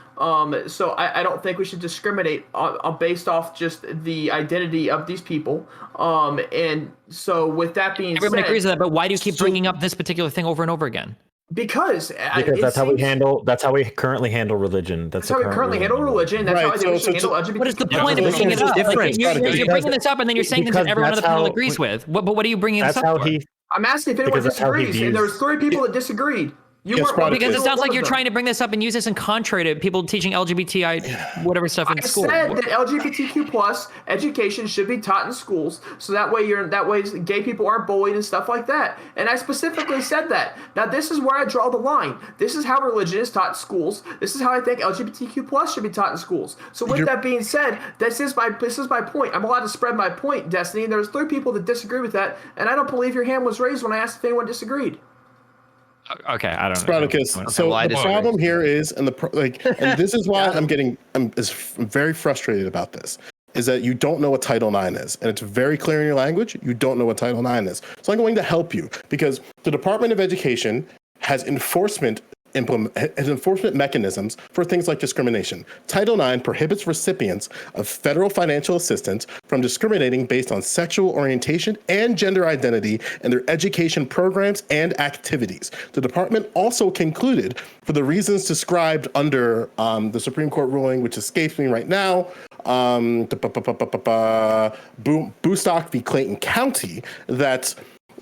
So I don't think we should discriminate on based off just the identity of these people. And so with that being everybody said, agrees with that, but why do you keep bringing up this particular thing over and over again? Because that's how we currently handle religion. That's how we currently handle religion. That's how I think we should handle LGBT. What is the point of bringing it up? You're bringing this up and then you're saying things that everyone on the panel agrees with. But what are you bringing this up for? I'm asking if anyone disagrees, and there was 3 people that disagreed. Because it sounds like you're trying to bring this up and use this in contrary to people teaching LGBTI whatever stuff in school. I said that LGBTQ plus education should be taught in schools, so that way gay people aren't bullied and stuff like that. And I specifically said that. Now this is where I draw the line. This is how religion is taught in schools. This is how I think LGBTQ plus should be taught in schools. So with that being said, this is my point. I'm allowed to spread my point, Destiny. And there's 3 people that disagree with that, and I don't believe your hand was raised when I asked if anyone disagreed. Okay, I don't know. Spartacus. So the problem here is, and this is why I'm very frustrated about this, is that you don't know what Title IX is. And it's very clear in your language, you don't know what Title IX is. So I'm going to help you because the Department of Education has enforcement enforcement mechanisms for things like discrimination. Title IX prohibits recipients of federal financial assistance from discriminating based on sexual orientation and gender identity in their education programs and activities. The department also concluded, for the reasons described under the Supreme Court ruling, which escapes me right now, Bostock v. Clayton County, that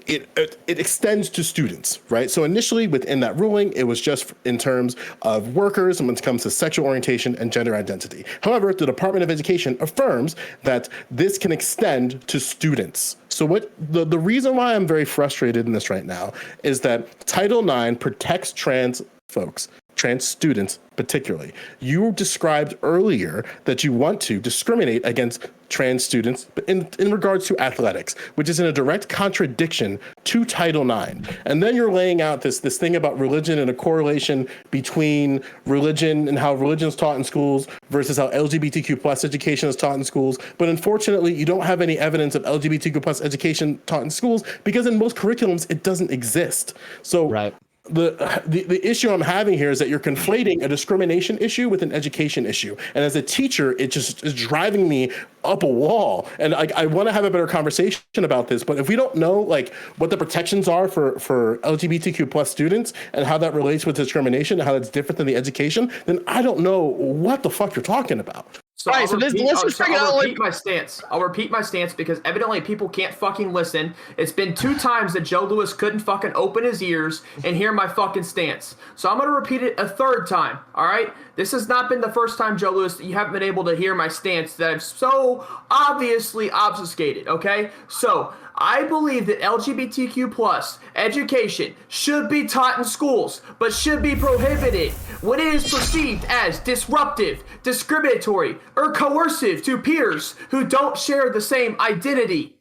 it extends to students, right? So initially within that ruling, it was just in terms of workers and when it comes to sexual orientation and gender identity. However, the Department of Education affirms that this can extend to students. So what the reason why I'm very frustrated in this right now is that Title IX protects trans folks, trans students particularly. You described earlier that you want to discriminate against trans students in regards to athletics, which is in a direct contradiction to Title IX. And then you're laying out this thing about religion and a correlation between religion and how religion is taught in schools versus how LGBTQ plus education is taught in schools. But unfortunately, you don't have any evidence of LGBTQ plus education taught in schools because in most curriculums, it doesn't exist. So Right. The issue I'm having here is that you're conflating a discrimination issue with an education issue. And as a teacher, it just is driving me up a wall. And I want to have a better conversation about this. But if we don't know like what the protections are for LGBTQ plus students and how that relates with discrimination and how that's different than the education, then I don't know what the fuck you're talking about. So All right, I'll let's just bring it I'll out. repeat my stance. I'll repeat my stance because evidently people can't fucking listen. It's been 2 times that Joe Lewis couldn't fucking open his ears and hear my fucking stance. So I'm going to repeat it a 3rd time, all right? This has not been the first time, Joe Lewis, that you haven't been able to hear my stance that I've so obviously obfuscated, okay? So I believe that LGBTQ plus education should be taught in schools, but should be prohibited when it is perceived as disruptive, discriminatory, or coercive to peers who don't share the same identity.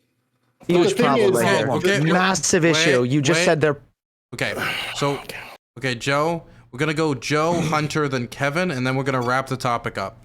Huge the thing problem is, right here. okay, Massive issue. You just said they're Okay, so, okay, Joe, we're gonna go Joe, Hunter, then Kevin, and then we're gonna wrap the topic up.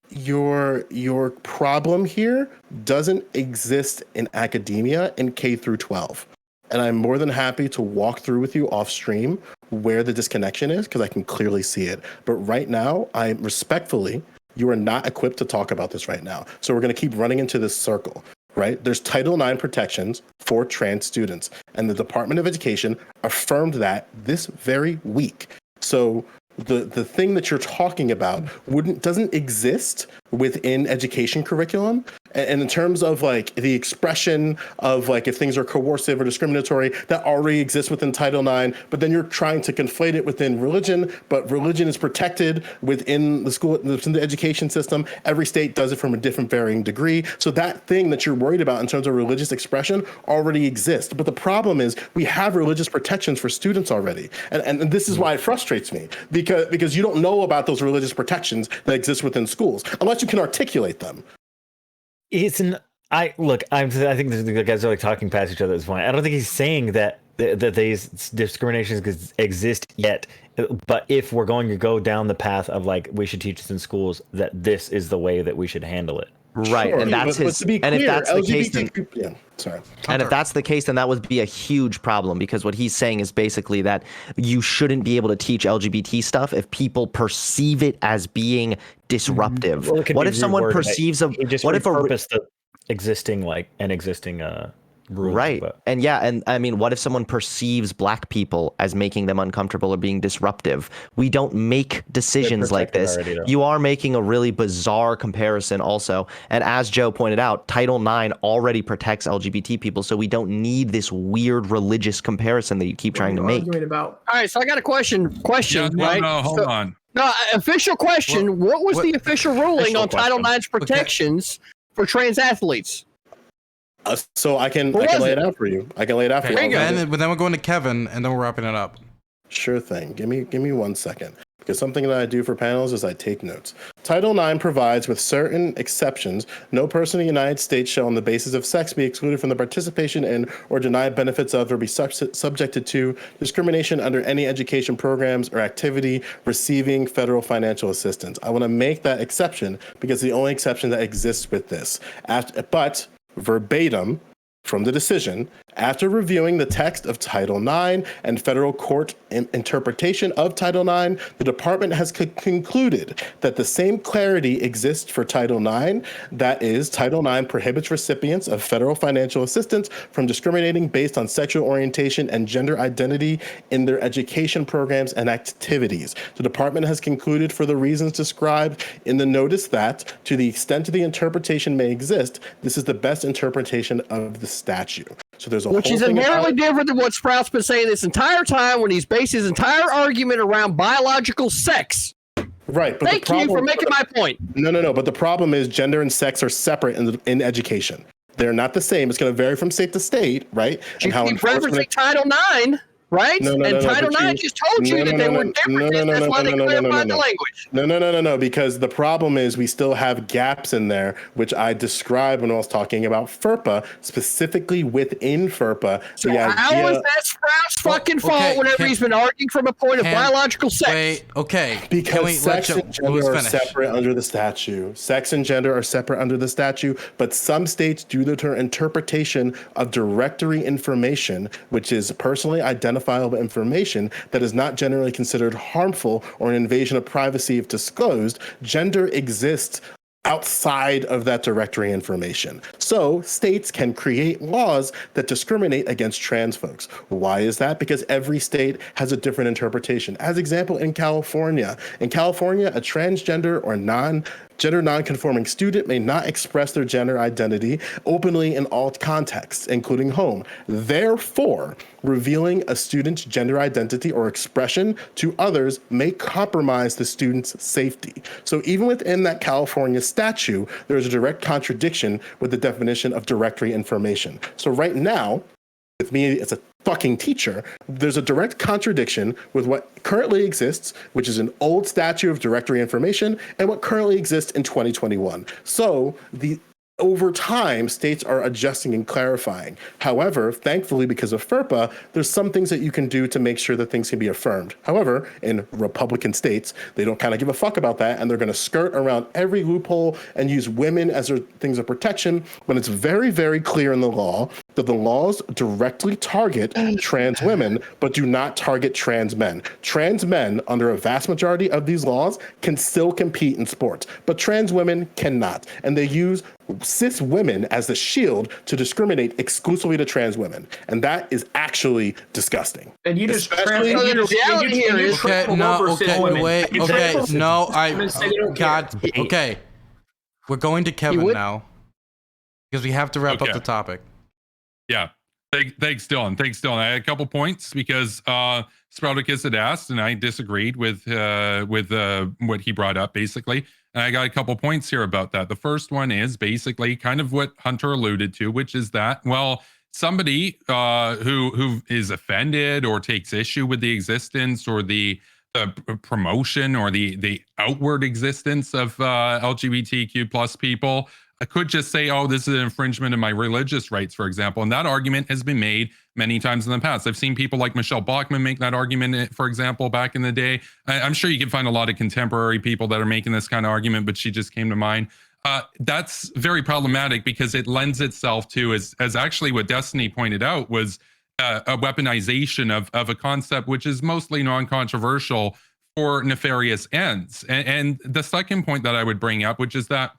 Your problem here doesn't exist in academia in K through 12. And I'm more than happy to walk through with you off stream where the disconnection is because I can clearly see it. But right now, I respectfully, you are not equipped to talk about this right now. So we're going to keep running into this circle, right? There's Title IX protections for trans students, and the Department of Education affirmed that this very week. So the thing that you're talking about doesn't exist within education curriculum. And in terms of like the expression of like if things are coercive or discriminatory, that already exists within Title IX, but then you're trying to conflate it within religion, but religion is protected within the school, within the education system. Every state does it from a different varying degree. So that thing that you're worried about in terms of religious expression already exists. But the problem is we have religious protections for students already. And this is why it frustrates me because you don't know about those religious protections that exist within schools unless you can articulate them. I think the guys are like talking past each other at this point. I don't think he's saying that these discriminations exist yet. But if we're going to go down the path of like we should teach this in schools, that this is the way that we should handle it. right, Sure, and that's but his. to be And if clear, that's the case, then, yeah, sorry. and if that's the case, then that would be a huge problem because what he's saying is basically that you shouldn't be able to teach LGBT stuff if people perceive it as being disruptive. Well, it could What be if someone reworded. perceives a He just what if a repurposed the existing ruling, right? but- And yeah, and I mean, what if someone perceives black people as making them uncomfortable or being disruptive? We don't make decisions like protected this. already, though. You are making a really bizarre comparison also. And as Joe pointed out, Title IX already protects LGBT people, so we don't need this weird religious comparison that you keep trying to make. Arguing about. All right, so I got a question, Yeah, right? hold So- on. No, official question. What was what- the official ruling Official on Title question. IX's protections for trans athletes? So I can What was lay it? it out for you. I can lay it out for Okay, you. then we're going to Kevin, and then we're wrapping it up. Sure thing. Give me 1 second. Because something that I do for panels is I take notes. Title IX provides, with certain exceptions, no person in the United States shall, on the basis of sex, be excluded from the participation in or denied benefits of or be subjected to discrimination under any education programs or activity receiving federal financial assistance. I want to make that exception because the only exception that exists with this. But verbatim from the decision, After reviewing the text of Title IX and federal court interpretation of Title IX, the department has concluded that the same clarity exists for Title IX. That is, Title IX prohibits recipients of federal financial assistance from discriminating based on sexual orientation and gender identity in their education programs and activities. The department has concluded for the reasons described in the notice that, to the extent the interpretation may exist, this is the best interpretation of the statute. So there's a Which whole is thing inherently about, different than what Sprout's been saying this entire time when he's based his entire argument around biological sex. right. But Thank the problem, you for making my point. No. But the problem is gender and sex are separate in education. They're not the same. It's going to vary from state to state, right? You keep referencing Title IX, right? And Title IX just told you that they were different. That's why they clarified the language. No, because the problem is we still have gaps in there, which I described when I was talking about FERPA, specifically within FERPA. So how is that Sprout's fucking fault whenever he's been arguing from a point of biological sex? Wait, okay. Because sex and gender are separate under the statute. Sex and gender are separate under the statute, but some states do their interpretation of directory information, which is personally identifiable information that is not generally considered harmful or an invasion of privacy if disclosed. Gender exists outside of that directory information. So states can create laws that discriminate against trans folks. Why is that? Because every state has a different interpretation. As example, in California, a transgender or gender nonconforming student may not express their gender identity openly in all contexts, including home. Therefore, revealing a student's gender identity or expression to others may compromise the student's safety. So even within that California statute, there is a direct contradiction with the definition of directory information. So right now, with me as a fucking teacher, there's a direct contradiction with what currently exists, which is an old statute of directory information, and what currently exists in 2021. So over time, states are adjusting and clarifying. However, thankfully, because of FERPA, there's some things that you can do to make sure that things can be affirmed. However, in Republican states, they don't kind of give a fuck about that, and they're going to skirt around every loophole and use women as their things of protection when it's very, very clear in the law that the laws directly target trans women, but do not target trans men. Trans men, under a vast majority of these laws, can still compete in sports, but trans women cannot. And they use cis women as the shield to discriminate exclusively to trans women. And that is actually disgusting. And you just Okay, we're going to Kevin now because we have to wrap up the topic. Yeah. Thanks, Dylan. I had a couple points because Sprouticus had asked, and I disagreed with what he brought up, basically. And I got a couple points here about that. The first one is basically kind of what Hunter alluded to, which is that, well, somebody who is offended or takes issue with the existence or the promotion or the outward existence of LGBTQ plus people could just say, oh, this is an infringement of my religious rights, for example. And that argument has been made many times in the past. I've seen people like Michelle Bachmann make that argument, for example, back in the day. I'm sure you can find a lot of contemporary people that are making this kind of argument, but she just came to mind. That's very problematic because it lends itself to, as actually what Destiny pointed out, was a weaponization of a concept which is mostly non-controversial for nefarious ends. And the second point that I would bring up, which is that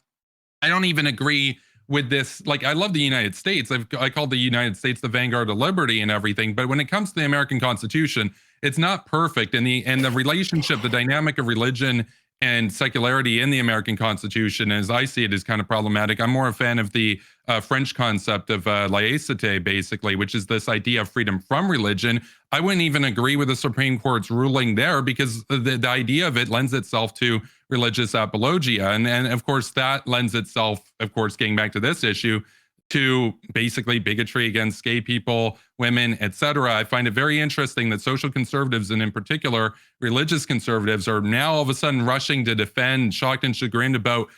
I don't even agree with this. Like, I love the United States. I call the United States the vanguard of liberty and everything. But when it comes to the American Constitution, it's not perfect. And the relationship, the dynamic of religion and secularity in the American Constitution, as I see it, is kind of problematic. I'm more a fan of the French concept of laïcité, basically, which is this idea of freedom from religion. I wouldn't even agree with the Supreme Court's ruling there because the idea of it lends itself to religious apologia. And of course, that lends itself, of course, getting back to this issue, to basically bigotry against gay people, women, etc. I find it very interesting that social conservatives, and in particular religious conservatives, are now all of a sudden rushing to defend, shocked and chagrined about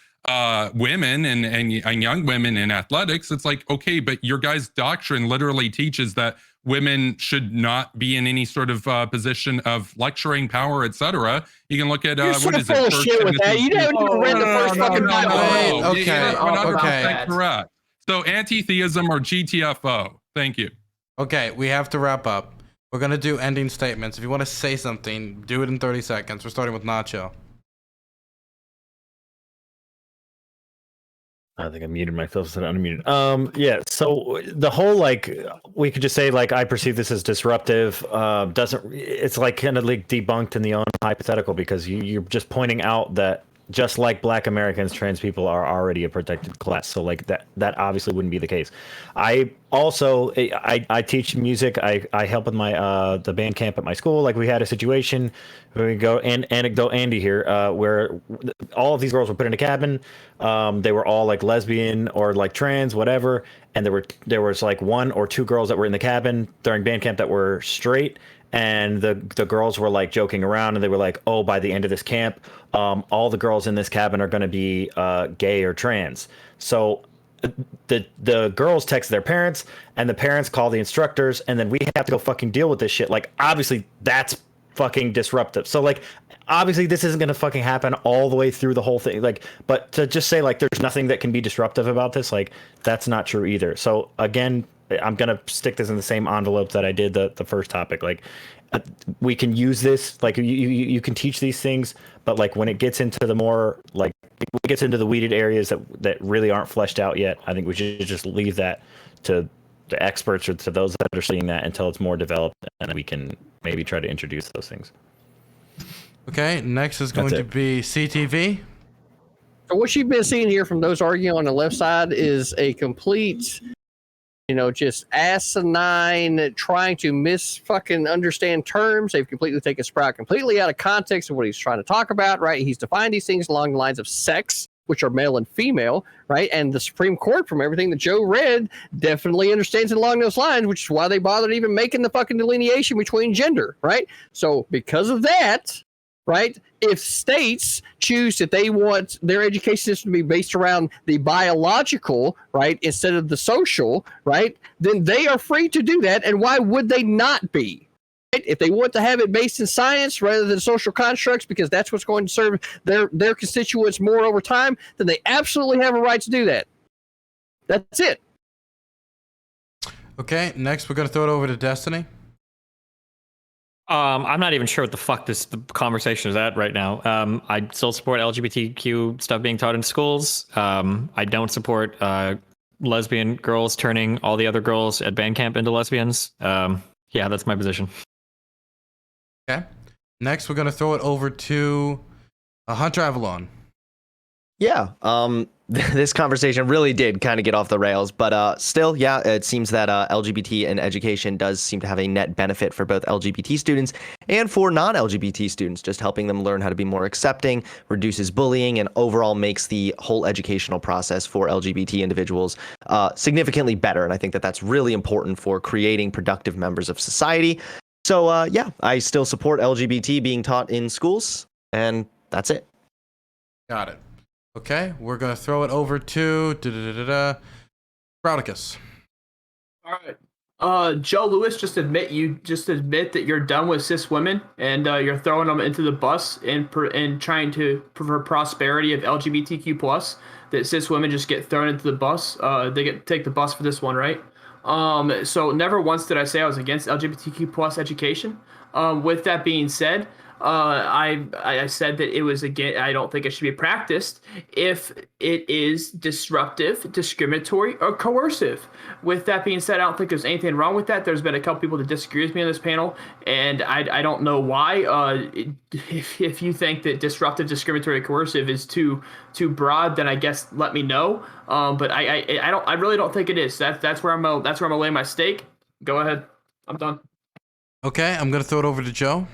women and young women in athletics. It's like, okay, but your guys' doctrine literally teaches that women should not be in any sort of position of lecturing power, etc. You can look at what is it? Shit with that. You haven't even read the first fucking Bible. Okay. Correct. So anti-theism or GTFO. Thank you. Okay, we have to wrap up. We're gonna do ending statements. If you want to say something, do it in 30 seconds. We're starting with Nacho. I think I muted myself instead of unmuted. Yeah. So the whole we could just say I perceive this as disruptive. Doesn't it's kind of debunked in the own hypothetical because you're just pointing out that just like Black Americans, trans people are already a protected class. So that obviously wouldn't be the case. I also I teach music. I help with my the band camp at my school. We had a situation where we go and anecdote Andy here where all of these girls were put in a cabin. They were all lesbian or trans, whatever. And there was one or two girls that were in the cabin during band camp that were straight. And the girls were joking around, and they were oh, by the end of this camp, all the girls in this cabin are going to be gay or trans. So the girls text their parents, and the parents call the instructors, and then we have to go fucking deal with this shit. Obviously, that's fucking disruptive. So obviously, this isn't going to fucking happen all the way through the whole thing. But to just say there's nothing that can be disruptive about this, that's not true either. So again, I'm going to stick this in the same envelope that I did the first topic. We can use this, you can teach these things, but when it gets into the more, when it gets into the weeded areas that really aren't fleshed out yet, I think we should just leave that to the experts or to those that are studying that until it's more developed, and we can maybe try to introduce those things. Okay, next is going to be CTV. So what you've been seeing here from those arguing on the left side is a complete, just asinine trying to fucking understand terms. They've completely taken Sprout completely out of context of what he's trying to talk about, right? He's defined these things along the lines of sex, which are male and female, right? And the Supreme Court, from everything that Joe read, definitely understands it along those lines, which is why they bothered even making the fucking delineation between gender, right? So because of that, right, if states choose that they want their education system to be based around the biological, right, instead of the social, right, then they are free to do that. And why would they not be? Right? If they want to have it based in science rather than social constructs, because that's what's going to serve their constituents more over time, then they absolutely have a right to do that. That's it. Okay, next we're going to throw it over to Destiny. I'm not even sure what the fuck the conversation is at right now. I still support LGBTQ stuff being taught in schools. I don't support lesbian girls turning all the other girls at band camp into lesbians. Yeah, that's my position. Okay. Next, we're going to throw it over to Hunter Avallone. Yeah, this conversation really did kind of get off the rails, but still, yeah, it seems that LGBT and education does seem to have a net benefit for both LGBT students and for non-LGBT students, just helping them learn how to be more accepting, reduces bullying, and overall makes the whole educational process for LGBT individuals significantly better. And I think that that's really important for creating productive members of society. So yeah, I still support LGBT being taught in schools, and that's it. Got it. Okay, we're going to throw it over to Sprouticus. All right. Joe Lewis, just admit that you're done with cis women and you're throwing them into the bus and trying to for prosperity of LGBTQ plus. That cis women just get thrown into the bus. They get take the bus for this one, right? So never once did I say I was against LGBTQ plus education. With that being said, I said that it was again. I don't think it should be practiced if it is disruptive, discriminatory, or coercive. With that being said, I don't think there's anything wrong with that. There's been a couple people that disagree with me on this panel, and I don't know why. If you think that disruptive, discriminatory, coercive is too broad, then I guess let me know. But I really don't think it is. That's where I'm gonna lay my stake. Go ahead. I'm done. Okay, I'm gonna throw it over to Joe.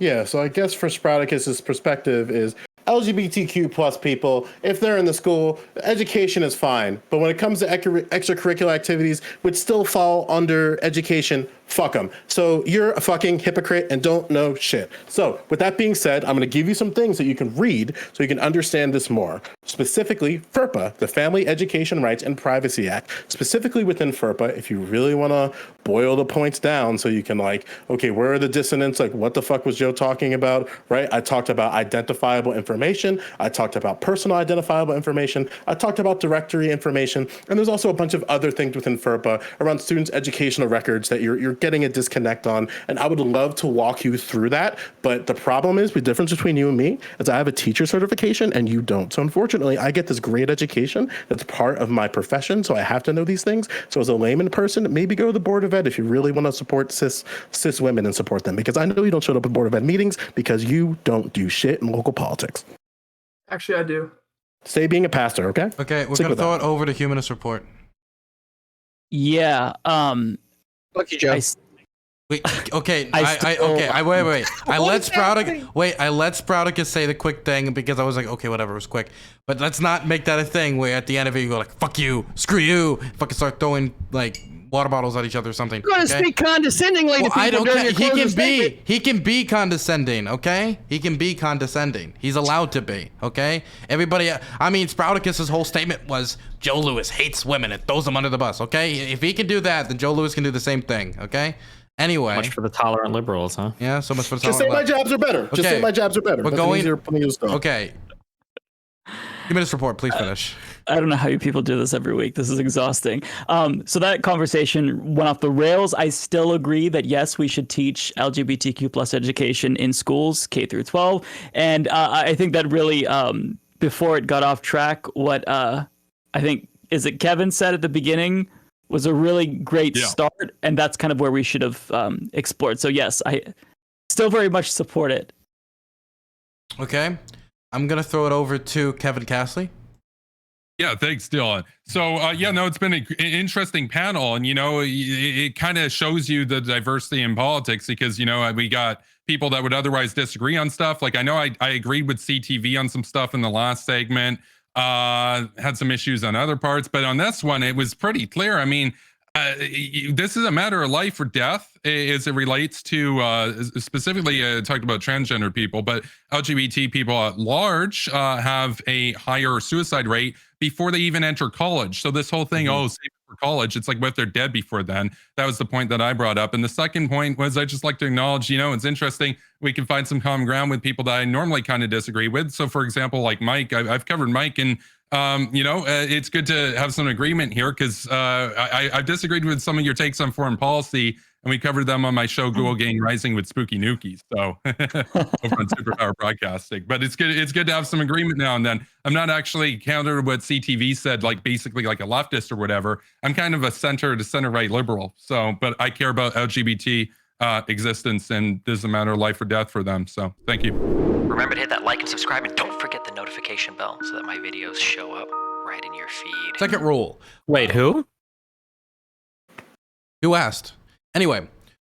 Yeah, so I guess for Sprouticus's perspective is LGBTQ plus people, if they're in the school, education is fine. But when it comes to extracurricular activities, which still fall under education, fuck them. So you're a fucking hypocrite and don't know shit. So with that being said, I'm going to give you some things that you can read so you can understand this more. Specifically, FERPA, the Family Education Rights and Privacy Act. Specifically within FERPA, if you really want to boil the points down so you can like, okay, where are the dissonants? Like, what the fuck was Joe talking about, right? I talked about identifiable information. I talked about personal identifiable information. I talked about directory information. And there's also a bunch of other things within FERPA around students' educational records that you're getting a disconnect on. And I would love to walk you through that. But the problem is, the difference between you and me is I have a teacher certification and you don't. So unfortunately, I get this great education that's part of my profession. So I have to know these things. So as a layman person, maybe go to the Board of Ed if you really want to support cis women and support them. Because I know you don't show up at Board of Ed meetings because you don't do shit in local politics. Actually, I do. Stay being a pastor, okay? Okay, we're Stick gonna with throw that. it over to Humanist Report. Yeah. Fuck you, Joe. Wait, okay, I wait. I let Sprouticus say the quick thing because I was like, okay, whatever, it was quick. But let's not make that a thing where at the end of it you go like, fuck you, screw you, fucking start throwing like water bottles at each other or something. You're going to speak condescendingly to people I don't during care. your closing statement. He can be condescending, okay? He can be condescending. He's allowed to be, okay? Everybody, I mean, Sprouticus's whole statement was Joe Lewis hates women and throws them under the bus, okay? If he can do that, then Joe Lewis can do the same thing, okay? Anyway. Much for the tolerant liberals, huh? Yeah, so much for the Just say my jabs are better. Just say my jabs are better. We're That's an going. easier point of view. Okay. Humanist Report, please finish. I don't know how you people do this every week. This is exhausting. So that conversation went off the rails. I still agree that yes, we should teach LGBTQ plus education in schools, K through 12. And I think that really, before it got off track, what I think is it Kevin said at the beginning was a really great start, and that's kind of where we should have explored. So yes, I still very much support it. Okay. I'm going to throw it over to Kevin Castley. Yeah, thanks, Dylan. So, it's been an interesting panel, and, it kind of shows you the diversity in politics because, we got people that would otherwise disagree on stuff. Like, I know I agreed with CTV on some stuff in the last segment, had some issues on other parts, but on this one, it was pretty clear. I mean, this is a matter of life or death as it relates to specifically talked about transgender people, but LGBT people at large have a higher suicide rate before they even enter college. So this whole thing, save it for college, it's like what if they're dead before then? That was the point that I brought up. And the second point was I just like to acknowledge, it's interesting. We can find some common ground with people that I normally kind of disagree with. So for example, like Mike, I've covered Mike and it's good to have some agreement here because I've disagreed with some of your takes on foreign policy, and we covered them on my show Google Gang Rising with Spooky Nukies, so over on Superpower Broadcasting. But it's good to have some agreement now and then. I'm not actually counter what CTV said, like basically like a leftist or whatever. I'm kind of a center to center right liberal. So, but I care about LGBT existence, and this is a matter of life or death for them. So, thank you. Remember to hit that like and subscribe, and don't forget the notification bell so that my videos show up right in your feed. Second rule. Wait, who? Who asked? Anyway,